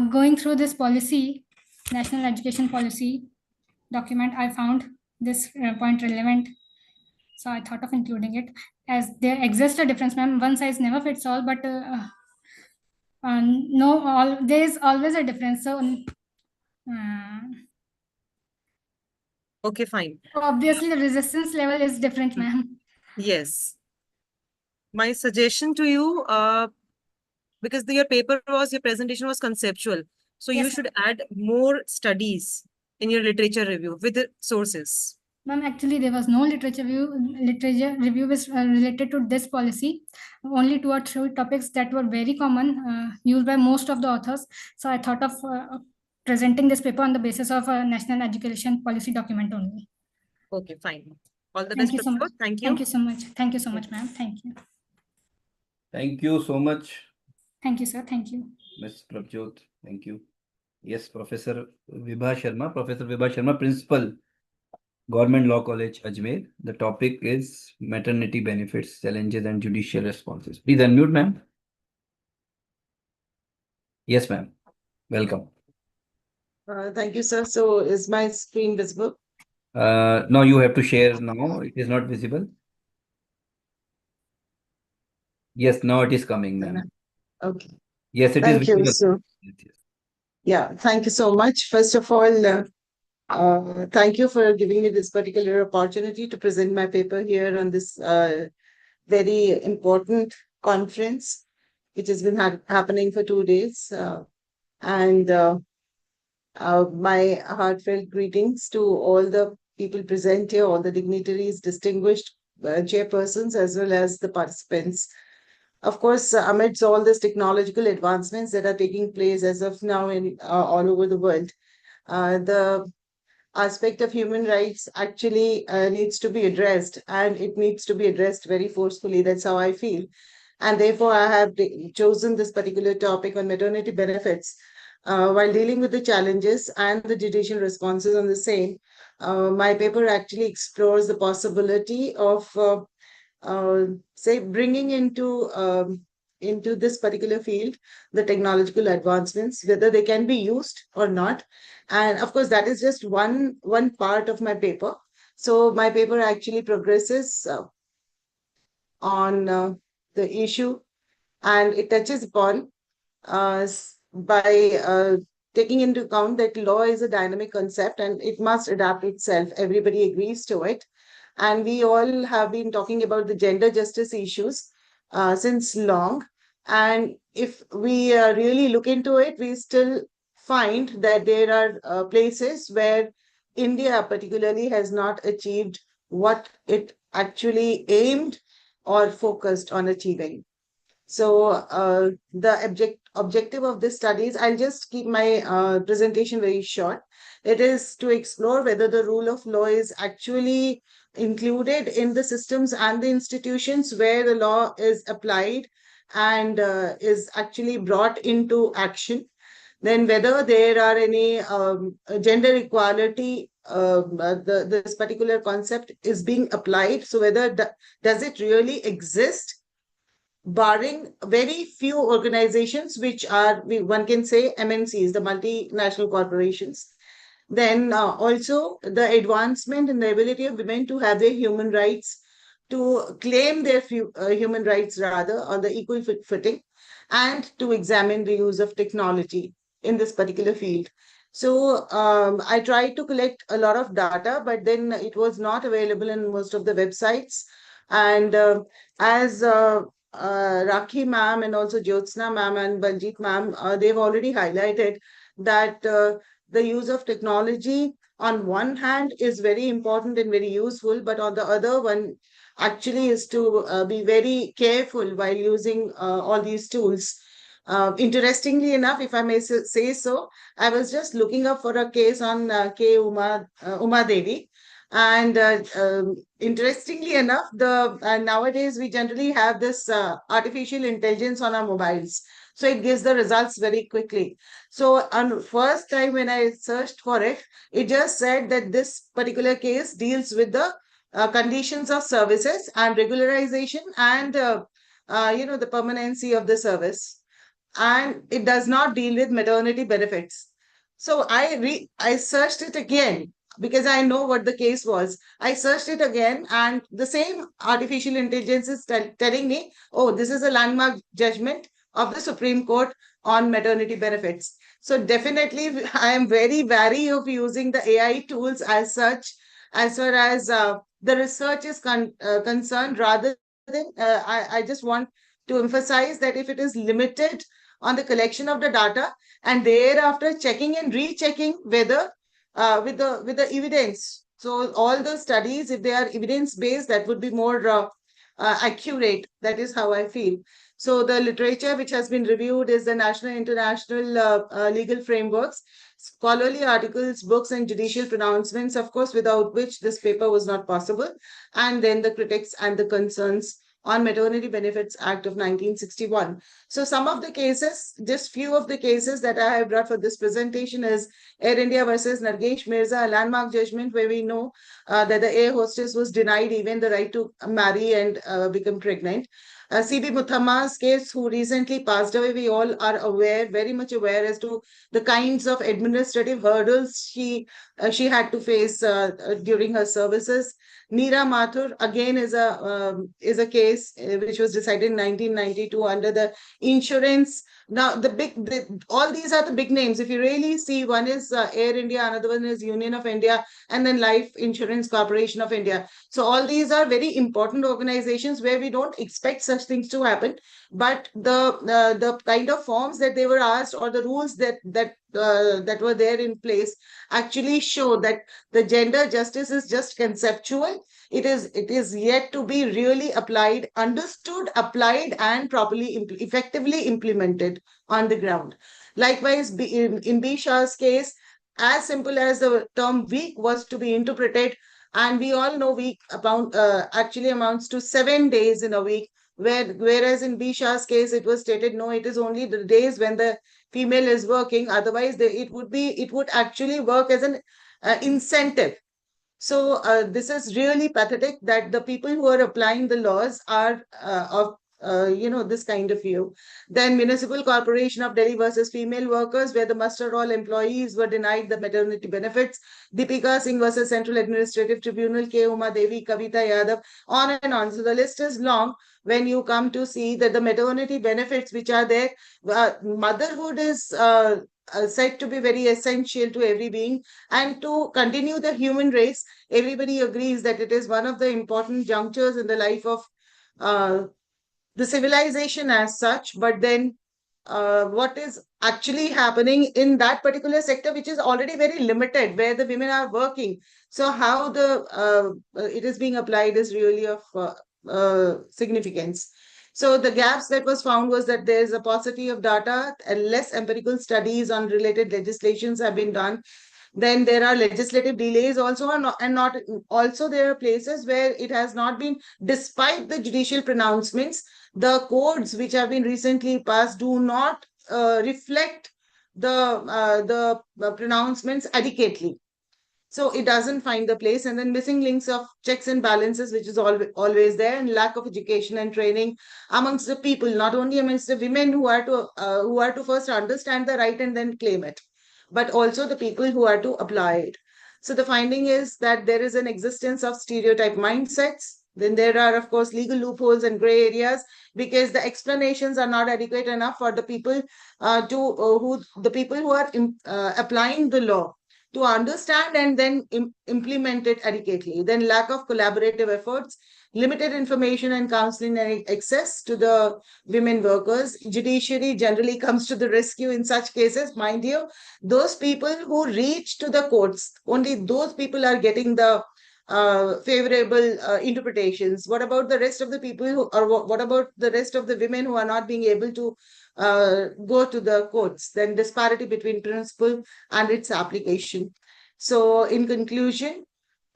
going through this policy, National Education Policy document, I found this point relevant. So I thought of including it, as there exists a difference, ma'am. One size never fits all, but there is always a difference. So okay, fine. Obviously, the resistance level is different, ma'am. Yes. My suggestion to you, because your presentation was conceptual. So Yes, you should add more studies in your literature review with the sources. Ma'am, actually, there was no literature review was related to this policy. Only 2 or 3 topics that were very common, used by most of the authors. So I thought of presenting this paper on the basis of a national education policy document only. Okay, fine. All the Thank best, you so much. Thank you. Thank you so much. Thank you so much, ma'am. Thank you. Thank you so much. Thank you, sir. Thank you. Ms. Prabjot, thank you. Yes, Professor Vibha Sharma, Principal, Government Law College, Ajmer. The topic is maternity benefits, challenges, and judicial responses. Please unmute, ma'am. Yes, ma'am. Welcome. Thank you, sir. So is my screen visible? No, you have to share now. It is not visible. Yes, now it is coming, ma'am. Okay. Yes, it Thank is you. visible. So, yeah, thank you so much. First of all, thank you for giving me this particular opportunity to present my paper here on this very important conference, which has been happening for 2 days. My heartfelt greetings to all the people present here, all the dignitaries, distinguished chairpersons, as well as the participants. Of course, amidst all these technological advancements that are taking place as of now in all over the world, the aspect of human rights actually needs to be addressed, and it needs to be addressed very forcefully. That's how I feel. And therefore, I have chosen this particular topic on maternity benefits. While dealing with the challenges and the judicial responses on the same, my paper actually explores the possibility of say bringing into this particular field the technological advancements, whether they can be used or not. And of course, that is just one part of my paper. So my paper actually progresses on the issue, and it touches upon by taking into account that law is a dynamic concept and it must adapt itself. Everybody agrees to it. And we all have been talking about the gender justice issues since long. And if we really look into it, we still find that there are places where India particularly has not achieved what it actually aimed or focused on achieving. So the objective of this study is, I'll just keep my presentation very short. It is to explore whether the rule of law is actually included in the systems and the institutions where the law is applied and is actually brought into action. Then whether there are any gender equality, this particular concept is being applied. So whether does it really exist, barring very few organizations, which are, one can say, MNCs, the multinational corporations. Then also the advancement in the ability of women to have their human rights, to claim their human rights rather on the equal footing, and to examine the use of technology in this particular field. So I tried to collect a lot of data, but then it was not available in most of the websites. And as Rakhi ma'am and also Jyotsna ma'am and Baljeet ma'am, they've already highlighted that the use of technology on one hand is very important and very useful, but on the other one actually is to be very careful while using all these tools. Interestingly enough, if I may say so, I was just looking up for a case on K. Uma Devi. And interestingly enough, nowadays we generally have this artificial intelligence on our mobiles. So it gives the results very quickly. So on first time when I searched for it, it just said that this particular case deals with the conditions of services and regularization and the permanency of the service. And it does not deal with maternity benefits. So I searched it again because I know what the case was. I searched it again, and the same artificial intelligence is telling me, oh, this is a landmark judgment of the Supreme Court on maternity benefits. So definitely, I am very wary of using the AI tools as such, as far as the research is concerned, rather than I just want to emphasize that if it is limited on the collection of the data and thereafter checking and rechecking whether with the evidence. So all the studies, if they are evidence-based, that would be more accurate. That is how I feel. So the literature which has been reviewed is the national and international legal frameworks, scholarly articles, books, and judicial pronouncements, of course, without which this paper was not possible. And then the critics and the concerns on Maternity Benefits Act of 1961. So some of the cases, just few of the cases that I have brought for this presentation is Air India versus Nargesh Mirza, a landmark judgment where we know that the air hostess was denied even the right to marry and become pregnant. C.B. Muthamma's case, who recently passed away, we all are aware, very much aware as to the kinds of administrative hurdles she had to face during her services. Neera Mathur again is a case which was decided in 1992 under the insurance. Now all these are the big names. If you really see, one is Air India, another one is Union of India, and then Life Insurance Corporation of India. So all these are very important organizations where we don't expect such things to happen. But the kind of forms that they were asked or the rules that were there in place actually show that the gender justice is just conceptual. It is yet to be really applied, understood, applied, and properly effectively implemented on the ground. Likewise, in B. Shah's case, as simple as the term week was to be interpreted, and we all know week actually amounts to 7 days in a week, whereas in B. Shah's case, it was stated, no, it is only the days when the female is working. Otherwise, it would actually work as an incentive. So this is really pathetic that the people who are applying the laws are of this kind of view. Then Municipal Corporation of Delhi versus female workers, where the muster roll employees were denied the maternity benefits. Deepika Singh versus Central Administrative Tribunal, K. Uma Devi, Kavita Yadav, on and on. So the list is long when you come to see that the maternity benefits which are there, motherhood is said to be very essential to every being, and to continue the human race. Everybody agrees that it is one of the important junctures in the life of the civilization as such. But then what is actually happening in that particular sector, which is already very limited, where the women are working? So how it is being applied is really of significance. So the gaps that was found was that there is a paucity of data and less empirical studies on related legislations have been done. Then there are legislative delays also, and not also there are places where it has not been, despite the judicial pronouncements, the codes which have been recently passed do not reflect the pronouncements adequately. So it doesn't find the place, and then missing links of checks and balances, which is always there, and lack of education and training amongst the people, not only amongst the women who are to first understand the right and then claim it, but also the people who are to apply it. So the finding is that there is an existence of stereotype mindsets. Then there are, of course, legal loopholes and gray areas because the explanations are not adequate enough for the people who are applying the law to understand and then implement it adequately. Then lack of collaborative efforts, limited information and counseling and access to the women workers. Judiciary generally comes to the rescue in such cases. Mind you, those people who reach to the courts, only those people are getting the favorable interpretations. What about the rest of the people what about the rest of the women who are not being able to go to the courts? Then disparity between principle and its application. So in conclusion,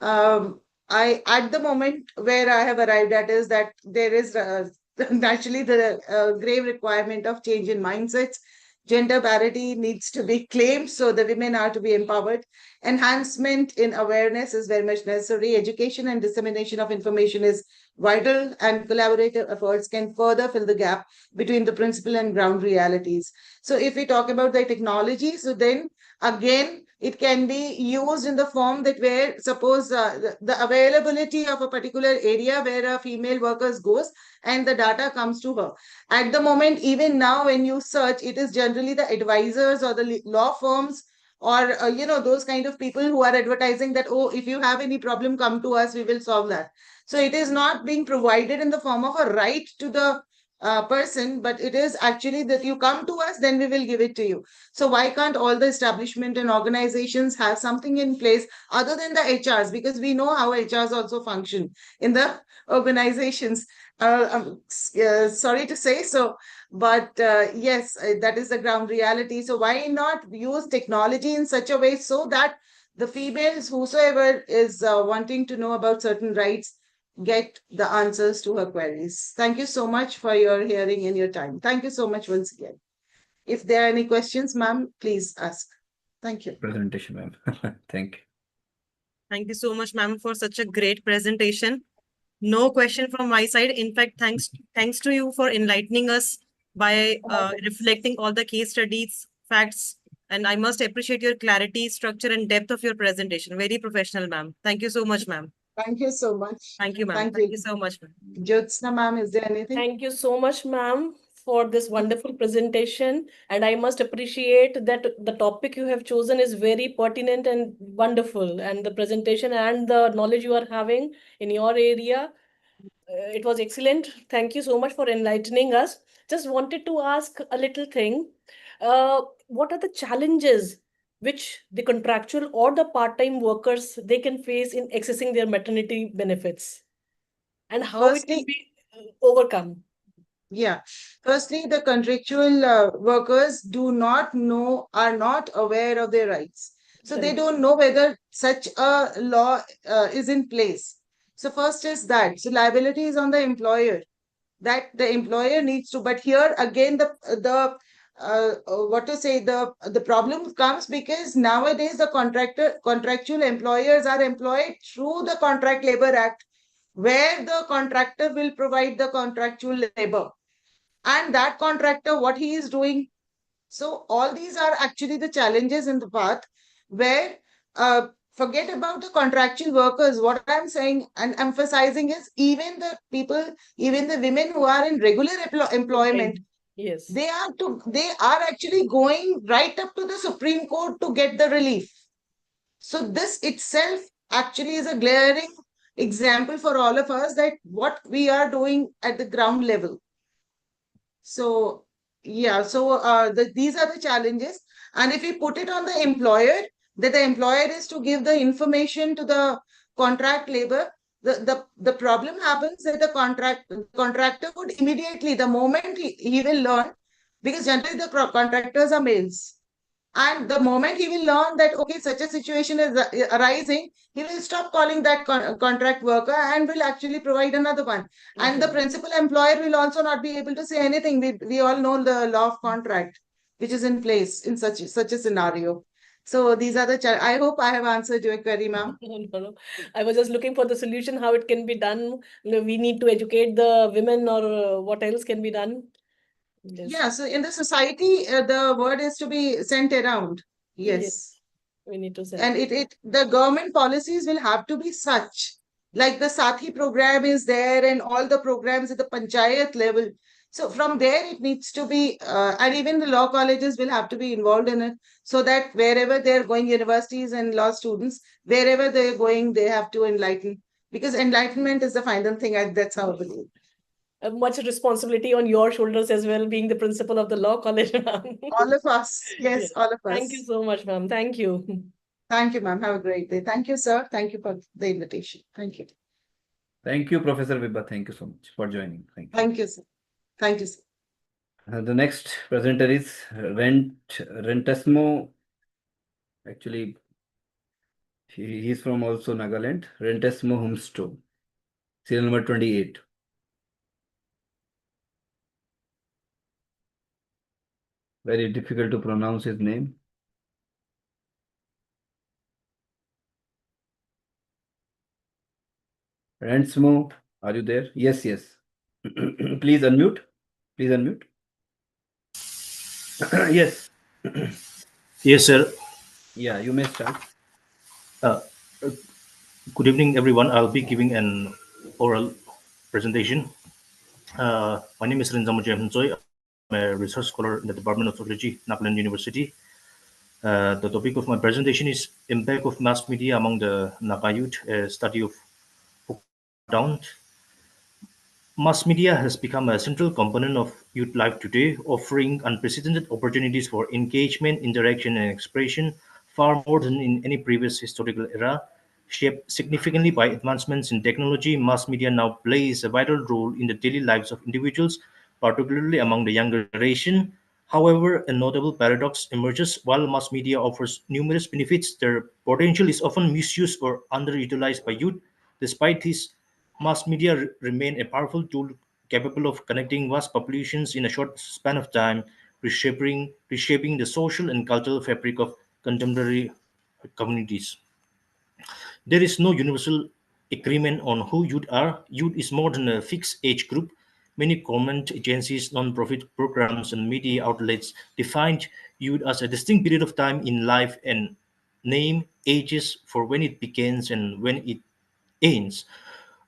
at the moment where I have arrived at is that there is naturally the grave requirement of change in mindsets. Gender parity needs to be claimed, so the women are to be empowered. Enhancement in awareness is very much necessary. Education and dissemination of information is vital, and collaborative efforts can further fill the gap between the principle and ground realities. So if we talk about the technology, so then again, it can be used in the form that where suppose the availability of a particular area where a female worker goes and the data comes to her. At the moment, even now when you search, it is generally the advisors or the law firms or those kind of people who are advertising that, oh, if you have any problem, come to us, we will solve that. So it is not being provided in the form of a right to the person, but it is actually that you come to us, then we will give it to you. So why can't all the establishment and organizations have something in place other than the HRs? Because we know how HRs also function in the organizations. Sorry to say so, but yes, that is the ground reality. So why not use technology in such a way so that the females, whosoever is wanting to know about certain rights, get the answers to her queries. Thank you so much for your hearing and your time. Thank you so much once again. If there are any questions, ma'am, please ask. Thank you. Presentation, ma'am. Thank you. Thank you so much, ma'am, for such a great presentation. No question from my side. In fact, thanks to you for enlightening us by reflecting all the case studies, facts, and I must appreciate your clarity, structure, and depth of your presentation. Very professional, ma'am. Thank you so much, ma'am. Thank you so much. Thank you, ma'am. Thank you so much, ma'am. Jyotsna, ma'am, is there anything? Thank you so much, ma'am, for this wonderful presentation. And I must appreciate that the topic you have chosen is very pertinent and wonderful. And the presentation and the knowledge you are having in your area, it was excellent. Thank you so much for enlightening us. Just wanted to ask a little thing. What are the challenges which the contractual or the part-time workers they can face in accessing their maternity benefits, and how it can be overcome? Yeah. Firstly, the contractual workers are not aware of their rights. So they don't know whether such a law is in place. So first is that. So liability is on the employer, that the employer needs to. But here again, the problem comes because nowadays the contractual employers are employed through the Contract Labor Act, where the contractor will provide the contractual labor. And that contractor, what he is doing. So all these are actually the challenges in the path where forget about the contractual workers. What I'm saying and emphasizing is even the women who are in regular employment, yes, they are actually going right up to the Supreme Court to get the relief. So this itself actually is a glaring example for all of us that what we are doing at the ground level. So, yeah, so these are the challenges. And if we put it on the employer, that the employer is to give the information to the contract labor, the problem happens that the contractor would immediately, the moment he will learn, because generally the contractors are males. And the moment he will learn that, okay, such a situation is arising, he will stop calling that contract worker and will actually provide another one. And the principal employer will also not be able to say anything. We all know the law of contract, which is in place in such a scenario. So these are the I hope I have answered your query, ma'am. No. I was just looking for the solution, how it can be done. We need to educate the women, or what else can be done? Yes. Yeah, so in the society, the word is to be sent around. Yes. We need to send. And the government policies will have to be such, like the Sathi program is there and all the programs at the panchayat level. So from there, it needs to be, and even the law colleges will have to be involved in it, so that wherever they're going, universities and law students, wherever they're going, they have to enlighten, because enlightenment is the final thing. That's how I believe. Much responsibility on your shoulders as well, being the principal of the law college, ma'am. All of us. Yes, all of us. Thank you so much, ma'am. Thank you. Thank you, ma'am. Have a great day. Thank you, sir. Thank you for the invitation. Thank you. Thank you, Professor Vibha. Thank you so much for joining. Thank you. Thank you, sir. Thank you, sir. The next presenter is Rentesmo. Actually, he's from also Nagaland. Rentesmo Humsto, serial number 28. Very difficult to pronounce his name. Rentesmo, are you there? Yes, yes. Please unmute. Please unmute. Yes. Yes, sir. Yeah, you may start. Good evening, everyone. I'll be giving an oral presentation. My name is Rentesmo Jaipur. I'm a research scholar in the Department of Sociology, Nagaland University. The topic of my presentation is impact of mass media among the Naga youth, a study of down. Mass media has become a central component of youth life today, offering unprecedented opportunities for engagement, interaction, and expression, far more than in any previous historical era. Shaped significantly by advancements in technology, mass media now plays a vital role in the daily lives of individuals, particularly among the younger generation. However, a notable paradox emerges. While mass media offers numerous benefits, their potential is often misused or underutilized by youth. Despite this, mass media remain a powerful tool capable of connecting vast populations in a short span of time, reshaping the social and cultural fabric of contemporary communities. There is no universal agreement on who youth are. Youth is more than a fixed age group. Many government agencies, non-profit programs, and media outlets define youth as a distinct period of time in life and name ages for when it begins and when it ends.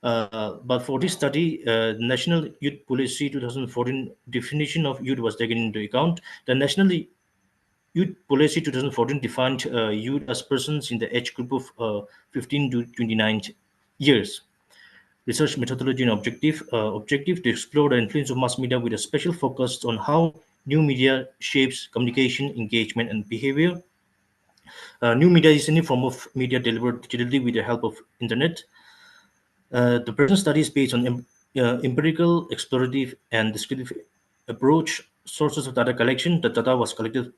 But for this study, National Youth Policy 2014 definition of youth was taken into account. The National Youth Policy 2014 defined youth as persons in the age group of 15 to 29 years. Research methodology and objective to explore the influence of mass media with a special focus on how new media shapes communication, engagement, and behavior. New media is any form of media delivered digitally with the help of internet. The present study is based on empirical, explorative, and descriptive approach. Sources of data collection. The data was collected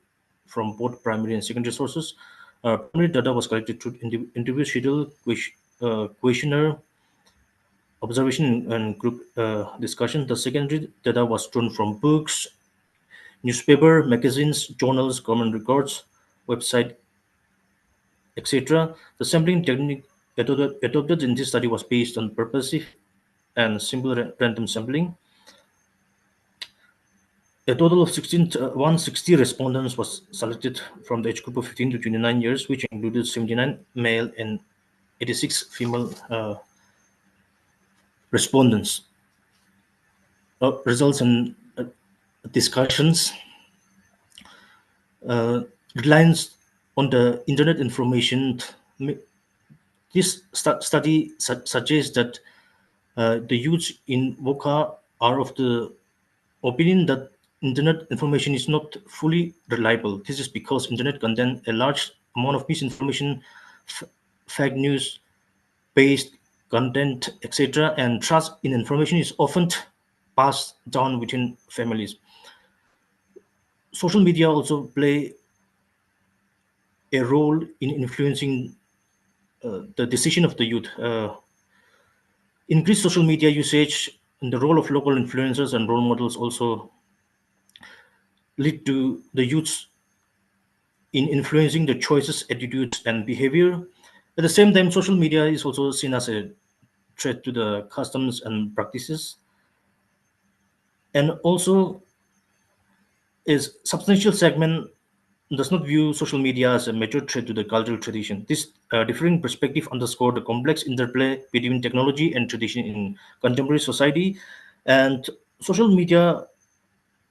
from both primary and secondary sources. Primary data was collected through interview schedule, questionnaire, observation, and group discussion. The secondary data was drawn from books, newspaper, magazines, journals, government records, website, etc. The sampling technique adopted in this study was based on purposive and simple random sampling. A total of 160 respondents was selected from the age group of 15 to 29 years, which included 79 male and 86 female respondents. Results and discussions. Reliance on the internet information. This study suggests that the youths in VOCA are of the opinion that internet information is not fully reliable. This is because internet contains a large amount of misinformation, fake news based content, etc., and trust in information is often passed down within families. Social media also play a role in influencing the decision of the youth. Increased social media usage and the role of local influencers and role models also lead to the youths in influencing the choices, attitudes, and behavior. At the same time, social media is also seen as a threat to the customs and practices, and also is substantial segment does not view social media as a major threat to the cultural tradition. This differing perspective underscore the complex interplay between technology and tradition in contemporary society. And social media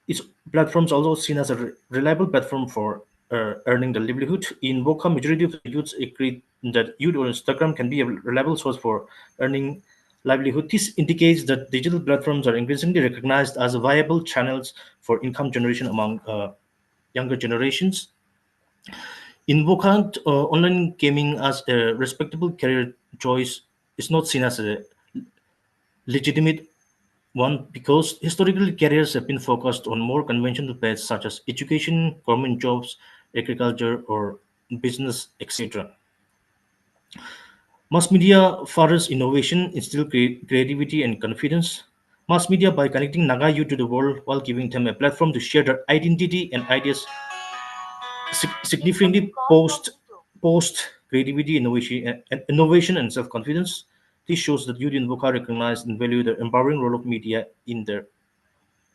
is platforms also seen as a reliable platform for earning the livelihood. In Voca, majority of the youths agree that YouTube or Instagram can be a reliable source for earning livelihood. This indicates that digital platforms are increasingly recognized as viable channels for income generation among younger generations. In Voca, online gaming as a respectable career choice is not seen as a legitimate one, because historically careers have been focused on more conventional paths such as education, government jobs, agriculture, or business, etc. Mass media furthers innovation, instill creativity and confidence. Mass media, by connecting Naga youth to the world while giving them a platform to share their identity and ideas, significantly post creativity, innovation and self-confidence. This shows that youth in Voca recognize and value the empowering role of media in their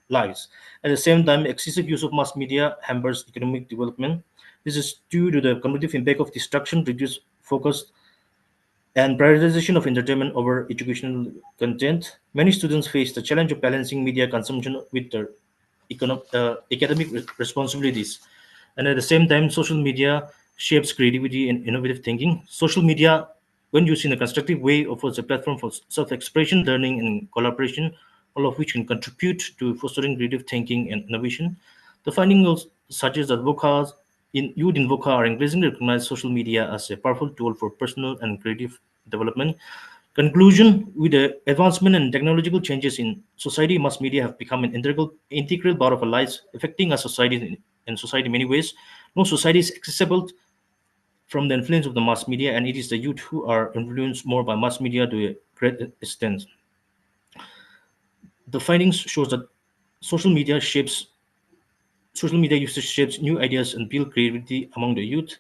lives. At the same time, excessive use of mass media hampers economic development. This is due to the cumulative impact of distraction, reduced focus, and prioritization of entertainment over educational content. Many students face the challenge of balancing media consumption with their academic responsibilities. And at the same time, social media shapes creativity and innovative thinking. Social media, when used in a constructive way, offers a platform for self-expression, learning, and collaboration, all of which can contribute to fostering creative thinking and innovation. The findings suggest that youth in Voca are increasingly recognize social media as a powerful tool for personal and creative development. Conclusion: with the advancement and technological changes in society, mass media have become an integral part of our lives, affecting our society in many ways. No society is accessible from the influence of the mass media, and it is the youth who are influenced more by mass media to a great extent. The findings shows that social media usage shapes new ideas and build creativity among the youth.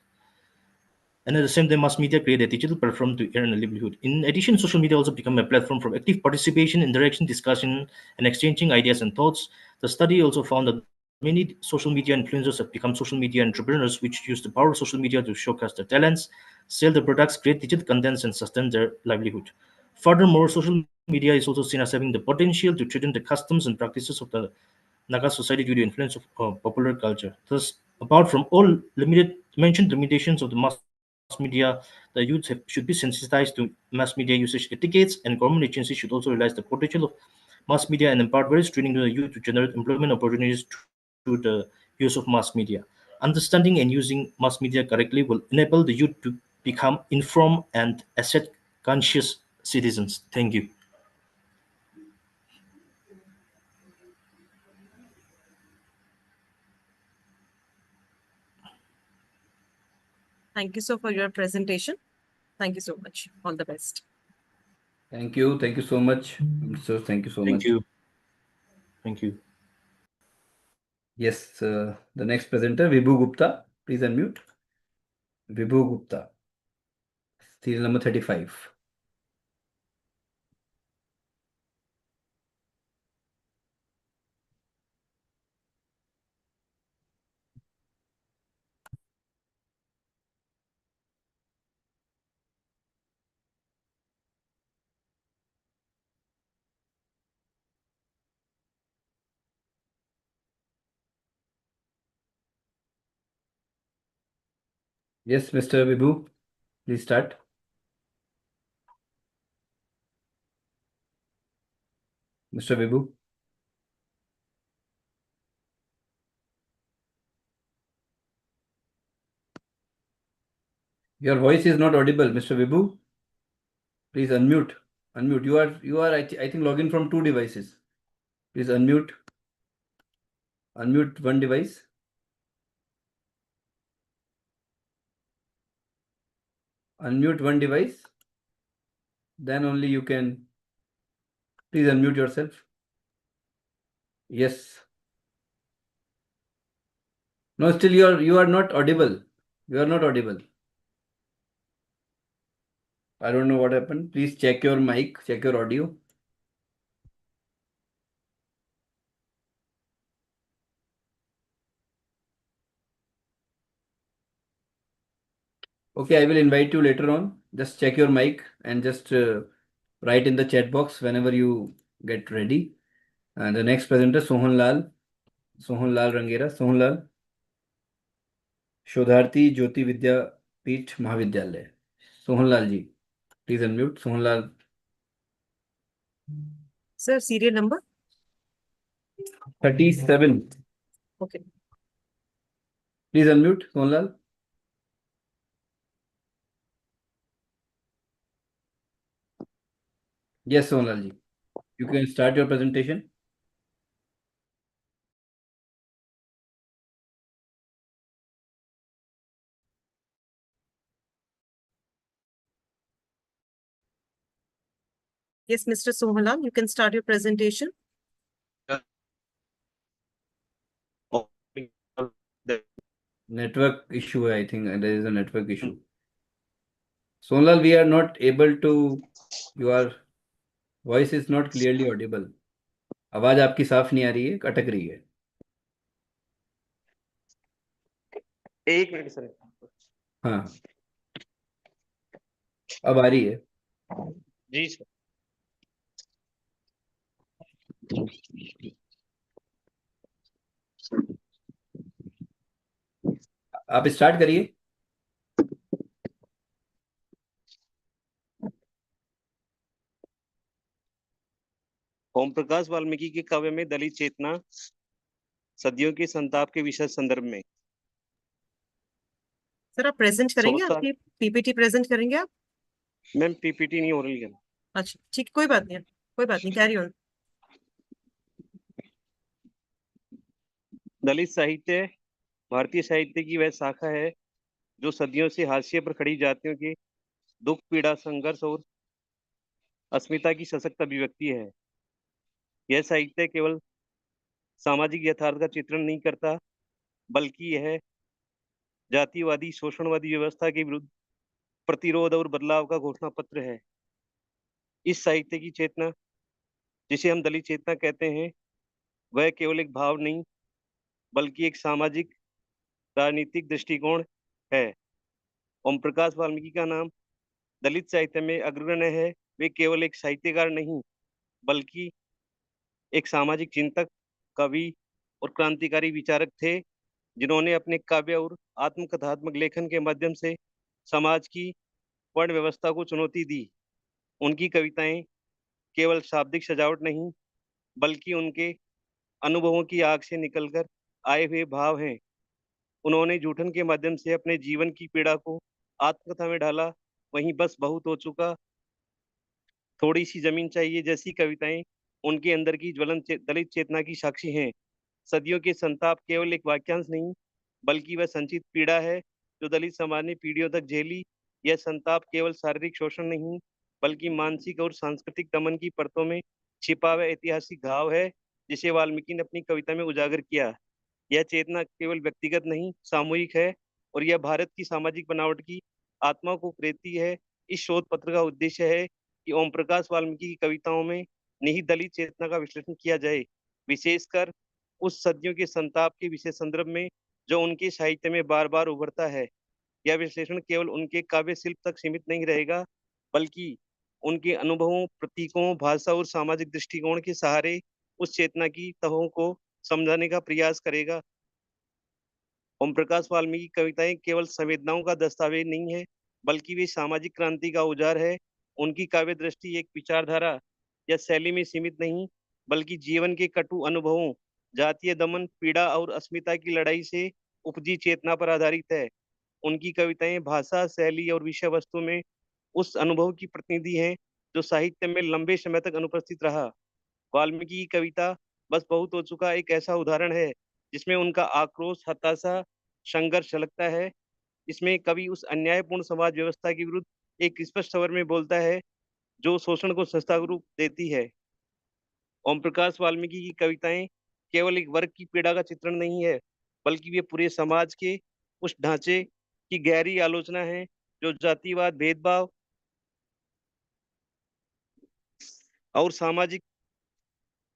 And at the same time, mass media create a digital platform to earn a livelihood. In addition, social media also become a platform for active participation, interaction, discussion, and exchanging ideas and thoughts. The study also found that many social media influencers have become social media entrepreneurs, which use the power of social media to showcase their talents, sell their products, create digital contents, and sustain their livelihood. Furthermore, social media is also seen as having the potential to threaten the customs and practices of the Naga society due to influence of popular culture. Thus, apart from all mentioned limitations of the mass media, the youth should be sensitized to mass media usage etiquettes, and government agencies should also realize the potential of mass media and impart various training to the youth to generate employment opportunities through the use of mass media. Understanding and using mass media correctly will enable the youth to become informed and asset conscious citizens. Thank you. Thank you so for your presentation. Thank you so much. All the best. Thank you. Thank you so much, sir. Thank you so much. Thank you. Thank you. Yes, the next presenter, Vibhu Gupta. Please unmute. Vibhu Gupta, serial number 35. Yes, Mr. Vibhu, please start. Mr. Vibhu. Your voice is not audible, Mr. Vibhu. Please unmute. Unmute. You are I think login from 2 devices. Please unmute. Unmute one device. Unmute one device. Then only you can. Please unmute yourself. Yes. No, still you are not audible. You are not audible. I don't know what happened. Please check your mic, check your audio. Okay, I will invite you later on. Just check your mic and just write in the chat box whenever you get ready. And the next presenter, Sohan Lal Rangera. Sohan Lal, शोधार्थी ज्योति विद्यापीठ महाविद्यालय. Sohan Lal ji, please unmute. Sohan Lal. Sir, serial number? 37. Okay. Please unmute, Sohan Lal. Yes, Sohan Lal ji. You can start your presentation. Yes, Mr. Sohan Lal, you can start your presentation. Network issue, I think there is a network issue. Sohan Lal, we are not able to, your voice is not clearly audible. आवाज आपकी साफ नहीं आ रही है, अटक रही है. एक मिनट सर. हाँ, अब आ रही है. जी सर. आप स्टार्ट करिए. ओम प्रकाश वाल्मीकि के काव्य में दलित चेतना सदियों के संताप के विषय संदर्भ में. सर आप प्रेजेंट करेंगे, आपकी पीपीटी प्रेजेंट करेंगे आप? मैम पीपीटी नहीं हो रही है. अच्छा ठीक, कोई बात नहीं, कोई बात नहीं, कैरी ऑन. दलित साहित्य भारतीय साहित्य की वह शाखा है जो सदियों से हाशिए पर खड़ी जातियों के दुख, पीड़ा, संघर्ष और अस्मिता की सशक्त अभिव्यक्ति है. यह साहित्य केवल सामाजिक यथार्थ का चित्रण नहीं करता, बल्कि यह जातिवादी शोषणवादी व्यवस्था के विरुद्ध प्रतिरोध और बदलाव का घोषणा पत्र है. इस साहित्य की चेतना, जिसे हम दलित चेतना कहते हैं, वह केवल एक भाव नहीं बल्कि एक सामाजिक राजनीतिक दृष्टिकोण है. ओम प्रकाश वाल्मीकि का नाम दलित साहित्य में अग्रगण्य है. वे केवल एक साहित्यकार नहीं बल्कि एक सामाजिक चिंतक, कवि और क्रांतिकारी विचारक थे, जिन्होंने अपने काव्य और आत्मकथात्मक लेखन के माध्यम से समाज की वर्ण व्यवस्था को चुनौती दी. उनकी कविताएं केवल शाब्दिक सजावट नहीं बल्कि उनके अनुभवों की आग से निकलकर आए हुए भाव हैं. उन्होंने जूठन के माध्यम से अपने जीवन की पीड़ा को आत्मकथा में ढाला. वहीं बस बहुत हो चुका, थोड़ी सी जमीन चाहिए जैसी कविताएं उनके अंदर की ज्वलंत दलित चेतना की साक्षी हैं. सदियों के संताप केवल एक वाक्यांश नहीं बल्कि वह संचित पीड़ा है जो दलित समाज ने पीढ़ियों तक झेली. यह संताप केवल शारीरिक शोषण नहीं बल्कि मानसिक और सांस्कृतिक दमन की परतों में छिपा हुआ ऐतिहासिक घाव है, जिसे वाल्मीकि ने अपनी कविता में उजागर किया. यह चेतना केवल व्यक्तिगत नहीं, सामूहिक है और यह भारत की सामाजिक बनावट की आत्मा को प्रेरती है. इस शोध पत्र का उद्देश्य है कि ओम प्रकाश वाल्मीकि की कविताओं में निहित दलित चेतना का विश्लेषण किया जाए, विशेषकर उस सदियों के संताप के विषय संदर्भ में जो उनके साहित्य में बार बार उभरता है. यह विश्लेषण केवल उनके काव्य शिल्प तक सीमित नहीं रहेगा बल्कि उनके अनुभवों, प्रतीकों, भाषा और सामाजिक दृष्टिकोण के सहारे उस चेतना की तहों को समझाने का प्रयास करेगा. ओम प्रकाश वाल्मीकि की कविताएं केवल संवेदनाओं का दस्तावेज नहीं है बल्कि वे सामाजिक क्रांति का औजार है. उनकी काव्य दृष्टि एक विचारधारा या शैली में सीमित नहीं बल्कि जीवन के कटु अनुभवों, जातीय दमन, पीड़ा और अस्मिता की लड़ाई से उपजी चेतना पर आधारित है. उनकी कविताएं भाषा, शैली और विषय वस्तु में उस अनुभव की प्रतिनिधि हैं जो साहित्य में लंबे समय तक अनुपस्थित रहा। वाल्मीकि की कविता बस बहुत हो चुका एक ऐसा उदाहरण है जिसमें उनका आक्रोश, हताशा, संघर्ष झलकता है। इसमें कवि उस अन्यायपूर्ण समाज व्यवस्था के विरुद्ध एक स्पष्ट स्वर में बोलता है जो शोषण को सस्ता रूप देती है। ओम प्रकाश वाल्मीकि की कविताएं केवल एक वर्ग की पीड़ा का चित्रण नहीं है, बल्कि वे पूरे समाज के उस ढांचे की गहरी आलोचना है जो जातिवाद, भेदभाव और सामाजिक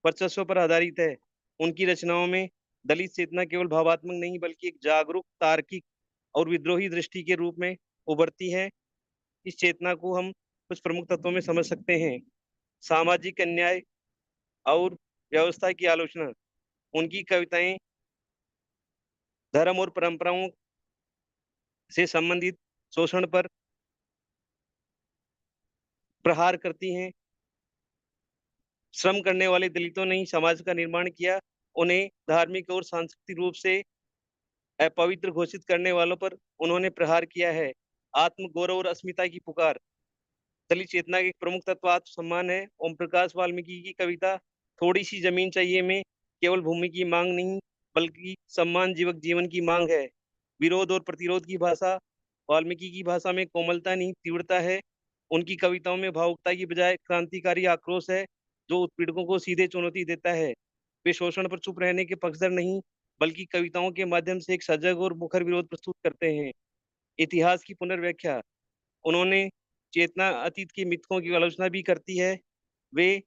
वर्चस्व पर आधारित है। उनकी रचनाओं में दलित चेतना केवल भावात्मक नहीं, बल्कि एक जागरूक, तार्किक और विद्रोही दृष्टि के रूप में उभरती है। इस चेतना को हम कुछ प्रमुख तत्वों में समझ सकते हैं। सामाजिक अन्याय और व्यवस्था की आलोचना। उनकी कविताएं धर्म और परंपराओं से संबंधित शोषण पर प्रहार करती हैं। श्रम करने वाले दलितों ने ही समाज का निर्माण किया। उन्हें धार्मिक और सांस्कृतिक रूप से अपवित्र घोषित करने वालों पर उन्होंने प्रहार किया है। आत्मगौरव और अस्मिता की पुकार। दलित चेतना के एक प्रमुख तत्व आत्मसम्मान है। ओम प्रकाश वाल्मीकि की कविता थोड़ी सी जमीन चाहिए में केवल भूमि की मांग नहीं, बल्कि सम्मान जीवक जीवन की मांग है। विरोध और प्रतिरोध की भाषा। वाल्मीकि की भाषा में कोमलता नहीं, तीव्रता है। उनकी कविताओं में भावुकता की बजाय क्रांतिकारी आक्रोश है जो उत्पीड़कों को सीधे चुनौती देता है। वे शोषण पर चुप रहने के पक्षधर नहीं, बल्कि कविताओं के माध्यम से एक सजग और मुखर विरोध प्रस्तुत करते हैं। इतिहास की पुनर्व्याख्या। उन्होंने चेतना अतीत के मिथकों की आलोचना भी करती है। वे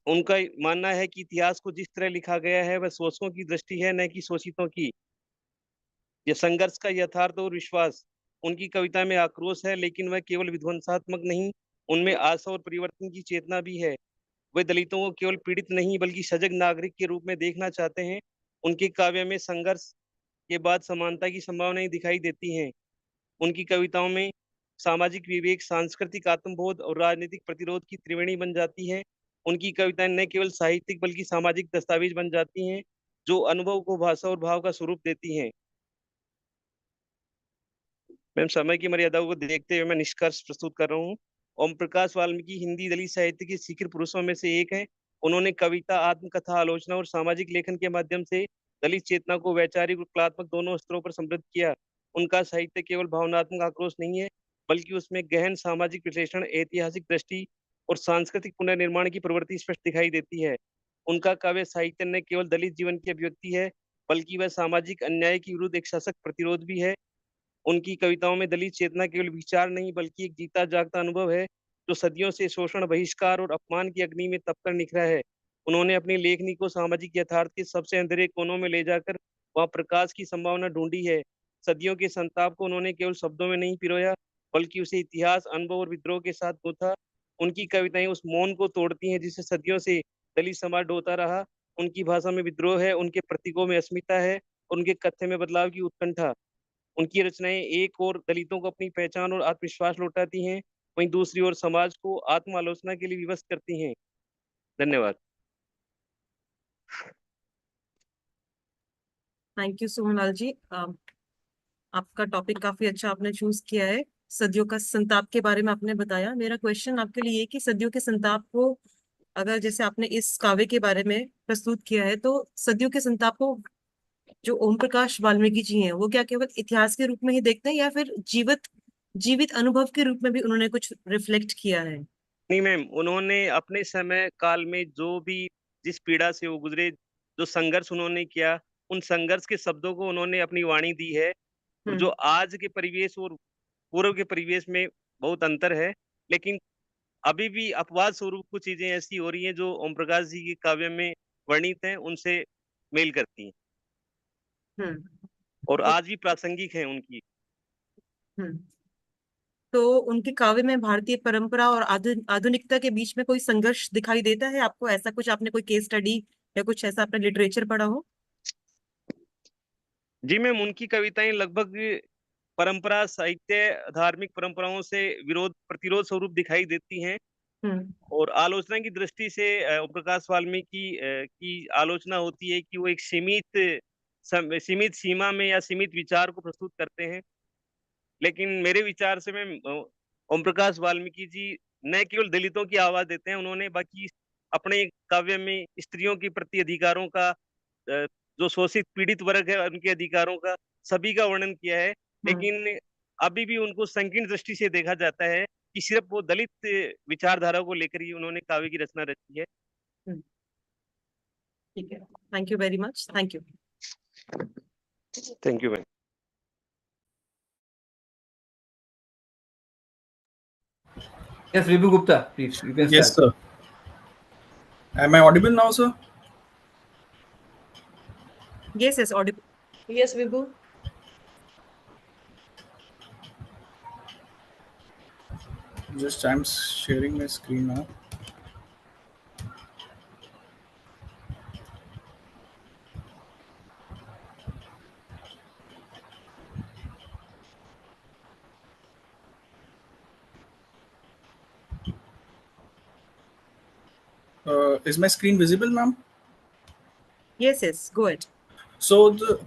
उनका मानना है कि इतिहास को जिस तरह लिखा गया है वह शोषकों की दृष्टि है, न कि शोषितों की। यह संघर्ष का यथार्थ और विश्वास। उनकी कविता में आक्रोश है, लेकिन वह केवल विध्वंसात्मक नहीं, उनमें आशा और परिवर्तन की चेतना भी है। वे दलितों को केवल पीड़ित नहीं, बल्कि सजग नागरिक के रूप में देखना चाहते हैं। उनके काव्य में संघर्ष के बाद समानता की संभावनाएं दिखाई देती हैं। उनकी कविताओं में सामाजिक विवेक, सांस्कृतिक आत्मबोध और राजनीतिक प्रतिरोध की त्रिवेणी बन जाती है। उनकी कविताएं न केवल साहित्यिक बल्कि सामाजिक दस्तावेज बन जाती हैं जो अनुभव को भाषा और भाव का स्वरूप देती हैं। मैम, समय की मर्यादाओं को देखते हुए मैं निष्कर्ष प्रस्तुत कर रहा हूँ। ओम प्रकाश वाल्मीकि हिंदी दलित साहित्य के शिखर पुरुषों में से एक हैं। उन्होंने कविता, आत्मकथा, आलोचना और सामाजिक लेखन के माध्यम से दलित चेतना को वैचारिक और कलात्मक दोनों स्तरों पर समृद्ध किया। उनका साहित्य केवल भावनात्मक आक्रोश नहीं है, बल्कि उसमें गहन सामाजिक विश्लेषण, ऐतिहासिक दृष्टि और सांस्कृतिक पुनर्निर्माण की प्रवृत्ति स्पष्ट दिखाई देती है। उनका काव्य साहित्य न केवल दलित जीवन की अभिव्यक्ति है, बल्कि वह सामाजिक अन्याय के विरुद्ध एक सशक्त प्रतिरोध भी है। उनकी कविताओं में दलित चेतना केवल विचार नहीं, बल्कि एक जीता जागता अनुभव है जो सदियों से शोषण, बहिष्कार और अपमान की अग्नि में तपकर निखरा है। उन्होंने अपनी लेखनी को सामाजिक यथार्थ के सबसे अंधेरे कोनों में ले जाकर वहां प्रकाश की संभावना ढूंढी है। सदियों के संताप को उन्होंने केवल शब्दों में नहीं पिरोया, बल्कि उसे इतिहास, अनुभव और विद्रोह के साथ गूंथा। उनकी कविताएं उस मौन को तोड़ती हैं जिसे सदियों से दलित समाज ढोता रहा। उनकी भाषा में विद्रोह है, उनके प्रतीकों में अस्मिता है, उनके कथ्य में बदलाव की उत्कंठा। उनकी रचनाएं एक और दलितों को अपनी पहचान और आत्मविश्वास लौटाती हैं, वहीं दूसरी ओर समाज को आत्म आलोचना के लिए विवश करती हैं। धन्यवाद। थैंक यू सोमलाल जी। आपका टॉपिक काफी अच्छा आपने चूज किया है। सदियों का संताप के बारे में आपने बताया। मेरा क्वेश्चन आपके लिए है कि सदियों के संताप को, अगर जैसे आपने इस काव्य के बारे में प्रस्तुत किया है, तो सदियों के संताप को जो ओम प्रकाश वाल्मीकि जी हैं, वो क्या केवल इतिहास के रूप में ही देखते हैं या फिर जीवित अनुभव के रूप में भी उन्होंने कुछ रिफ्लेक्ट किया है? नहीं मैम, उन्होंने अपने समय काल में जो भी जिस पीड़ा से वो गुजरे, जो संघर्ष उन्होंने किया, उन संघर्ष के शब्दों को उन्होंने अपनी वाणी दी है। और जो आज के परिवेश और पूर्व के परिवेश में बहुत अंतर है, लेकिन अभी भी अपवाद स्वरूप कुछ चीजें ऐसी हो रही हैं जो ओम प्रकाश जी के काव्य में वर्णित हैं, उनसे मेल करती हैं और आज भी प्रासंगिक हैं उनकी। तो उनके काव्य में भारतीय परंपरा और आधुनिकता के बीच में कोई संघर्ष दिखाई देता है आपको? ऐसा कुछ आपने कोई केस स्टडी या कुछ ऐसा आपने लिटरेचर पढ़ा हो? जी मैम, उनकी कविताएं लगभग परंपरा, साहित्य, धार्मिक परंपराओं से विरोध, प्रतिरोध स्वरूप दिखाई देती हैं। और आलोचना की दृष्टि से ओम प्रकाश वाल्मीकि की आलोचना होती है कि वो एक सीमित सीमा में या सीमित विचार को प्रस्तुत करते हैं। लेकिन मेरे विचार से मैम, ओम प्रकाश वाल्मीकि जी न केवल दलितों की आवाज देते हैं, उन्होंने बाकी अपने काव्य में स्त्रियों के प्रति अधिकारों का, जो शोषित पीड़ित वर्ग है उनके अधिकारों का, सभी का वर्णन किया है। लेकिन अभी भी उनको संकीर्ण दृष्टि से देखा जाता है कि सिर्फ वो दलित विचारधारा को लेकर ही उन्होंने काव्य की रचना रची है। ठीक है, thank you very much, thank you. Thank you ma'am. Yes, Vibhu Gupta, please, you can Yes, start. sir. Am I audible now, sir? Yes, yes, audible. Yes, Vibhu. Just I'm sharing my screen now. Is my screen visible, ma'am? Yes, yes, go ahead. So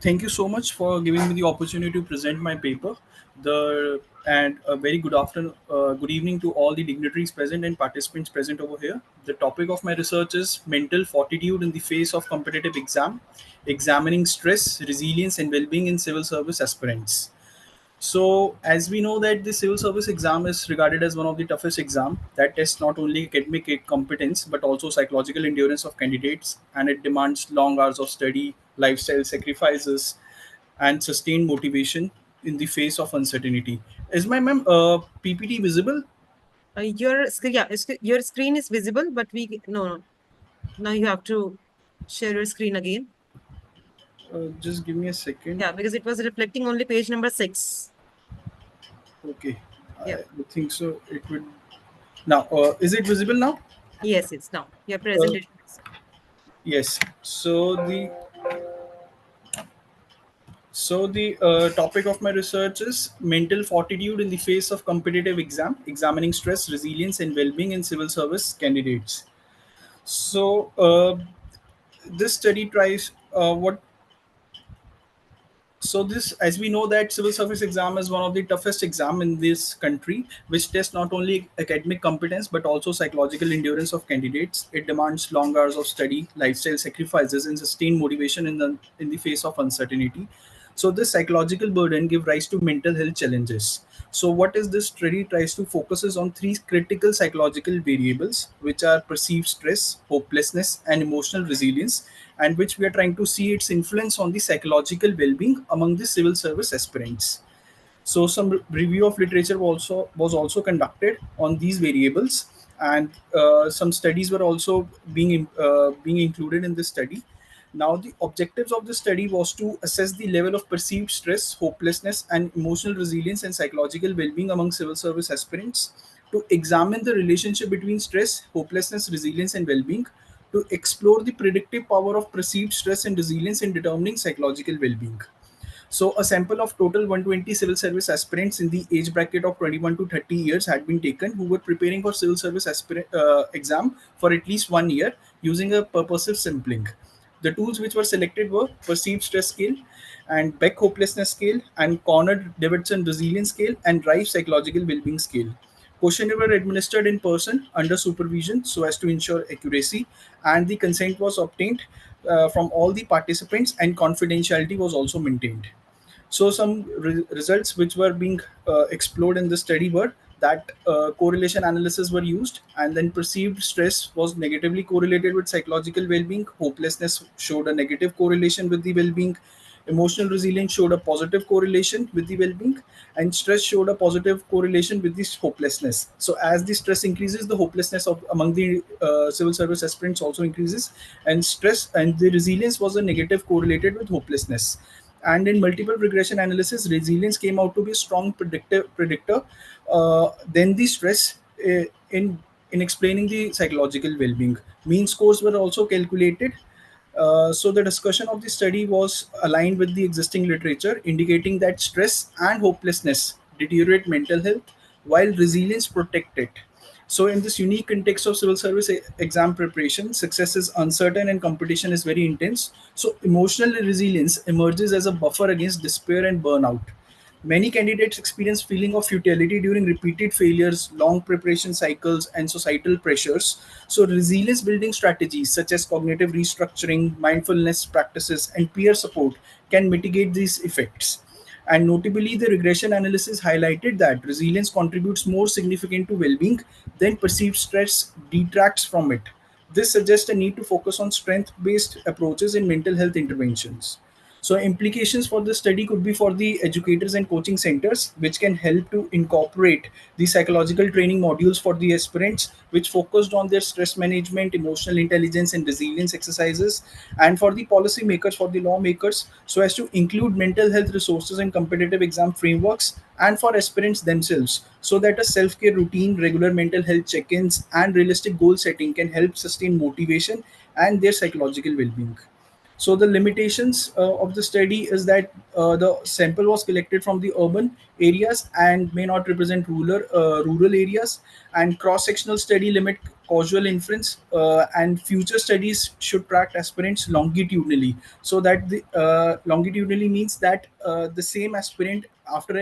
thank you so much for giving me the opportunity to present my paper. And a very good afternoon, good evening to all the dignitaries present and participants present over here. The topic of my research is mental fortitude in the face of competitive exam, examining stress, resilience, and well-being in civil service aspirants. So, as we know that the civil service exam is regarded as one of the toughest exam that tests not only academic competence but also psychological endurance of candidates, and it demands long hours of study, lifestyle sacrifices, and sustained motivation in the face of uncertainty. Is my ma'am PPT visible? Your screen is visible, but no. Now you have to share your screen again. Just give me a second. Yeah, because it was reflecting only page number 6. Okay, yeah. I think so. It would now. Is it visible now? Yes, it's now. Your presentation. Yes. So the topic of my research is mental fortitude in the face of competitive exam, examining stress, resilience, and well-being in civil service candidates. So this study tries as we know that civil service exam is one of the toughest exam in this country, which tests not only academic competence but also psychological endurance of candidates. It demands long hours of study, lifestyle sacrifices, and sustained motivation in the face of uncertainty. So this psychological burden give rise to mental health challenges. So what is this study tries to focuses on three critical psychological variables, which are perceived stress, hopelessness, and emotional resilience, and which we are trying to see its influence on the psychological well-being among the civil service aspirants. So some review of literature was also conducted on these variables, and some studies were also being included in this study. Now, the objectives of the study was to assess the level of perceived stress, hopelessness, and emotional resilience and psychological well-being among civil service aspirants, to examine the relationship between stress, hopelessness, resilience, and well-being, to explore the predictive power of perceived stress and resilience in determining psychological well-being. So a sample of total 120 civil service aspirants in the age bracket of 21 to 30 years had been taken, who were preparing for civil service exam for at least 1 year using a purposive sampling. The tools which were selected were perceived stress scale and Beck hopelessness scale and Conrad-Davidson resilience scale and Rife psychological well-being scale. Questionnaire were administered in person under supervision so as to ensure accuracy, and the consent was obtained from all the participants, and confidentiality was also maintained. So some results which were being explored in the study were that correlation analysis were used, and then perceived stress was negatively correlated with psychological well-being, hopelessness showed a negative correlation with the well-being, emotional resilience showed a positive correlation with the well-being, and stress showed a positive correlation with this hopelessness. So as the stress increases, the hopelessness of among the civil service aspirants also increases, and stress and the resilience was a negative correlated with hopelessness. And in multiple regression analysis, resilience came out to be a strong predictor than the stress in explaining the psychological well-being. Mean scores were also calculated. So the discussion of the study was aligned with the existing literature, indicating that stress and hopelessness deteriorate mental health while resilience protect it. So in this unique context of civil service exam preparation, success is uncertain and competition is very intense. So emotional resilience emerges as a buffer against despair and burnout. Many candidates experience feeling of futility during repeated failures, long preparation cycles, and societal pressures. So resilience building strategies such as cognitive restructuring, mindfulness practices, and peer support can mitigate these effects. And notably, the regression analysis highlighted that resilience contributes more significant to well-being than perceived stress detracts from it. This suggests a need to focus on strength-based approaches in mental health interventions. So implications for the study could be for the educators and coaching centers, which can help to incorporate the psychological training modules for the aspirants, which focused on their stress management, emotional intelligence, and resilience exercises, and for the policymakers, for the lawmakers, so as to include mental health resources and competitive exam frameworks, and for aspirants themselves, so that a self-care routine, regular mental health check-ins, and realistic goal setting can help sustain motivation and their psychological well-being. So the limitations of the study is that the sample was collected from the urban areas and may not represent rural areas, and cross-sectional study limit causal inference, and future studies should track aspirants longitudinally, so that the longitudinally means that the same aspirant after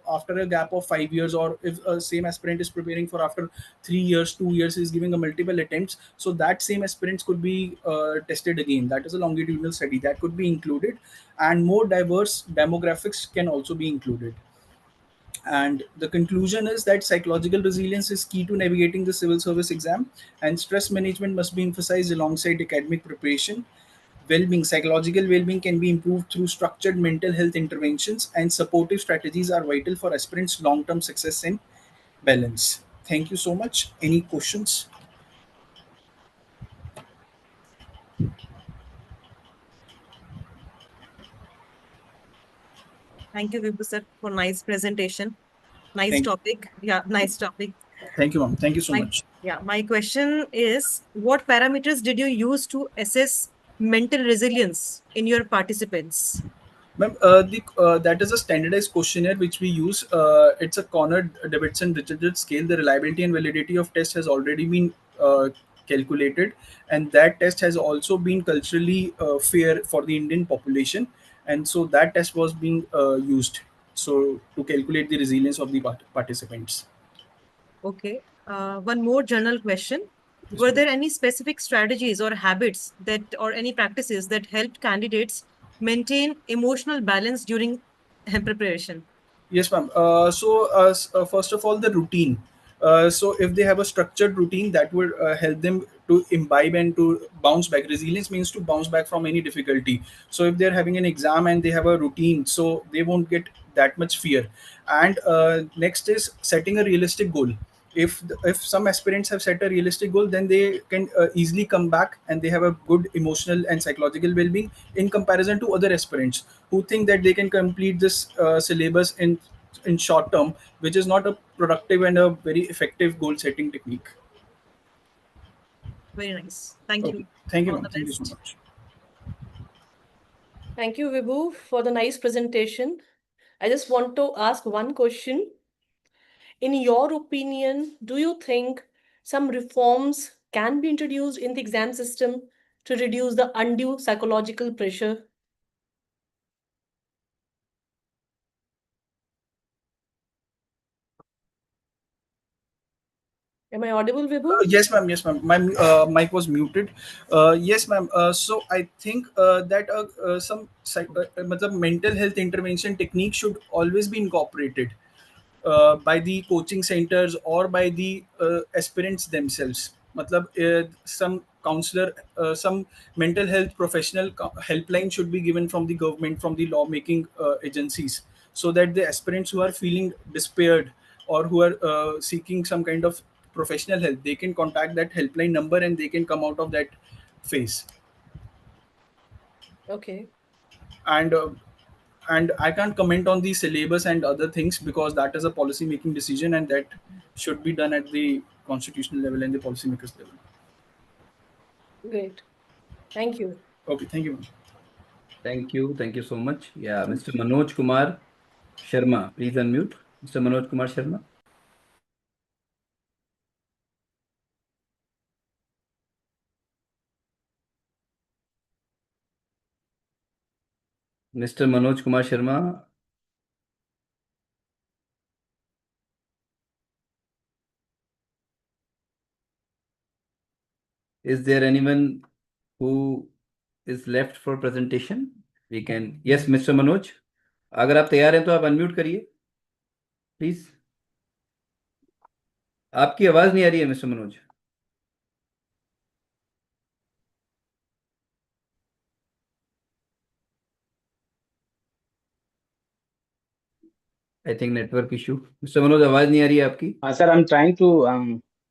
after a gap of 5 years, or if a same aspirant is preparing for after 3 years, 2 years, is giving a multiple attempts, so that same aspirants could be tested again. That is a longitudinal study that could be included, and more diverse demographics can also be included. And the conclusion is that psychological resilience is key to navigating the civil service exam, and stress management must be emphasized alongside academic preparation. Well-being, psychological well-being can be improved through structured mental health interventions, and supportive strategies are vital for aspirants' long-term success and balance. Thank you so much. Any questions? Thank you, Vibhu sir, for nice presentation. Nice Thank you. topic. Yeah, nice topic. Thank you, ma'am. Thank you so much. Yeah, my question is, what parameters did you use to assess mental resilience in your participants? Ma'am, that is a standardized questionnaire which we use. It's a Conrad Davidson Richardson scale. The reliability and validity of test has already been calculated, and that test has also been culturally fair for the Indian population, and so that test was being used so to calculate the resilience of the participants. Okay. One more general question. Were there any specific strategies or habits that, or any practices that helped candidates maintain emotional balance during preparation? Yes, ma'am. First of all, the routine. So if they have a structured routine, that would help them to imbibe and to bounce back. Resilience means to bounce back from any difficulty. So if they're having an exam and they have a routine, so they won't get that much fear. And next is setting a realistic goal. If some aspirants have set a realistic goal, then they can easily come back and they have a good emotional and psychological well-being in comparison to other aspirants who think that they can complete this syllabus in short term, which is not a productive and a very effective goal setting technique. Very nice. Thank Okay. you. Thank you, All ma'am. the Thank you so best. much. Thank you, Vibhu, for the nice presentation. I just want to ask one question. In your opinion, do you think some reforms can be introduced in the exam system to reduce the undue psychological pressure? Am I audible, Vibhu? Yes, ma'am. Yes, ma'am. My mic was muted. Yes, ma'am. So I think that some mental health intervention technique should always be incorporated by the coaching centers or by the aspirants themselves. Some counselor, some mental health professional helpline should be given from the government, from the lawmaking agencies, so that the aspirants who are feeling despaired or who are seeking some kind of professional help, they can contact that helpline number and they can come out of that phase. Okay. And I can't comment on the syllabus and other things because that is a policy making decision and that should be done at the constitutional level and the policymakers level. Great. Thank you. Okay, thank you. Thank you. Thank you so much. Yeah, Mr. Manoj Kumar Sharma, please unmute. Mr. Manoj Kumar Sharma. Mr. Manoj Kumar Sharma, Is there anyone who is left for presentation? We can. Yes, Mr. Manoj. अगर आप तैयार हैं तो आप unmute करिए please. आपकी आवाज नहीं आ रही है mister Manoj. I think network issue. Mr. Manoj, आवाज नहीं आ रही है आपकी. Sir, I'm trying to.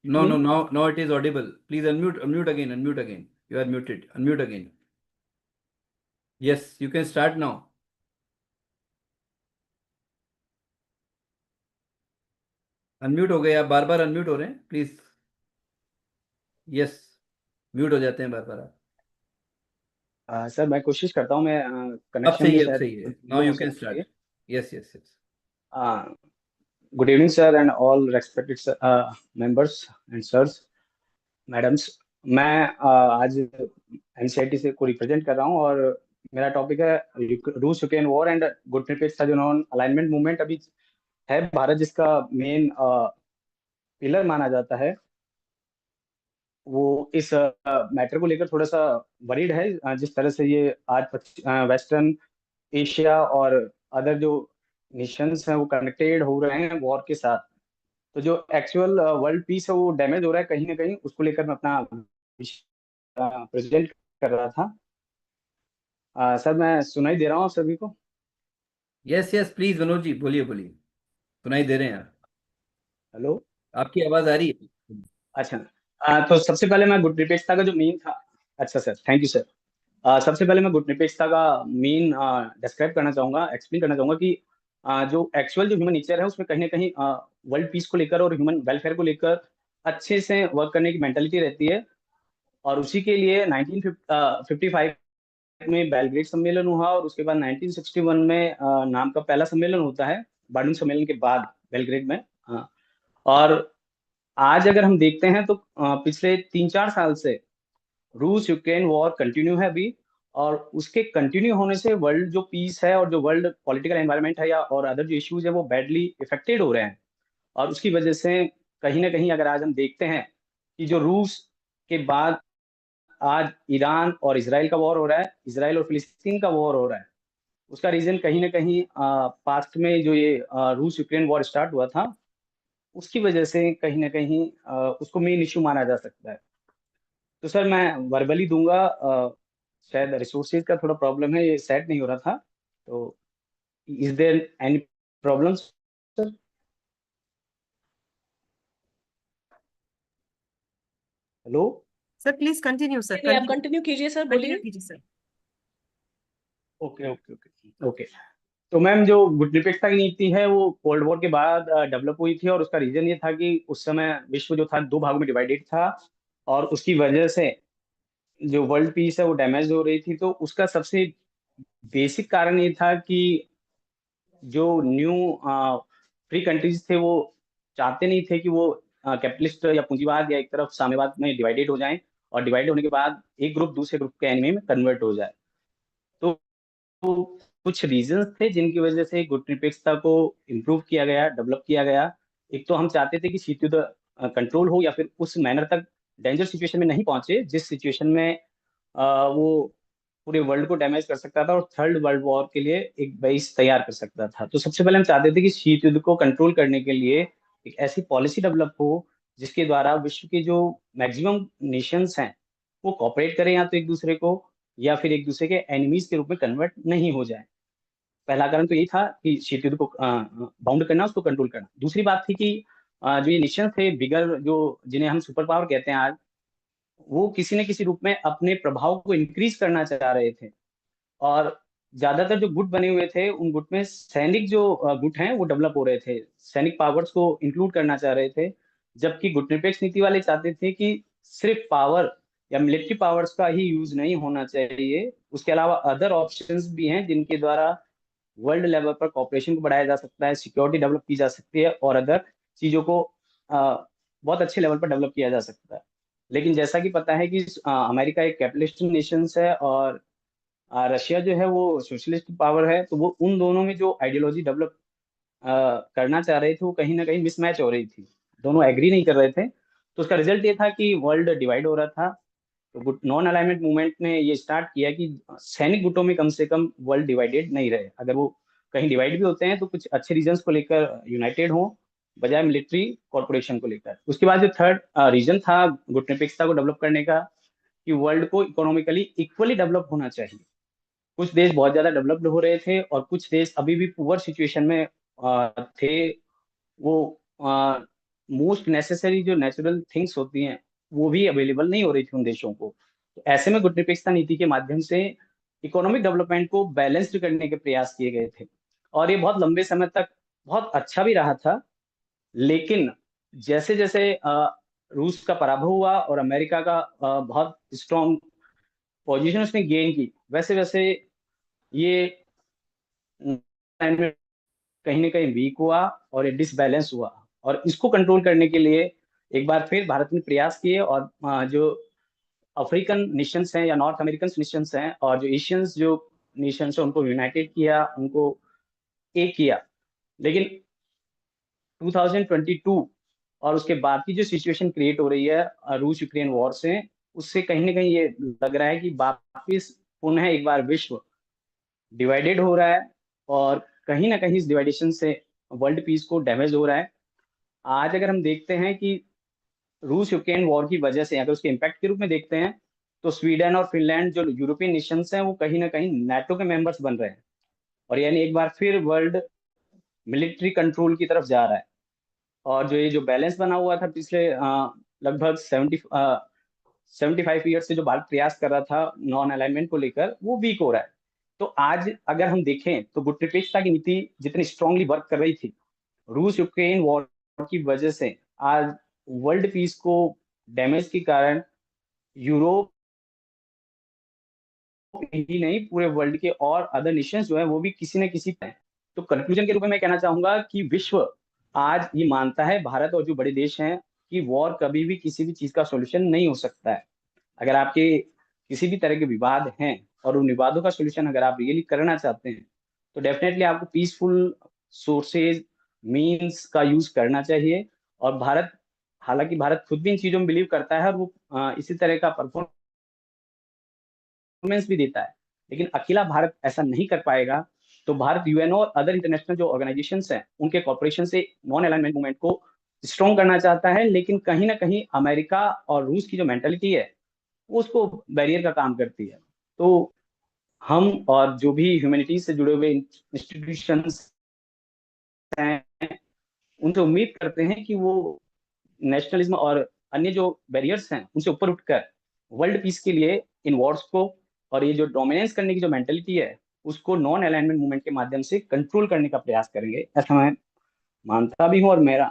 No, now it is audible. Please unmute again. You are muted. Unmute again. Yes, you can start now. Unmute हो गए आप. बार बार अनम्यूट हो रहे हैं प्लीज. यस, म्यूट हो जाते हैं बार बार आप. सर मैं कोशिश करता हूँ. मैं अब कनेक्शन सही भी है, शायद सही है. Now you can start. Yes yes yes. Good evening, sir, and all respected members and sirs, madams. मैं आज एनसीईआरटी से को रिप्रेजेंट कर रहा हूँ और मेरा टॉपिक है रूस यूक्रेन वॉर एंड घुटने पे जो नॉन अलाइनमेंट मूवमेंट अभी है भारत जिसका मेन पिलर माना जाता है. वो इस मैटर को लेकर थोड़ा सा वरीड है. जिस तरह से ये आज वेस्टर्न एशिया और अदर जो नेशंस हैं वो कनेक्टेड हो रहे हैं वॉर के साथ, तो जो एक्चुअल वर्ल्ड पीस है वो डैमेज हो रहा है कहीं ना कहीं. उसको लेकर मैं अपना प्रेजेंट कर रहा था. सर मैं सुनाई दे रहा हूँ सभी को. Yes yes please Manoj ji बोलिए बोलिए. सुनाई दे रहे हैं आप. हेलो, आपकी आवाज आ रही है. अच्छा. तो सबसे पहले मैं गुट निरपेक्षता का जो मीन था. अच्छा सर, थैंक यू सर. सबसे पहले मैं गुट निरपेक्षता का मीन डिस्क्राइब करना चाहूंगा, एक्सप्लेन करना चाहूंगा कि जो एक्चुअल जो ह्यूमन नेचर है उसमें कहीं ना कहीं वर्ल्ड पीस को लेकर और ह्यूमन वेलफेयर को लेकर अच्छे से वर्क करने की मेंटालिटी रहती है. और उसी के लिए 1955 में बेलग्रेड सम्मेलन हुआ और उसके बाद 1961 में नाम का पहला सम्मेलन होता है बार्डून सम्मेलन के बाद बेलग्रेड में. और आज अगर हम देखते हैं तो पिछले 3-4 साल से रूस यूक्रेन वॉर कंटिन्यू है अभी. और उसके कंटिन्यू होने से वर्ल्ड जो पीस है और जो वर्ल्ड पॉलिटिकल एनवायरनमेंट है या और अदर जो इश्यूज है वो बैडली इफेक्टेड हो रहे हैं. और उसकी वजह से कहीं ना कहीं अगर आज हम देखते हैं कि जो रूस के बाद आज ईरान और इसराइल का वॉर हो रहा है, इसराइल और फिलिस्तीन का वॉर हो रहा है, उसका रीजन कहीं ना कहीं पास्ट में जो ये रूस यूक्रेन वॉर स्टार्ट हुआ था उसकी वजह से कहीं ना कहीं उसको मेन इश्यू माना जा सकता है. तो सर मैं वर्बली दूंगा. शायद रिसोर्सेज का थोड़ा प्रॉब्लम है, ये सेट नहीं हो रहा था. तो is there any problem sir? Hello sir please continue sir. नहीं, आप कंटिन्यू कीजिए सर, बोलिए. कीजिए sir. Okay okay okay okay. तो मैम जो गुट निरपेक्षता की नीति है वो कोल्ड वॉर के बाद डेवलप हुई थी और उसका रीजन ये था कि उस समय विश्व जो था 2 भागों में डिवाइडेड था और उसकी वजह से जो वर्ल्ड पीस है वो डैमेज हो रही थी. तो उसका सबसे बेसिक कारण ये था कि जो न्यू फ्री कंट्रीज थे वो चाहते नहीं थे कि वो कैपिटलिस्ट या पूंजीवाद या एक तरफ साम्यवाद में डिवाइडेड हो जाएं और डिवाइड होने के बाद एक ग्रुप दूसरे ग्रुप के एनिमी में कन्वर्ट हो जाए. तो कुछ रीजंस थे जिनकी वजह से गुट निरपेक्षता को इम्प्रूव किया गया, डेवलप किया गया. एक तो हम चाहते थे कि शीत युद्ध कंट्रोल हो या फिर उस मैनर तक डेंजर सिचुएशन में नहीं पहुंचे जिस सिचुएशन में वो पूरे वर्ल्ड को डैमेज कर सकता था और थर्ड वर्ल्ड वॉर के लिए एक बेस तैयार कर सकता था. तो सबसे पहले हम चाहते थे कि शीत युद्ध को कंट्रोल करने के लिए एक ऐसी पॉलिसी डेवलप हो जिसके द्वारा विश्व के जो मैक्सिमम नेशंस हैं वो कॉपरेट करें या तो एक दूसरे को या फिर एक दूसरे के एनिमीज के रूप में कन्वर्ट नहीं हो जाए. पहला कारण तो यही था कि शीत युद्ध को बाउंड करना, उसको कंट्रोल करना. दूसरी बात थी कि जो ये नेशन थे बिगर, जो जिन्हें हम सुपर पावर कहते हैं आज, वो किसी न किसी रूप में अपने प्रभाव को इंक्रीज करना चाह रहे थे. और ज्यादातर जो गुट बने हुए थे उन गुट में सैनिक जो गुट हैं वो डेवलप हो रहे थे, सैनिक पावर्स को इंक्लूड करना चाह रहे थे. जबकि गुट निरपेक्ष नीति वाले चाहते थे कि सिर्फ पावर या मिलिट्री पावर्स का ही यूज नहीं होना चाहिए, उसके अलावा अदर ऑप्शंस भी हैं जिनके द्वारा वर्ल्ड लेवल पर कॉपरेशन को बढ़ाया जा सकता है, सिक्योरिटी डेवलप की जा सकती है और अदर चीजों को बहुत अच्छे लेवल पर डेवलप किया जा सकता है. लेकिन जैसा कि पता है कि अमेरिका एक कैपिटलिस्ट नेशन है और रशिया जो है वो सोशलिस्ट पावर है. तो वो उन दोनों में जो आइडियोलॉजी डेवलप करना चाह रहे थे वो कहीं ना कहीं मिसमैच हो रही थी, दोनों एग्री नहीं कर रहे थे. तो उसका रिजल्ट ये था कि वर्ल्ड डिवाइड हो रहा था तो नॉन अलाइनमेंट मूवमेंट ने ये स्टार्ट किया कि सैनिक गुटों में कम से कम वर्ल्ड डिवाइडेड नहीं रहे, अगर वो कहीं डिवाइड भी होते हैं तो कुछ अच्छे रीजन्स को लेकर यूनाइटेड हो, बजाय मिलिट्री कॉर्पोरेशन को लेकर। उसके बाद जो थर्ड रीजन था गुटनिरपेक्षता को डेवलप करने का, कि वर्ल्ड को इकोनॉमिकली इक्वली डेवलप होना चाहिए। कुछ देश बहुत ज्यादा डेवलप्ड हो रहे थे और कुछ देश अभी भी पुअर सिचुएशन में थे। वो मोस्ट नेसेसरी जो नेचुरल थिंग्स होती हैं वो भी अवेलेबल नहीं हो रही थी उन देशों को। तो ऐसे में गुटनिरपेक्षता नीति के माध्यम से इकोनॉमिक डेवलपमेंट को बैलेंस्ड करने के प्रयास किए गए थे, और ये बहुत लंबे समय तक बहुत अच्छा भी रहा था। लेकिन जैसे जैसे रूस का पराभव हुआ और अमेरिका का बहुत स्ट्रॉन्ग पोजीशन उसने गेन की, वैसे वैसे ये कहीं ना कहीं वीक हुआ और ये डिसबैलेंस हुआ। और इसको कंट्रोल करने के लिए एक बार फिर भारत ने प्रयास किए, और जो अफ्रीकन नेशंस हैं या नॉर्थ अमेरिकन नेशंस हैं और जो एशियंस जो नेशंस हैं उनको यूनाइटेड किया, उनको एक किया। लेकिन 2022 और उसके बाद की जो सिचुएशन क्रिएट हो रही है रूस यूक्रेन वॉर से, उससे कहीं ना कहीं ये लग रहा है कि वापिस पुनः एक बार विश्व डिवाइडेड हो रहा है, और कहीं ना कहीं इस डिवाइडेशन से वर्ल्ड पीस को डैमेज हो रहा है। आज अगर हम देखते हैं कि रूस यूक्रेन वॉर की वजह से अगर उसके इम्पैक्ट के रूप में देखते हैं, तो स्वीडन और फिनलैंड जो यूरोपियन नेशंस हैं वो कहीं ना कहीं नाटो के मेंबर्स बन रहे हैं, और यानी एक बार फिर वर्ल्ड मिलिट्री कंट्रोल की तरफ जा रहा है। और जो बैलेंस बना हुआ था पिछले लगभग 75 ईयर से जो भारत प्रयास कर रहा था नॉन अलाइनमेंट को लेकर, वो वीक हो रहा है। तो आज अगर हम देखें तो गुटनिरपेक्षता की नीति जितनी स्ट्रांगली वर्क कर रही थी, रूस यूक्रेन वॉर की वजह से आज वर्ल्ड पीस को डैमेज के कारण यूरोप ही नहीं पूरे वर्ल्ड के और अदर नेशंस जो है वो भी किसी न किसी तरह। तो कंक्लूजन के रूप में मैं कहना चाहूंगा कि विश्व आज ये मानता है, भारत और जो बड़े देश हैं, कि वॉर कभी भी किसी भी चीज का सॉल्यूशन नहीं हो सकता है। अगर आपके किसी भी तरह के विवाद हैं और उन विवादों का सॉल्यूशन अगर आप रियली करना चाहते हैं, तो डेफिनेटली आपको पीसफुल सोर्सेज मीन्स का यूज करना चाहिए। और भारत, हालांकि भारत खुद भी इन चीजों में बिलीव करता है और वो इसी तरह का परफॉर्मेंस भी देता है, लेकिन अकेला भारत ऐसा नहीं कर पाएगा। तो भारत यूएनओ और अदर इंटरनेशनल जो ऑर्गेनाइजेशंस हैं उनके कॉर्पोरेशन से नॉन अलाइनमेंट मूवमेंट को स्ट्रॉन्ग करना चाहता है, लेकिन कहीं ना कहीं अमेरिका और रूस की जो मेंटालिटी है वो उसको बैरियर का काम करती है। तो हम और जो भी ह्यूमैनिटीज से जुड़े हुए इंस्टीट्यूशंस हैं उनसे उम्मीद करते हैं कि वो नेशनलिज्म और अन्य जो बैरियर्स हैं उनसे ऊपर उठकर वर्ल्ड पीस के लिए इन वॉर्स को और ये जो डोमिनेंस करने की जो मेंटेलिटी है उसको नॉन अलाइनमेंट मूवमेंट के माध्यम से कंट्रोल करने का प्रयास करेंगे, ऐसा मैं मानता भी हूँ। और मेरा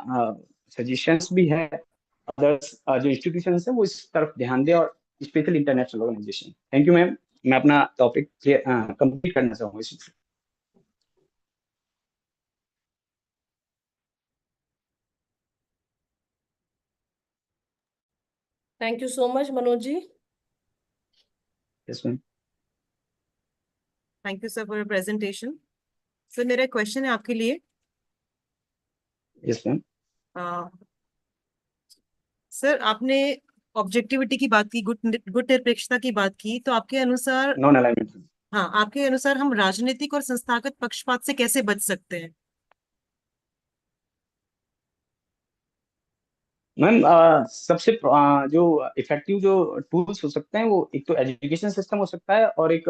सजेशंस भी है अदर्स जो इंस्टीट्यूशंस है वो इस तरफ ध्यान दे, और specially international organization. Thank you ma'am, मैं अपना टॉपिक कंप्लीट करना चाहूँगा इसी से। Thank you so much Manoj ji. Yes ma'am. Thank you sir for your presentation. Sir मेरा क्वेश्चन है आपके लिए। Yes ma'am. सर आपने ऑब्जेक्टिविटी की बात की, गुट निरपेक्षता की बात की, तो आपके अनुसार नॉन अलाइनमेंट, हाँ, आपके अनुसार हम राजनीतिक और संस्थागत पक्षपात से कैसे बच सकते हैं? मैम सबसे जो इफेक्टिव जो टूल्स हो सकते हैं वो एक तो एजुकेशन सिस्टम हो सकता है, और एक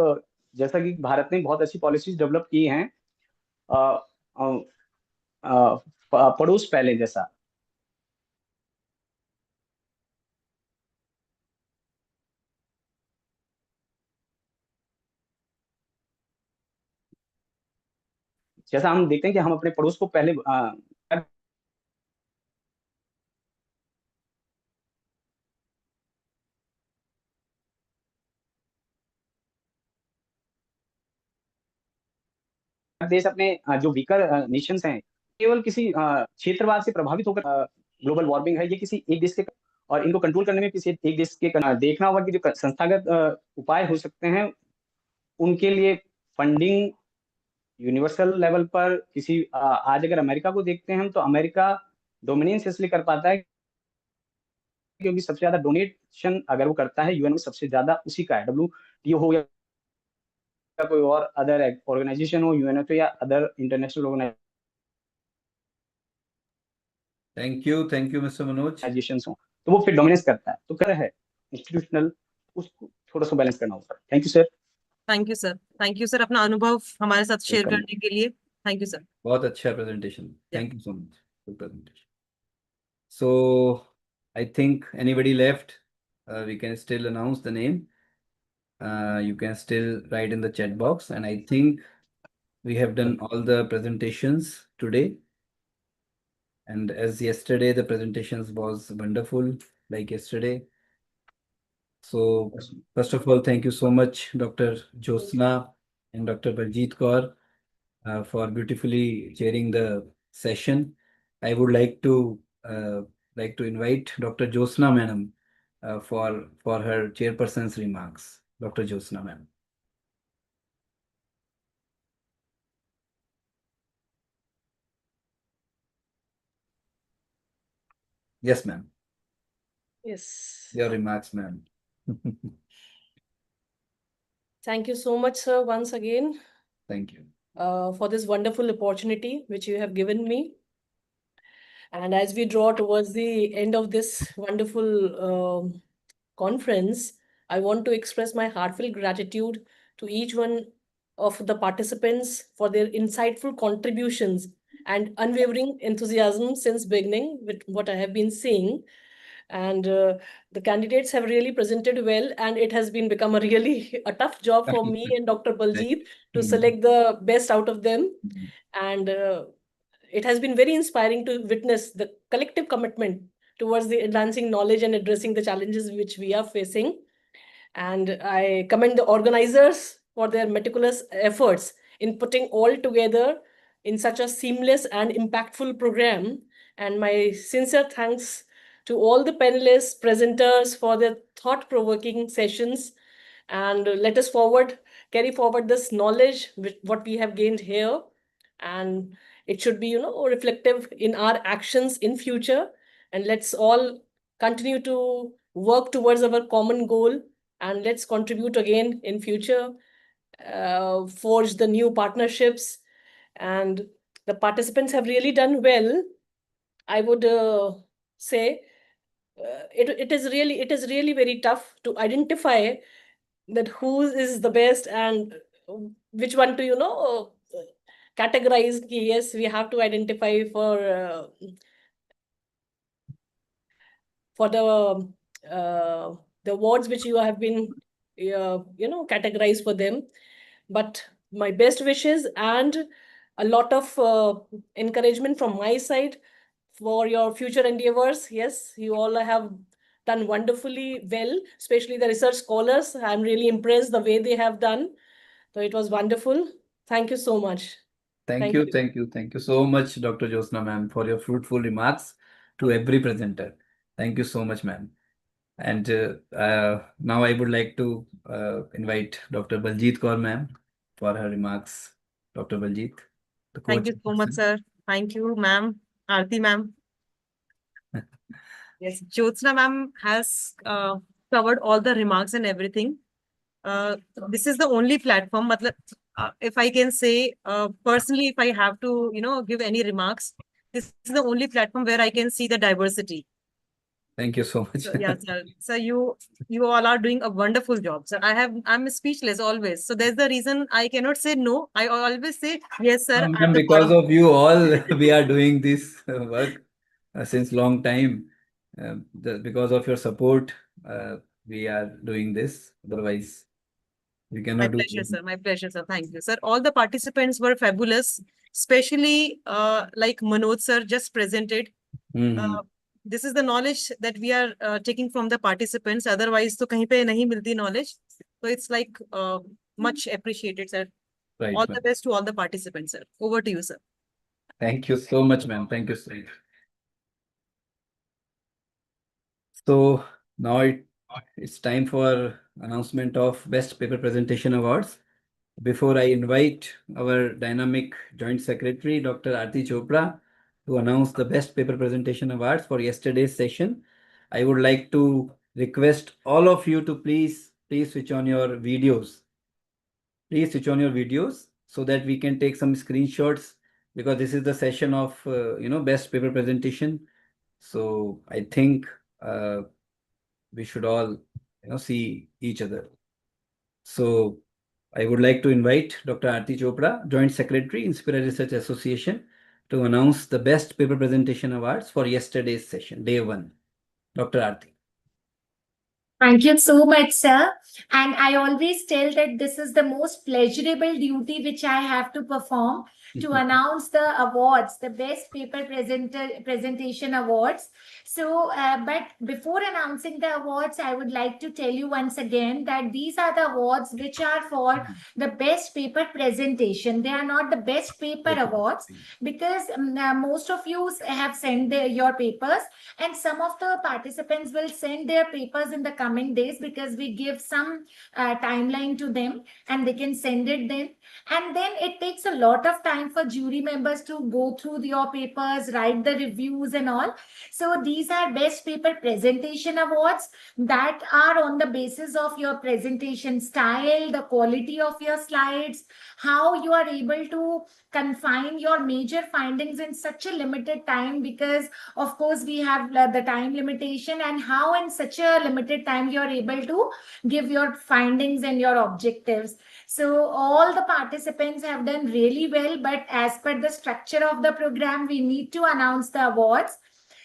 जैसा कि भारत ने बहुत अच्छी पॉलिसीज डेवलप की हैं पड़ोस पहले जैसा। जैसा हम देखते हैं कि हम अपने पड़ोस को पहले देश अपने जो वीकर नेशंस हैं केवल किसी क्षेत्रवाद से प्रभावित होकर ग्लोबल वार्मिंग है ये किसी एक देश के, और इनको कंट्रोल करने में किसी एक देश के देखना होगा कि जो संस्थागत उपाय हो सकते हैं उनके लिए फंडिंग यूनिवर्सल लेवल पर किसी आज अगर अमेरिका को देखते हैं हम, तो अमेरिका डोमिनेंस इसलिए कर पाता है क्योंकि सबसे ज्यादा डोनेशन अगर वो करता है यूएन में सबसे ज्यादा उसी का है, WTO हो या कोई और अदर ऑर्गेनाइजेशन हो, यूएन तो या other international organization thank you mister Manoj. हो, तो वो फिर डोमिनेट करता है। तो कर है इंस्टीट्यूशनल, उसको थोड़ा सा बैलेंस करना होगा। Thank you sir. Thank you sir, thank you sir अपना अनुभव हमारे साथ शेयर करने के लिए। Thank you sir. बहुत अच्छा presentation, thank you so much for presentation. So I think anybody left, we can still announce the name. You can still write in the chat box, and I think we have done all the presentations today. And as yesterday, the presentations was wonderful, like yesterday. So first of all, thank you so much, Dr. Josna and Dr. Baljeet Kaur, for beautifully chairing the session. I would like to invite Dr. Josna Madam for her chairperson's remarks. Dr. Josna Madam. Yes, ma'am. Yes. Your remarks, ma'am. Thank you so much, sir, once again. Thank you. For this wonderful opportunity which you have given me. And as we draw towards the end of this wonderful conference, I want to express my heartfelt gratitude to each one of the participants for their insightful contributions and unwavering enthusiasm since beginning with what I have been seeing. And the candidates have really presented well, and it has been become a really a tough job for me and Dr. Baljeet to select the best out of them. And it has been very inspiring to witness the collective commitment towards the advancing knowledge and addressing the challenges which we are facing. And I commend the organizers for their meticulous efforts in putting all together in such a seamless and impactful program. And my sincere thanks to all the panelists, presenters for their thought-provoking sessions. And let us carry forward this knowledge, what we have gained here. And it should be, reflective in our actions in future. And let's all continue to work towards our common goal, and let's contribute again in future, forge the new partnerships. And the participants have really done well. I would say it is really very tough to identify that who is the best and which one to categorize. Yes, we have to identify for the awards which you have been categorized for them. But my best wishes and a lot of encouragement from my side for your future endeavors. Yes, you all have done wonderfully well, especially the research scholars. I'm really impressed the way they have done. So it was wonderful. Thank you so much. Thank you so much, Dr. Josna ma'am, for your fruitful remarks to every presenter. Thank you so much, ma'am. And now I would like to invite Dr. Baljeet Kaur ma'am for her remarks. Dr. Baljeet, the coach. Thank you so much, sir. Thank you, ma'am. Aarti ma'am. Yes, Jyotsna ma'am has covered all the remarks and everything. This is the only platform, if I can say, personally, if I have to, give any remarks, this is the only platform where I can see the diversity. Thank you so much. So, yeah, sir. So you all are doing a wonderful job, sir. I'm speechless always. So there's the reason I cannot say no. I always say yes, sir. Ma'am, because of you all, we are doing this work since long time. Because of your support, we are doing this. Otherwise, we cannot My do pleasure, it. sir. My pleasure, sir. Thank you, sir. All the participants were fabulous, especially like Manoj sir just presented. This is the knowledge that we are taking from the participants. Otherwise, to kahin pe nahi milti knowledge. So it's like much appreciated, sir. Right, All ma'am. the best to all the participants, sir. Over to you, sir. Thank you so much, ma'am. Thank you so much. So now it's time for announcement of Best Paper Presentation Awards. Before I invite our dynamic Joint Secretary, Dr. Aarti Chopra, to announce the Best Paper Presentation Awards for yesterday's session, I would like to request all of you to please switch on your videos. Please switch on your videos so that we can take some screenshots, because this is the session of best paper presentation. So I think we should all see each other. So I would like to invite Dr. Aarti Chopra, Joint Secretary, Inspira Research Association, to announce the best paper presentation awards for yesterday's session, day 1. Dr. Aarti. Thank you so much, sir. And I always tell that this is the most pleasurable duty which I have to perform, to announce the awards, the best paper presentation awards. So, but before announcing the awards, I would like to tell you once again that these are the awards which are for the best paper presentation. They are not the best paper awards, because most of you have sent your papers, and some of the participants will send their papers in the coming days, because we give some timeline to them and they can send it then. And then it takes a lot of time for jury members to go through your papers, write the reviews and all. So these are best paper presentation awards that are on the basis of your presentation style, the quality of your slides, how you are able to confine your major findings in such a limited time, because of course we have the time limitation, and how in such a limited time you are able to give your findings and your objectives. So all the participants have done really well, but as per the structure of the program, we need to announce the awards.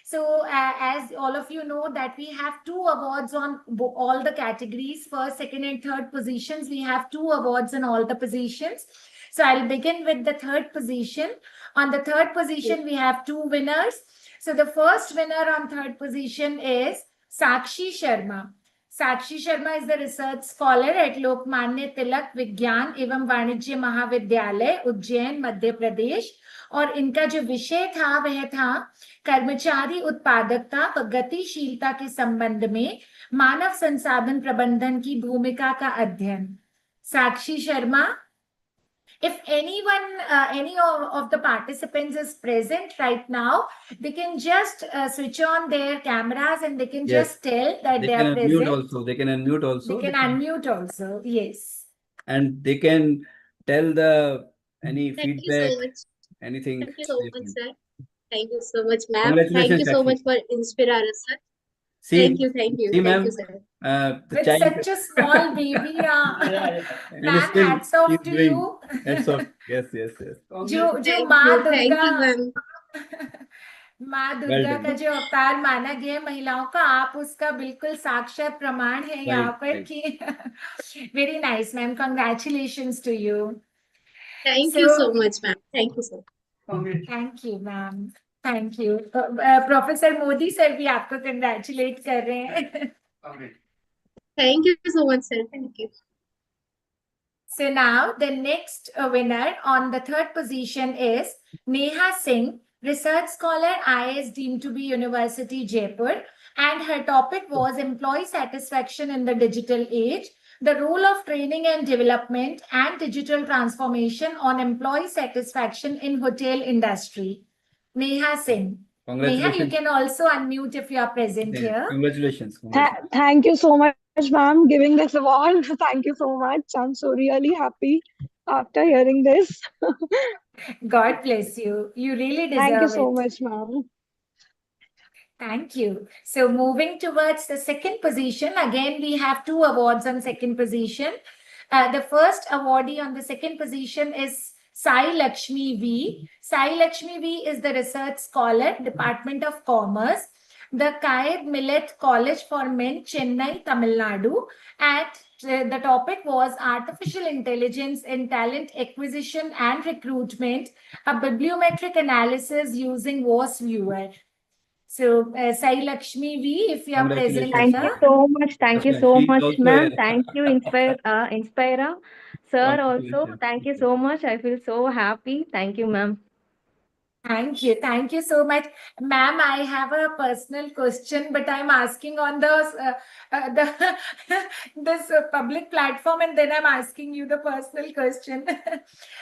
So as all of you know that we have 2 awards on all the categories. First, second and third positions. We have 2 awards in all the positions. So I'll begin with the third position. On the third position, we have 2 winners. So the first winner on third position is Sakshi Sharma. Sakshi Sharma is the research scholar at Lokmanya Tilak Vigyan एवं वाणिज्य महाविद्यालय उज्जैन मध्य प्रदेश, और इनका जो विषय था वह था कर्मचारी उत्पादकता व गतिशीलता के संबंध में मानव संसाधन प्रबंधन की भूमिका का अध्ययन. Sakshi Sharma, if anyone, any of the participants is present right now, they can just switch on their cameras and they can just tell that they are present. Also. They can unmute also. They can unmute also, yes. And they can tell any Thank feedback, you so much. anything. Thank you so much, sir. Thank you so much, ma'am. Congratulations, Thank you so Sakshi. much for Inspira Research. See, Thank you, thank you, see, thank ma'am, you, sir. With such a small baby, ma'am, hats off to you. Hats off. Yes. जो माँ Thank Durga, you, ma'am. माँ दुर्गा का जो अवतार माना गया है महिलाओं का, आप उसका बिल्कुल साक्षात प्रमाण है यहाँ पर कि very nice, ma'am. Congratulations to you. Thank you so much, ma'am. Thank you, sir. Thank you, ma'am. Thank you. Professor Modi sir भी आपको congratulate कर रहे हैं. Thank you so much, sir. Thank you. So now the next winner on the third position is Neha Singh, research scholar, IS deemed to be University Jaipur, and her topic was employee satisfaction in the digital age, the role of training and development and digital transformation on employee satisfaction in hotel industry. Neha Singh. Neha, you can also unmute if you are present here. Congratulations. Thank you so much, ma'am, giving this award. Thank you so much. I'm so really happy after hearing this. God bless you. You really deserve it. Thank you so much, ma'am. Thank you. So moving towards the second position, again, we have 2 awards on second position. The first awardee on the second position is Sai Lakshmi V. Sai Lakshmi V is the research scholar, Department of Commerce, the Kaid Millet College for Men, Chennai, Tamil Nadu. And the topic was Artificial Intelligence in Talent Acquisition and Recruitment, a bibliometric analysis using VOS Viewer. So, Sai Lakshmi V, if you are present. Thank you so much. Thank you so much, ma'am. Thank you, Inspira. Sir, also, thank you so much. I feel so happy. Thank you, ma'am. Thank you. Thank you so much. Ma'am, I have a personal question, but I'm asking on the this public platform, and then I'm asking you the personal question.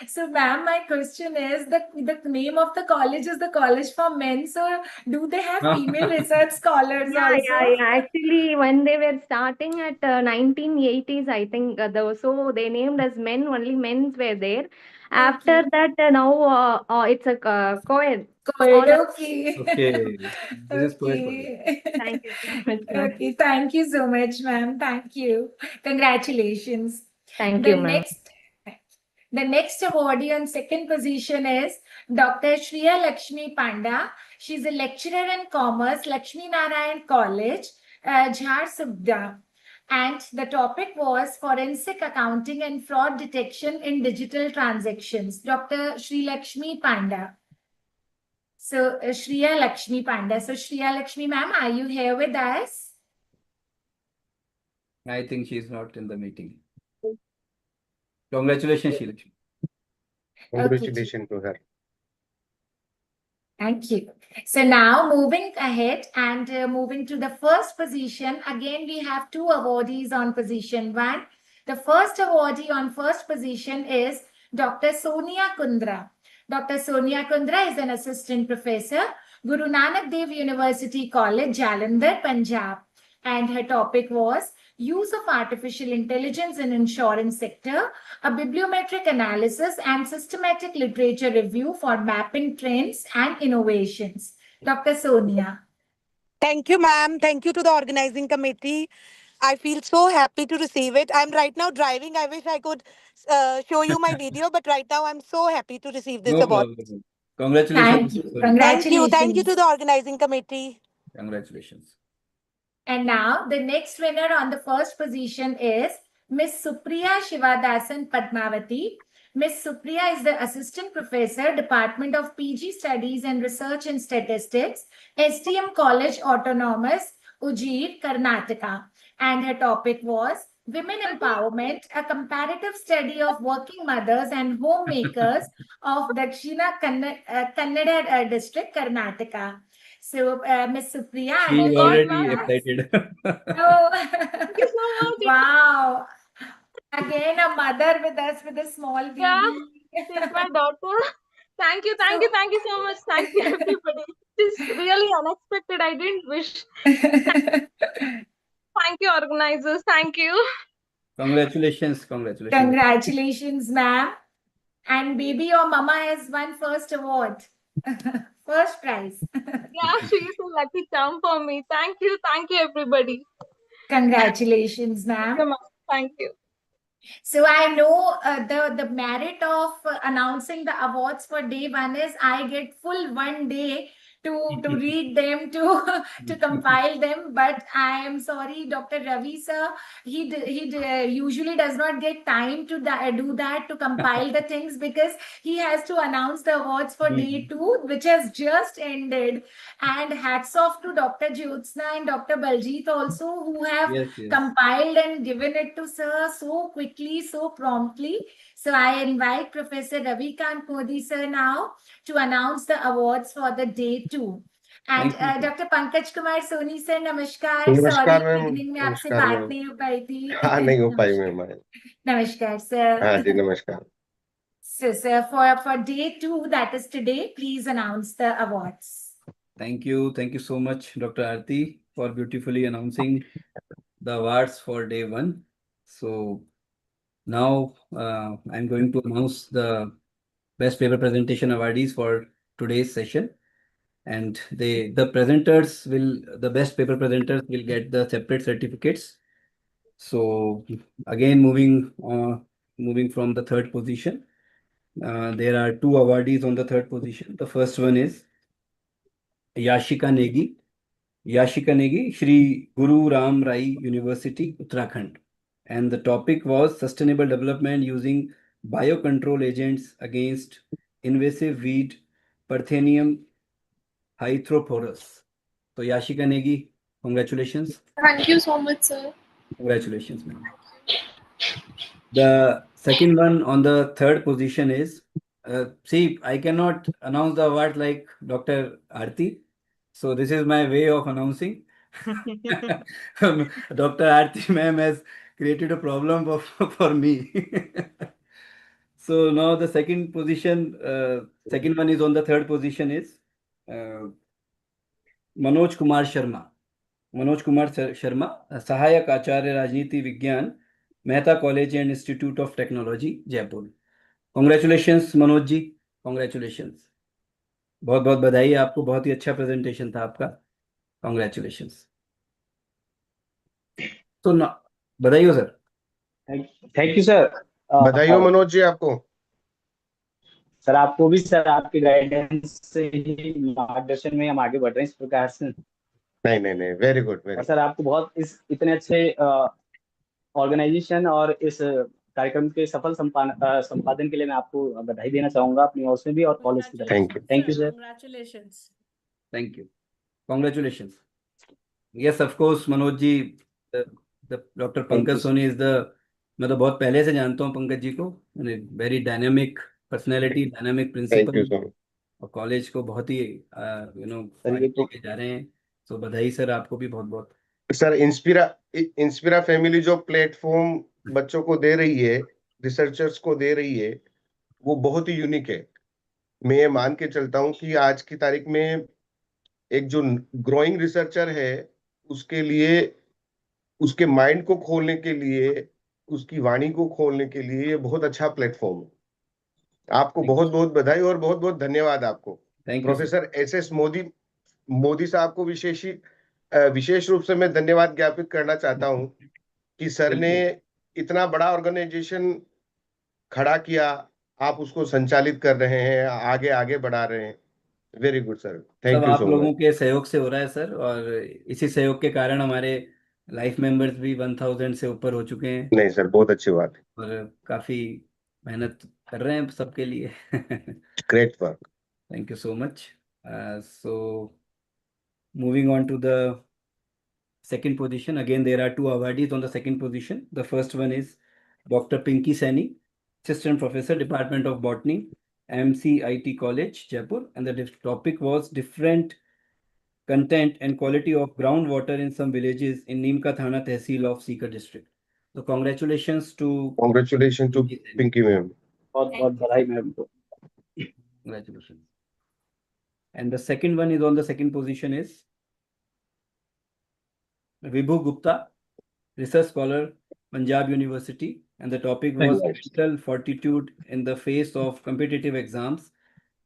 So, ma'am, my question is the name of the college is the College for Men. So, do they have female research scholars Yeah, also? yeah, yeah. Actually, when they were starting at 1980s, I think, so they named as men, only men's were there. After that, now it's a co-ed. All Co-ed, are okay. Okay. This is co-ed college. Okay. Thank you so much, ma'am. Okay, thank you so much, ma'am. Thank you. Congratulations. Thank The you, ma'am. next awardee on second position is Dr. Shriya Lakshmi Panda. She's a lecturer in commerce, Lakshmi Narayan College, Jharsuguda. And the topic was forensic accounting and fraud detection in digital transactions. Dr. Shri Lakshmi Panda. So, Shriya Lakshmi Panda. So, Shriya Lakshmi ma'am, are you here with us? I think she's not in the meeting. Congratulations, Shri Lakshmi. Congratulations to her. Thank you. So now moving ahead and moving to the first position, again we have two awardees on position one. The first awardee on first position is Dr. Sonia Kundra. Dr. Sonia Kundra is an assistant professor, Guru Nanak Dev University College, Jalandhar, Punjab. And her topic was use of artificial intelligence in insurance sector, a bibliometric analysis and systematic literature review for mapping trends and innovations. Dr. Sonia. Thank you, ma'am. Thank you to the organizing committee. I feel so happy to receive it. I'm right now driving. I wish I could show you my video, but right now I'm so happy to receive this No award. problem. Congratulations. Thank you. Sonia. Congratulations. Thank you to the organizing committee. Congratulations. And now the next winner on the first position is Miss Supriya Shivadasan Padmavati. Miss Supriya is the Assistant Professor, Department of PG Studies and Research in Statistics, STM College Autonomous, Ujjir, Karnataka. And her topic was Women Empowerment, a comparative study of working mothers and homemakers of Dakshina Kannada district, Karnataka. So, Miss Supriya, She is already excited. Oh, Thank you so much. wow. Again, a mother with us with a small baby. Yeah, she's my daughter. Thank you so much. Thank you, everybody. This is really unexpected. I didn't wish. Thank you, organizers. Thank you. Congratulations. Congratulations. Congratulations, ma'am. And baby, your mama has won first award. First prize. Yeah, she is a lucky charm for me. Thank you, everybody. Congratulations, ma'am. Thank you. So I know the merit of announcing the awards for day one is I get full 1 day to read them, to compile them. But I am sorry, Dr. Ravi sir, he usually does not get time to do that, to compile the things, because he has to announce the awards for day two, which has just ended. And hats off to Dr. Jyotsna and Dr. Baljit also, who have compiled and given it to sir so quickly, so promptly. So I invite Professor Ravikant Modi sir now to announce the awards for the day two. And Dr. Pankaj Kumar Soni sir, namaskar. नमस्कार Sorry, ma'am beginning में आपसे नमस्कार बात ma'am नहीं हो पाई थी. हाँ नहीं हो पाई मैम Namaskar sir. हाँ जी नमस्कार So sir, for day two, that is today, please announce the awards. Thank you. Thank you so much, Dr. Aarti, for beautifully announcing the awards for day one. So now I'm going to announce the best paper presentation awardees for today's session. And the best paper presenters will get the separate certificates. So again, moving from the third position, there are two awardees on the third position. The first one is Yashika Negi, Shri Guru Ram Rai University, Uttarakhand. And the topic was sustainable development using biocontrol agents against invasive weed, Parthenium hythroporus. So Yashika Negi, congratulations. Thank you so much, sir. Congratulations, ma'am. The second one on the third position is, see, I cannot announce the award like Dr. Aarti. So this is my way of announcing. Dr. Aarti ma'am has created a problem for me. So now the second position, second one is on the third position is Manoj Kumar Sharma. Manoj Kumar Sharma, Sahayak Acharya Rajniti Vigyan, Mehta College and Institute of Technology, Jaipur. Congratulations Manoj ji, congratulations. बहुत बहुत बधाई आपको, बहुत ही अच्छा presentation था आपका. Congratulations. तो ना बधाई हो सर. Thank you sir. बधाई हो मनोज जी आपको. सर आपको भी सर, आपके गाइडेंस से ही, मार्गदर्शन में हम आगे बढ़ रहे हैं इस प्रकार से. नहीं, वेरी गुड, वेरी. सर आपको बहुत इतने अच्छे ऑर्गेनाइजेशन और इस कार्यक्रम के सफल संपादन के लिए मैं आपको बधाई देना चाहूंगा अपनी ओर से भी और कॉलेज की तरफ से. Thank you sir. Congratulations. Thank you. Congratulations. Yes, of course, Manoj ji, the Dr. Pankaj Soni is the, मैं तो बहुत पहले से जानता हूँ पंकज जी को. Very dynamic personality, dynamic principal. Thank you so much. और कॉलेज को बहुत ही सर ये तो लेके जा रहे हैं. तो बधाई सर आपको भी बहुत बहुत. सर इंस्पिरा फैमिली जो प्लेटफॉर्म बच्चों को दे रही है, रिसर्चर्स को दे रही है, वो बहुत ही यूनिक है. मैं ये मान के चलता हूँ कि आज की तारीख में एक जो ग्रोइंग रिसर्चर है, उसके लिए, उसके माइंड को खोलने के लिए, उसकी वाणी को खोलने के लिए ये बहुत अच्छा प्लेटफॉर्म है. आपको बहुत बहुत बधाई और बहुत बहुत धन्यवाद आपको. प्रोफेसर SS मोदी साहब को विशेष रूप से मैं धन्यवाद ज्ञापित करना चाहता हूं कि सर ने इतना बड़ा ऑर्गेनाइजेशन खड़ा किया, आप उसको संचालित कर रहे हैं, आगे बढ़ा रहे हैं. Very good sir, thank you आप सो लोगों मच. के सहयोग से हो रहा है सर, और इसी सहयोग के कारण हमारे लाइफ मेंबर्स भी 1000 से ऊपर हो चुके हैं. नहीं सर, बहुत अच्छी बात है. और काफी मेहनत कर रहे हैं सबके लिए. Great work. Thank you so much. So moving on to the second position, again there are two awardees on the second position. The first one is Dr. Pinky Saini, Assistant Professor, Department of Botany, MCIT College, Jaipur, and the topic was different content and quality of groundwater in some villages in Nimka Thana Tehsil of Sikar district. So congratulations to Pinky ma'am. बहुत बहुत बधाई ma'am को. Congratulations. And the second one is on the second position is Vibhu Gupta, Research Scholar, Punjab University, and the topic was mental fortitude in the face of competitive exams,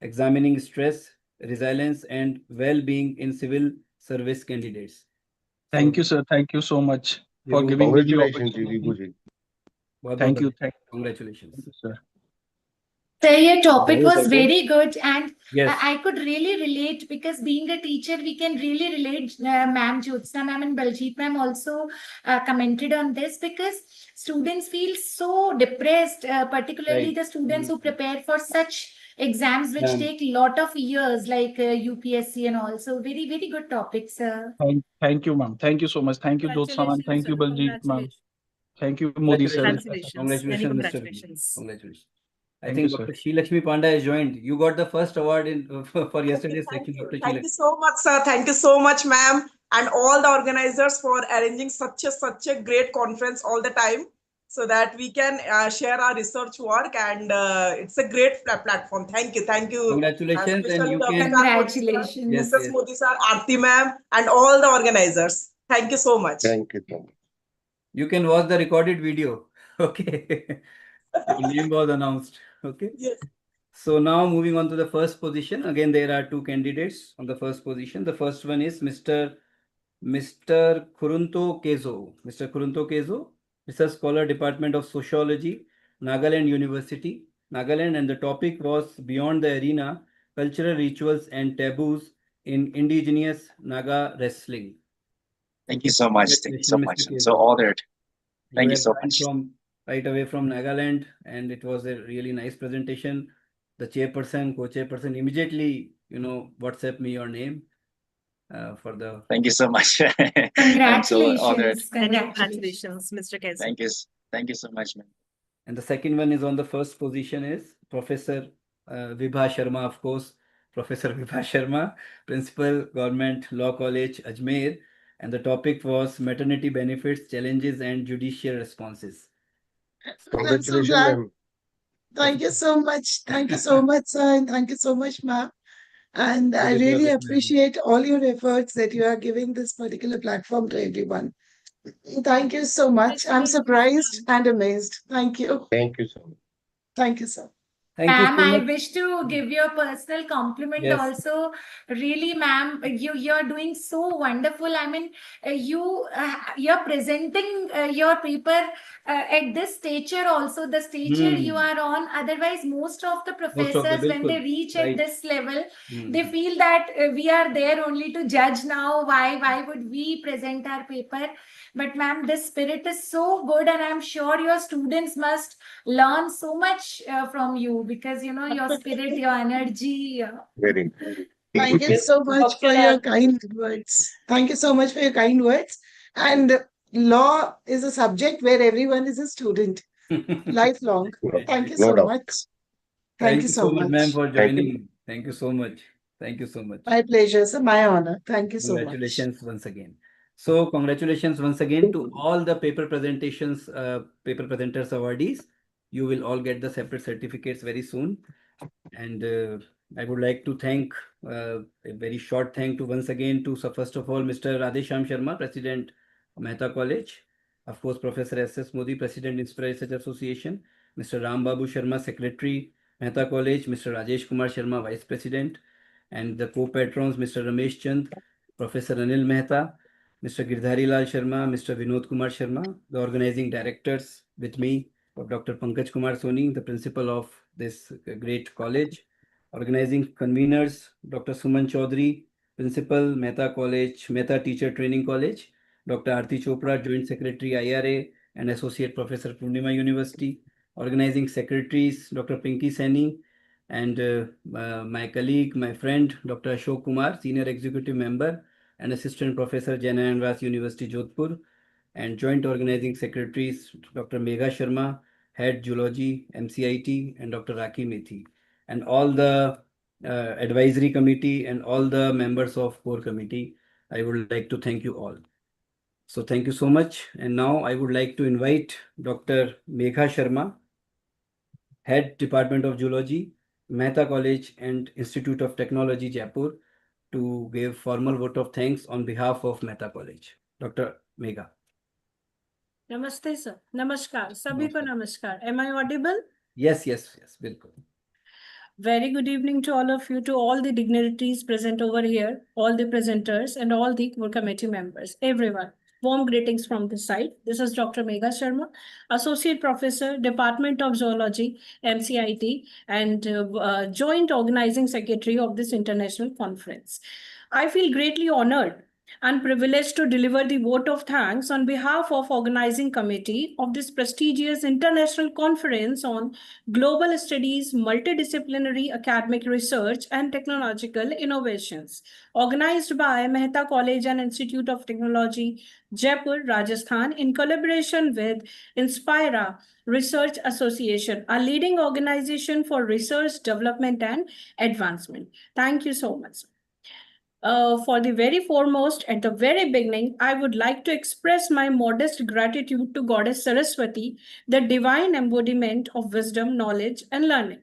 examining stress, resilience, and well-being in civil service candidates. Thank you, sir. Thank you so much for giving me the opportunity. Thank you. Congratulations. Thank you, sir. So your topic was very good, and yes, I could really relate, because being a teacher, we can really relate. Ma'am Jyotsna ma'am and Baljit ma'am also commented on this, because students feel so depressed, particularly the students who prepare for such exams which take a lot of years, like UPSC and all. So very, very good topic, sir. Thank you, ma'am. Thank you so much. Thank you, Jyotsna ma'am. Thank you, Baljit ma'am. Thank you, Modi sir. Congratulations, Mr. Vibhu. Congratulations. I think Dr. Sri Lakshmi Panda has joined. You got the first award for yesterday's section, Dr. Thank you so much, sir. Thank you so much, ma'am, and all the organizers for arranging such a great conference all the time, so that we can share our research work, and it's a great platform. Thank you. Congratulations, and you can. Congratulations, Mrs. Modi sir, Aarti ma'am, and all the organizers. Thank you so much. Thank you so much. You can watch the recorded video. Okay. Your name was announced. Okay. Yes. So now moving on to the first position. Again, there are two candidates on the first position. The first one is Mr. Kurunto Kezo. Mr. Kurunto Kezo, Research Scholar, Department of Sociology, Nagaland University, Nagaland, and the topic was Beyond the Arena, Cultural Rituals and Taboos in Indigenous Naga Wrestling. Thank you so much. Thank you so much. I'm so honored. Thank you so much. Right away from Nagaland, and it was a really nice presentation. The chairperson, co-chairperson immediately, WhatsApp me your name for the. Thank you so much. I'm so honored. Congratulations, Mr. Kezo. Thank you so much, man. And the second one is on the first position is Professor Vibha Sharma, of course. Professor Vibha Sharma, Principal, Government Law College, Ajmer, and the topic was maternity benefits, challenges, and judicial responses. I'm so glad. Thank you so much. Thank you so much, sir, and thank you so much, ma'am. And I really appreciate all your efforts that you are giving this particular platform to everyone. Thank you so much. I'm surprised and amazed. Thank you. Thank you so much. Thank you, sir. Ma'am, I wish to give you a personal compliment Yes. also. Really, ma'am, you're doing so wonderful. I mean, you're presenting your paper at this stature also, the stature you are on. Otherwise, most of the professors, when they reach at this level, they feel that we are there only to judge now. Why would we present our paper? But ma'am, this spirit is so good, and I'm sure your students must learn so much from you, because your spirit, your energy. Very. Thank you so much for your kind words. Thank you so much for your kind words. And law is a subject where everyone is a student, lifelong. Thank you so much. Thank you so much, ma'am, for joining. Thank you so much. Thank you so much. My pleasure, sir. My honor. Thank you so much. Congratulations once again. So congratulations once again to all the paper presenters awardees. You will all get the separate certificates very soon. And I would like to thank a very short thank to once again to first of all Mr. Radhesham Sharma, President Mehta College, of course Professor S.S. Modi, President Inspira Research Association, Mr. Ram Babu Sharma, Secretary Mehta College, Mr. Rajesh Kumar Sharma, Vice President, and the co-patrons Mr. Ramesh Chand, Professor Anil Mehta, Mr. Girdhari Lal Sharma, Mr. Vinod Kumar Sharma, the organizing directors with me, Dr. Pankaj Kumar Soni, the principal of this great college, organizing conveners, Dr. Suman Chaudhary, principal, Mehta College, Mehta Teacher Training College, Dr. Aarti Chopra, Joint Secretary, IRA, and Associate Professor, Purnima University, organizing secretaries, Dr. Pinky Saini, and my colleague, my friend, Dr. Ashok Kumar, Senior Executive Member and Assistant Professor, Janayan Ras University, Jodhpur, and Joint Organizing Secretaries, Dr. Megha Sharma, Head Geology, MCIT, and Dr. Rakhi Methi, and all the advisory committee and all the members of core committee. I would like to thank you all. So thank you so much. And now I would like to invite Dr. Megha Sharma, Head Department of Geology, Mehta College and Institute of Technology, Jaipur, to give formal vote of thanks on behalf of Mehta College. Dr. Megha. Namaste, sir. Namaskar. Sabhi ko namaskar. Am I audible? Yes, bilkul. Very good evening to all of you, to all the dignitaries present over here, all the presenters and all the core committee members, everyone. Warm greetings from this side. This is Dr. Megha Sharma, Associate Professor, Department of Zoology, MCIT, and Joint Organizing Secretary of this international conference. I feel greatly honored and privileged to deliver the vote of thanks on behalf of organizing committee of this prestigious international conference on global studies, multidisciplinary academic research and technological innovations, organized by Mehta College and Institute of Technology, Jaipur, Rajasthan, in collaboration with Inspira Research Association, a leading organization for research, development and advancement. Thank you so much. For the very foremost, at the very beginning, I would like to express my modest gratitude to Goddess Saraswati, the divine embodiment of wisdom, knowledge, and learning.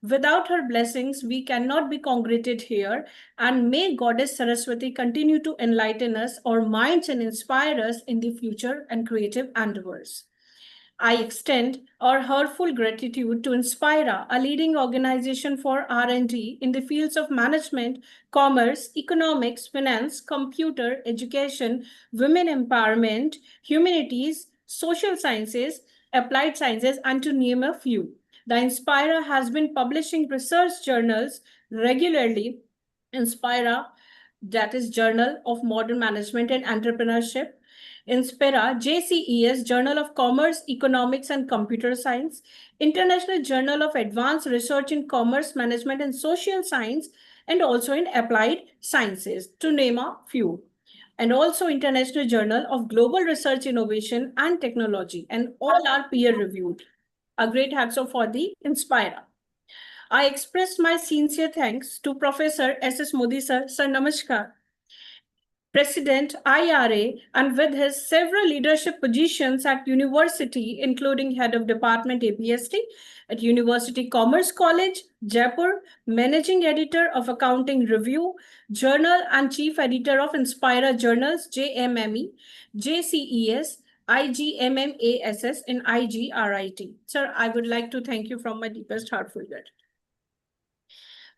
Without her blessings, we cannot be congregated here, and may Goddess Saraswati continue to enlighten us, our minds, and inspire us in the future and creative endeavors. I extend our heartfelt gratitude to Inspira, a leading organization for R&D in the fields of management, commerce, economics, finance, computer, education, women empowerment, humanities, social sciences, applied sciences, and to name a few. The Inspira has been publishing research journals regularly. Inspira, that is Journal of Modern Management and Entrepreneurship. Inspira, JCES, Journal of Commerce, Economics and Computer Science, International Journal of Advanced Research in Commerce, Management and Social Science, and also in Applied Sciences, to name a few. And also International Journal of Global Research, Innovation and Technology, and all are peer-reviewed. A great hats off for the Inspira. I express my sincere thanks to Professor S.S. Modi, sir. Sir, namaskar. President, IRA, and with his several leadership positions at university, including head of department APST at University Commerce College, Jaipur, managing editor of Accounting Review, journal and chief editor of Inspira journals, JMME, JCES, IGMMASS, and IGRIT. Sir, I would like to thank you from my deepest heartful gratitude.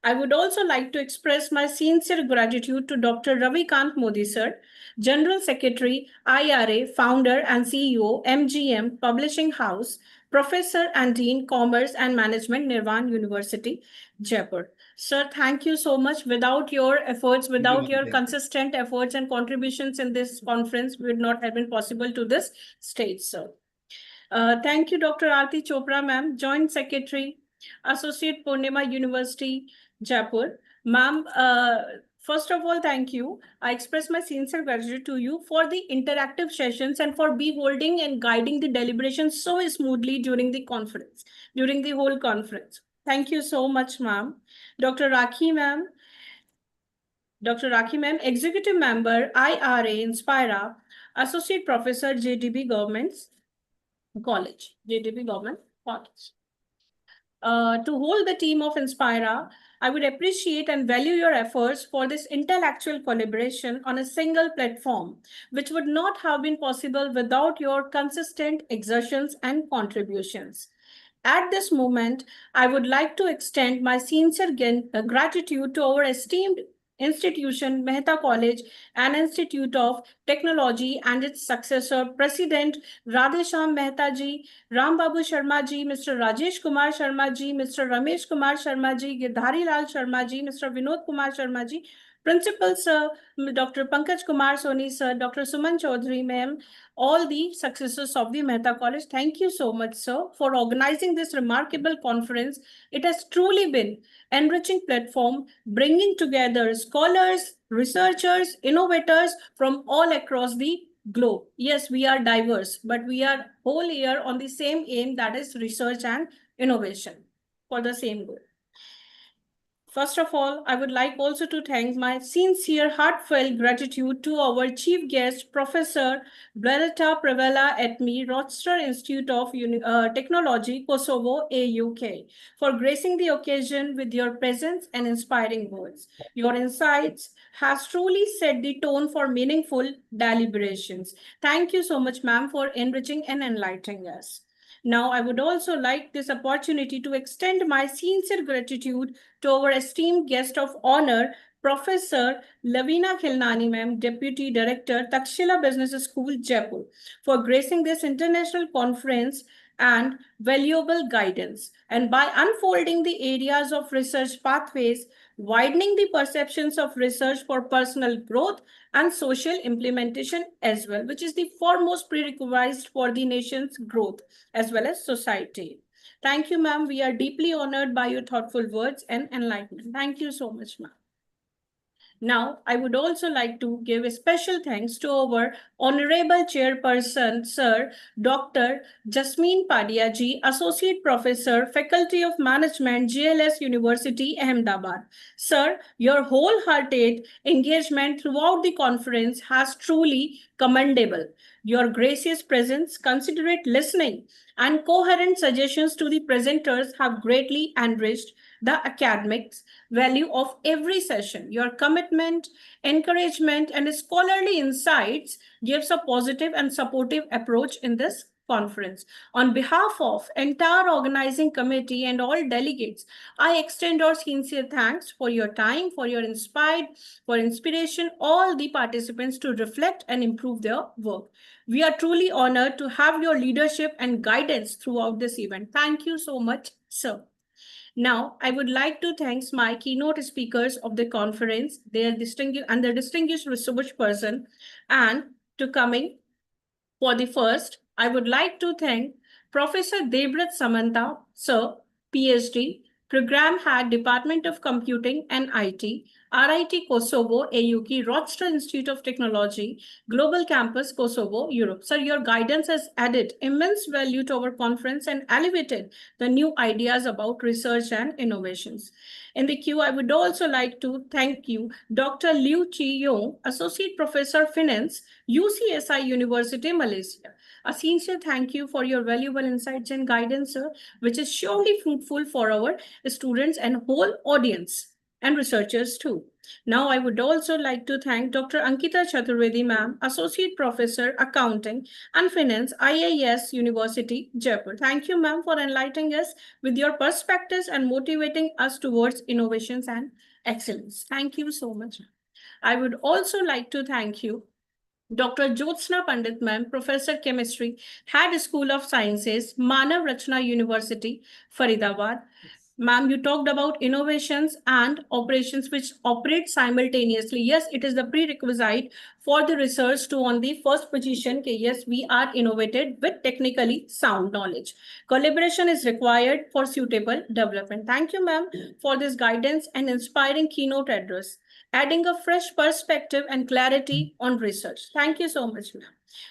I would also like to express my sincere gratitude to Dr. Ravikant Modi, sir, General Secretary, IRA, founder and CEO, MGM Publishing House, Professor and Dean, Commerce and Management, Nirvan University, Jaipur. Sir, thank you so much. Without your efforts, without your consistent efforts and contributions in this conference, would not have been possible to this stage, sir. Thank you, Dr. Aarti Chopra, ma'am, Joint Secretary, Associate Purnima University, Jaipur. Ma'am, first of all, thank you. I express my sincere gratitude to you for the interactive sessions and for beholding and guiding the deliberations so smoothly during the conference, during the whole conference. Thank you so much, ma'am. Dr. Rakhi, ma'am. Dr. Rakhi, ma'am, Executive Member, IRA, Inspira, Associate Professor, JDB Government's College, JDB Government College. To hold the team of Inspira, I would appreciate and value your efforts for this intellectual collaboration on a single platform, which would not have been possible without your consistent exertions and contributions. At this moment, I would like to extend my sincere gratitude to our esteemed institution, Mehta College and Institute of Technology, and its successor, President Radhesham Mehta ji, Ram Babu Sharma ji, Mr. Rajesh Kumar Sharma ji, Mr. Ramesh Kumar Sharma ji, Girdhari Lal Sharma ji, Mr. Vinod Kumar Sharma ji, Principal Sir, Dr. Pankaj Kumar Soni Sir, Dr. Suman Chaudhary ma'am, all the successors of the Mehta College. Thank you so much, sir, for organizing this remarkable conference. It has truly been an enriching platform, bringing together scholars, researchers, innovators from all across the globe. Yes, we are diverse, but we are whole here on the same aim, that is research and innovation for the same goal. First of all, I would like also to thank my sincere, heartfelt gratitude to our chief guest, Professor Blereta Prevela Etmi, Rochester Institute of Technology, Kosovo, AUK, for gracing the occasion with your presence and inspiring words. Your insights has truly set the tone for meaningful deliberations. Thank you so much, ma'am, for enriching and enlightening us. Now, I would also like this opportunity to extend my sincere gratitude to our esteemed guest of honor, Professor Lavina Khilnani, ma'am, Deputy Director, Takshila Business School, Jaipur, for gracing this international conference and valuable guidance. And by unfolding the areas of research pathways, widening the perceptions of research for personal growth and social implementation as well, which is the foremost prerequisite for the nation's growth as well as society. Thank you, ma'am. We are deeply honored by your thoughtful words and enlightenment. Thank you so much, ma'am. Now, I would also like to give a special thanks to our Honorable Chairperson, Sir Dr. Jasmine Padia ji, Associate Professor, Faculty of Management, GLS University, Ahmedabad. Sir, your wholehearted engagement throughout the conference has truly commendable. Your gracious presence, considerate listening, and coherent suggestions to the presenters have greatly enriched the academics value of every session. Your commitment, encouragement, and scholarly insights gives a positive and supportive approach in this conference. On behalf of entire organizing committee and all delegates, I extend our sincere thanks for your time, for your inspiration, all the participants to reflect and improve their work. We are truly honored to have your leadership and guidance throughout this event. Thank you so much, sir. Now, I would like to thank my keynote speakers of the conference, their distinguished research person, and to coming for the first, I would like to thank Professor Debrat Samanta, sir, PhD, Program Head, Department of Computing and IT, RIT Kosovo, AUK, Rochester Institute of Technology, Global Campus, Kosovo, Europe. Sir, your guidance has added immense value to our conference and elevated the new ideas about research and innovations. In the queue, I would also like to thank you, Dr. Liu Chi-Yong, Associate Professor Finance, UCSI University, Malaysia. A sincere thank you for your valuable insights and guidance, sir, which is surely fruitful for our students and whole audience and researchers too. Now, I would also like to thank Dr. Ankita Chaturvedi, ma'am, Associate Professor, Accounting and Finance, IIS University, Jaipur. Thank you, ma'am, for enlightening us with your perspectives and motivating us towards innovations and excellence. Thank you so much. I would also like to thank you, Dr. Jyotsna Pandit, ma'am, Professor Chemistry, Head School of Sciences, Manav Rachna University, Faridabad. Ma'am, you talked about innovations and operations which operate simultaneously. Yes, it is the prerequisite for the research to on the first position. Okay, yes, we are innovated with technically sound knowledge. Collaboration is required for suitable development. Thank you, ma'am, for this guidance and inspiring keynote address, adding a fresh perspective and clarity on research. Thank you so much, ma'am.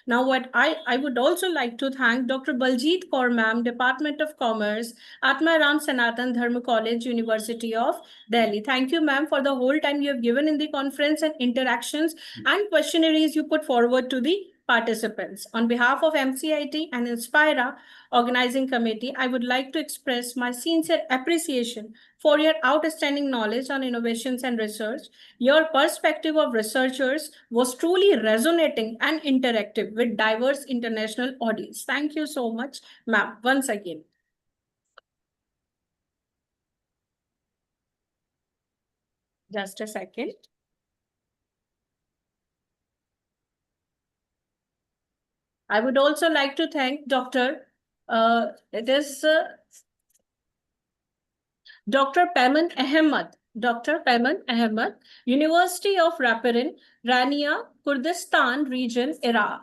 Now, what I would also like to thank Dr. Baljeet Kaur, ma'am, Department of Commerce, Atmaram Sanatan Dharma College, University of Delhi. Thank you, ma'am, for the whole time you have given in the conference and interactions and questionnaires you put forward to the participants. On behalf of MCIT and Inspira Organizing Committee, I would like to express my sincere appreciation for your outstanding knowledge on innovations and research. Your perspective of researchers was truly resonating and interactive with diverse international audience. Thank you so much, ma'am, once again. Just a second. I would also like to thank Dr. Dr. Payman Ahmed, Dr. Payman Ahmed, University of Rapirin, Rania, Kurdistan region, Iraq,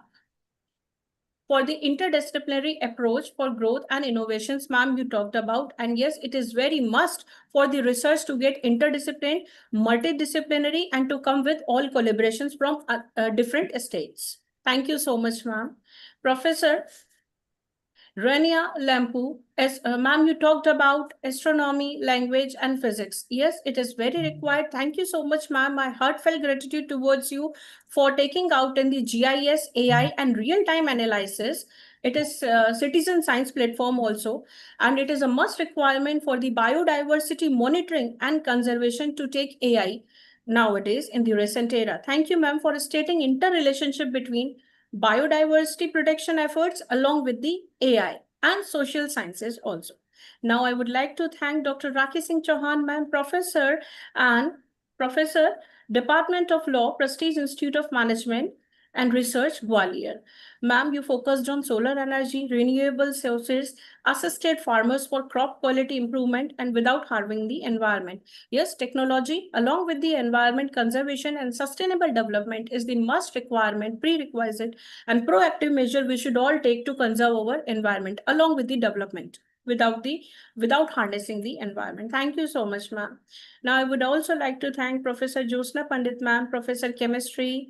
for the interdisciplinary approach for growth and innovations, ma'am, you talked about. And yes, it is very must for the research to get interdisciplinary, multidisciplinary, and to come with all collaborations from different states. Thank you so much, ma'am. Professor Rania Lampu, ma'am, you talked about astronomy, language, and physics. Yes, it is very required. Thank you so much, ma'am. My heartfelt gratitude towards you for taking out in the GIS, AI, and real-time analysis. It is a citizen science platform also, and it is a must requirement for the biodiversity monitoring and conservation to take AI nowadays in the recent era. Thank you, ma'am, for stating interrelationship between biodiversity protection efforts along with the AI and social sciences also. Now, I would like to thank Dr. Rakhi Singh Chauhan, ma'am, Professor and Professor, Department of Law, Prestige Institute of Management and Research, Gwalior. Ma'am, you focused on solar energy, renewable sources, assisted farmers for crop quality improvement and without harming the environment. Yes, technology along with the environment conservation and sustainable development is the must requirement, prerequisite and proactive measure we should all take to conserve our environment along with the development without harnessing the environment. Thank you so much, ma'am. Now, I would also like to thank Professor Jyotsna Pandit, ma'am, Professor Chemistry,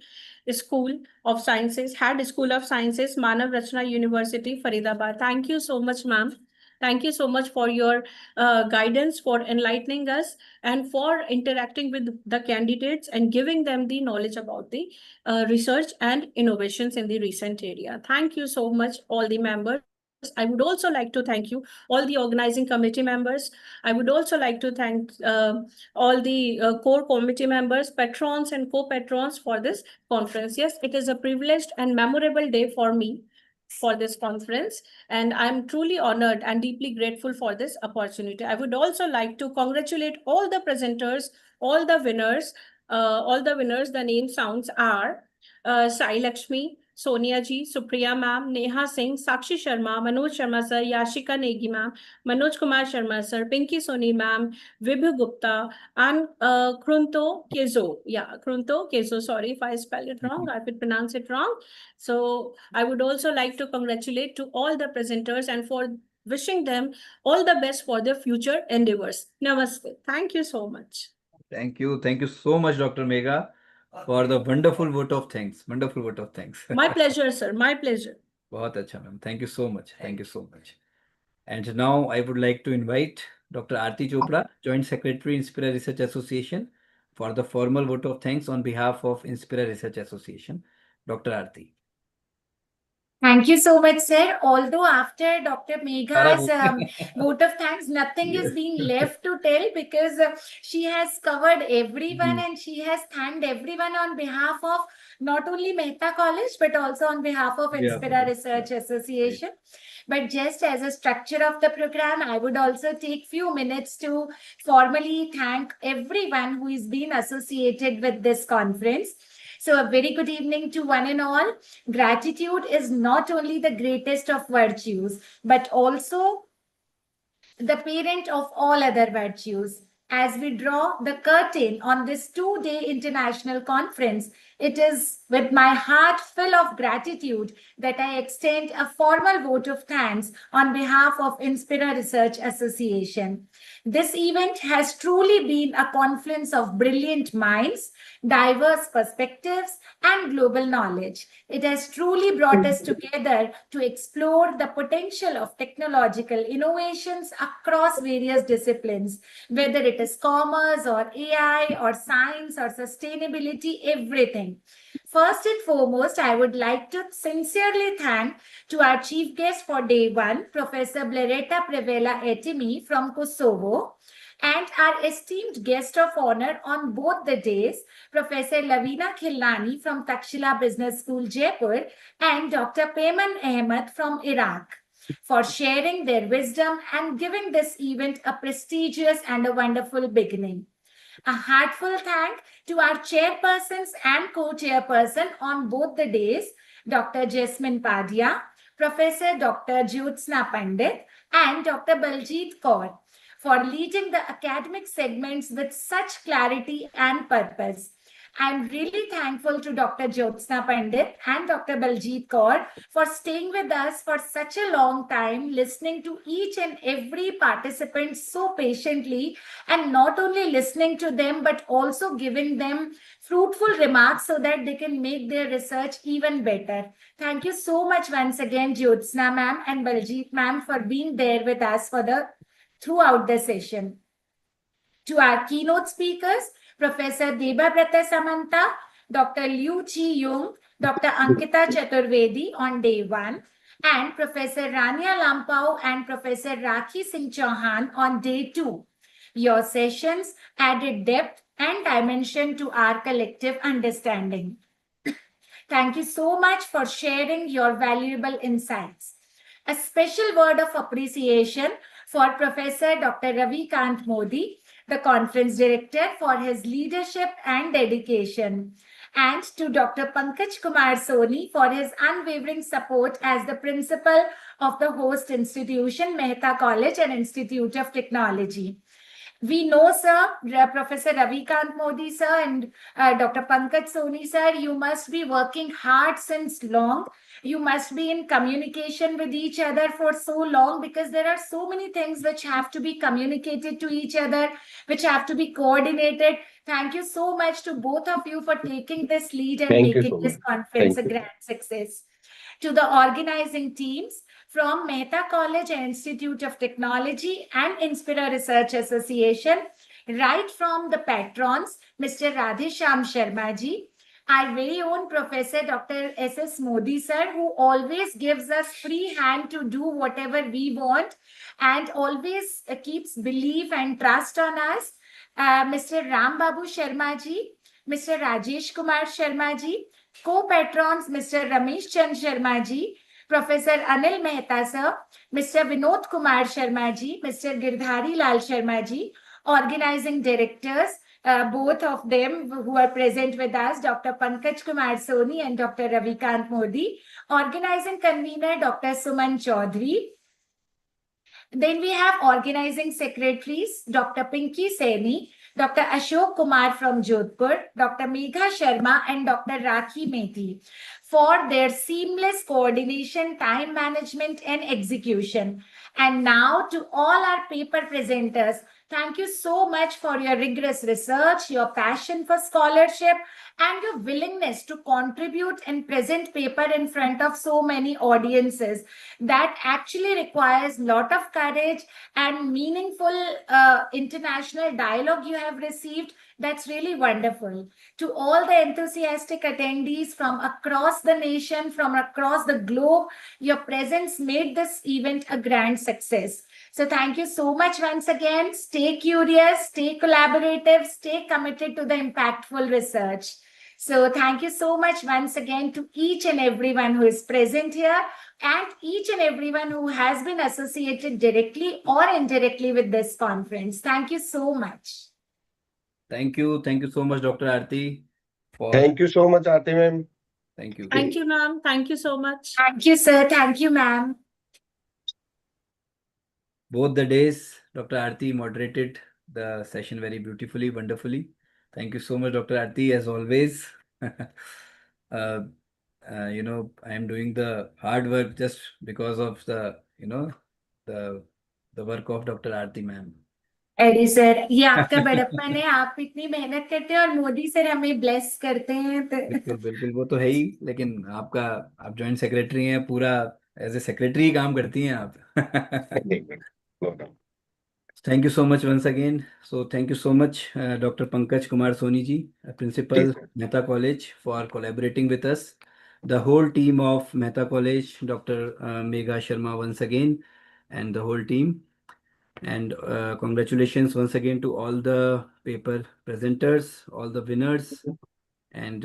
School of Sciences, Head School of Sciences, Manav Rachna University, Faridabad. Thank you so much, ma'am. Thank you so much for your guidance, for enlightening us, and for interacting with the candidates and giving them the knowledge about the research and innovations in the recent area. Thank you so much, all the members. I would also like to thank you, all the organizing committee members. I would also like to thank all the core committee members, patrons and co-patrons for this conference. Yes, it is a privileged and memorable day for me for this conference, and I'm truly honored and deeply grateful for this opportunity. I would also like to congratulate all the presenters, all the winners. The name sounds are Sai Lakshmi, Sonia ji, Supriya ma'am, Neha Singh, Sakshi Sharma, Manoj Sharma sir, Yashika Negi ma'am, Manoj Kumar Sharma sir, Pinky Soni ma'am, Vibhu Gupta, and Krunto Kezo. Yeah, Krunto Kezo. Sorry if I spell it wrong. I would pronounce it wrong. So I would also like to congratulate to all the presenters and for Wishing them all the best for their future endeavors. Namaste. Thank you so much. Thank you. Thank you so much, Dr. Megha, for the wonderful vote of thanks. Wonderful vote of thanks. My pleasure, sir. My pleasure. बहुत अच्छा, ma'am. Thank you so much. Thank you so much. And now I would like to invite Dr. Aarti Chopra, Joint Secretary, Inspira Research Association, for the formal vote of thanks on behalf of Inspira Research Association. Dr. Aarti. Thank you so much, sir. Although after Dr. Megha's vote of thanks, nothing is being left to tell because she has covered everyone and she has thanked everyone on behalf of not only Mehta College, but also on behalf of Inspira Research Association. But just as a structure of the program, I would also take few minutes to formally thank everyone who has been associated with this conference. So a very good evening to one and all. Gratitude is not only the greatest of virtues, but also the parent of all other virtues. As we draw the curtain on this 2-day international conference, it is with my heart full of gratitude that I extend a formal vote of thanks on behalf of Inspira Research Association. This event has truly been a confluence of brilliant minds, diverse perspectives, and global knowledge. It has truly brought us together to explore the potential of technological innovations across various disciplines, whether it is commerce or AI or science or sustainability, everything. First and foremost, I would like to sincerely thank to our chief guest for day one, Professor Blereta Prevela-Etimi from Kosovo, and our esteemed guest of honor on both the days, Professor Lavina Khilnani from Takshila Business School, Jaipur, and Dr. Payman Ahmed from Iraq, for sharing their wisdom and giving this event a prestigious and a wonderful beginning. A heartfelt thank to our chairpersons and co-chairperson on both the days, Dr. Jasmine Padia, Professor Dr. Jyotsna Pandit, and Dr. Baljit Kaur, for leading the academic segments with such clarity and purpose. I'm really thankful to Dr. Jyotsna Pandit and Dr. Baljit Kaur for staying with us for such a long time, listening to each and every participant so patiently, and not only listening to them, but also giving them fruitful remarks so that they can make their research even better. Thank you so much once again, Jyotsna ma'am and Baljit ma'am, for being there with us throughout the session. To our keynote speakers, Professor Debabrata Samanta, Dr. Liu Chi Yung, Dr. Ankita Chaturvedi on day one, and Professor Rania Lampao and Professor Rakhi Singh Chauhan on day two. Your sessions added depth and dimension to our collective understanding. Thank you so much for sharing your valuable insights. A special word of appreciation for Professor Dr. Ravi Kant Modi, the conference director, for his leadership and dedication, and to Dr. Pankaj Kumar Soni for his unwavering support as the principal of the host institution, Mehta College and Institute of Technology. We know, sir, Professor Ravikant Modi, sir, and Dr. Pankaj Soni, sir, you must be working hard since long. You must be in communication with each other for so long, because there are so many things which have to be communicated to each other, which have to be coordinated. Thank you so much to both of you for taking this lead and making this conference a grand success. To the organizing teams from Mehta College and Institute of Technology and Inspira Research Association, right from the patrons, Mr. Radhesham Sharma ji, our very own Professor Dr. S.S. Modi sir, who always gives us free hand to do whatever we want and always keeps belief and trust on us, Mr. Ram Babu Sharma ji, Mr. Rajesh Kumar Sharma ji, co-patrons Mr. Ramesh Chand Sharma ji, Professor Anil Mehta sir, Mr. Vinod Kumar Sharma ji, Mr. Girdhari Lal Sharma ji, organizing directors, both of them who are present with us, Dr. Pankaj Kumar Soni and Dr. Ravikant Modi, organizing convener Dr. Suman Chaudhary. Then we have organizing secretaries, Dr. Pinky Saini, Dr. Ashok Kumar from Jodhpur, Dr. Megha Sharma, and Dr. Rakhi Mehta for their seamless coordination, time management, and execution. And now to all our paper presenters, thank you so much for your rigorous research, your passion for scholarship, and your willingness to contribute and present paper in front of so many audiences. That actually requires a lot of courage and meaningful international dialogue you have received. That's really wonderful. To all the enthusiastic attendees from across the nation, from across the globe, your presence made this event a grand success. So thank you so much once again. Stay curious, stay collaborative, stay committed to the impactful research. So thank you so much once again to each and everyone who is present here and each and everyone who has been associated directly or indirectly with this conference. Thank you so much. Thank you. Thank you so much, Dr. Aarti. Thank you so much, Aarti ma'am. Thank you. Thank you, ma'am. Thank you so much. Thank you, sir. Thank you, ma'am. Both the days, Dr. Aarti moderated the session very beautifully, wonderfully. Thank you so much, Dr. Aarti, as always. You know, I am doing the hard work just because of the, you know, the work of Dr. Aarti ma'am. अरे sir, ये आपका बड़प्पन है, आप इतनी मेहनत करते हैं और मोदी सर हमें ब्लेस करते हैं तो बिल्कुल बिल्कुल, वो तो है ही, लेकिन आपका, आप जॉइंट सेक्रेटरी हैं, पूरा एज ए सेक्रेटरी काम करती हैं आप. Thank you so much once again. So thank you so much, Dr. Pankaj Kumar Soni ji, Principal, Mehta College, for collaborating with us. The whole team of Mehta College, Dr. Megha Sharma once again, and the whole team. And congratulations once again to all the paper presenters, all the winners. And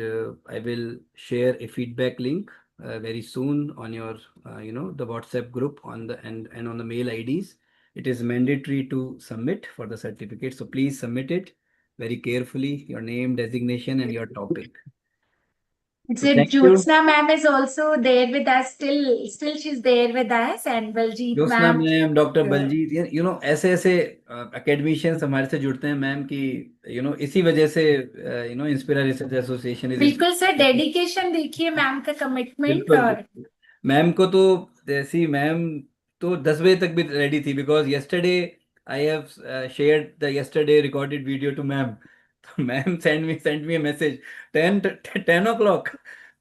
I will share a feedback link very soon on your, you know, the WhatsApp group on the and on the mail IDs. It is mandatory to submit for the certificate. So please submit it very carefully, your name, designation, and your topic. So Jyotsna ma'am is also there with us. Still she's there with us, and Baljit Jyotsna ma'am. ma'am, Dr. Baljit, you know, ऐसे academicians हमारे से जुड़ते हैं ma'am की, you know, इसी वजह से you know, Inspira Research Association is. बिल्कुल सर, डेडिकेशन देखिए मैम का, कमिटमेंट. और मैम को तो जैसी मैम तो 10 बजे तक भी रेडी थी, because yesterday I have shared the yesterday recorded video to ma'am. तो ma'am sent me a message 10 o'clock.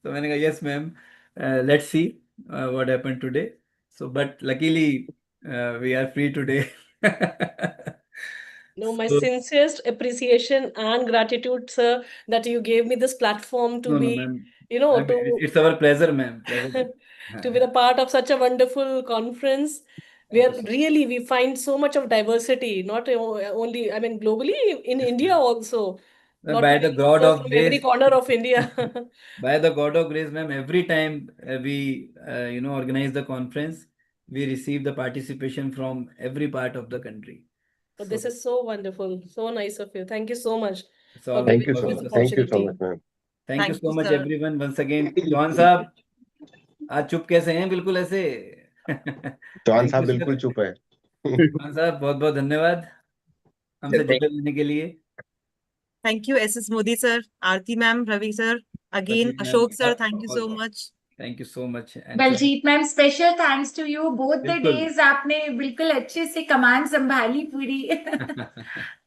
तो मैंने कहा yes ma'am, let's see what happened today. So but luckily we are free today. No, my sincerest appreciation and gratitude, sir, that you gave me this platform to be, you know, it's our pleasure, ma'am. To be the part of such a wonderful conference where really we find so much of diversity, not only, I mean, globally, in India also. By the God of from grace, every corner of India. By the God of grace, ma'am, every time we, you know, organize the conference, we receive the participation from every part of the country. So this is so wonderful, so nice of you. Thank you so much. Thank you so much. Thank you so much, ma'am. Thank you so much, everyone. Once again, Chauhan साहब, आज चुप कैसे हैं? बिल्कुल ऐसे. चौहान साहब बिल्कुल चुप है. चौहान साहब, बहुत बहुत धन्यवाद हमसे जुड़े रहने के लिए. Thank you, SS Modi sir, Aarti ma'am, Ravi sir, again Ashok sir. Thank you so much. Thank you so much. Baljeet ma'am, special thanks to you. Both the days आपने बिल्कुल अच्छे से कमान संभाली पूरी.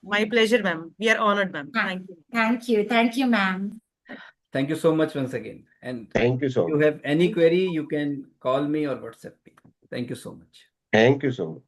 My pleasure, ma'am. We are honored, ma'am. Thank you. Thank you, ma'am. Thank you so much once again. And thank you so much. If you have any query, you can call me or WhatsApp me. Thank you so much. Thank you so much.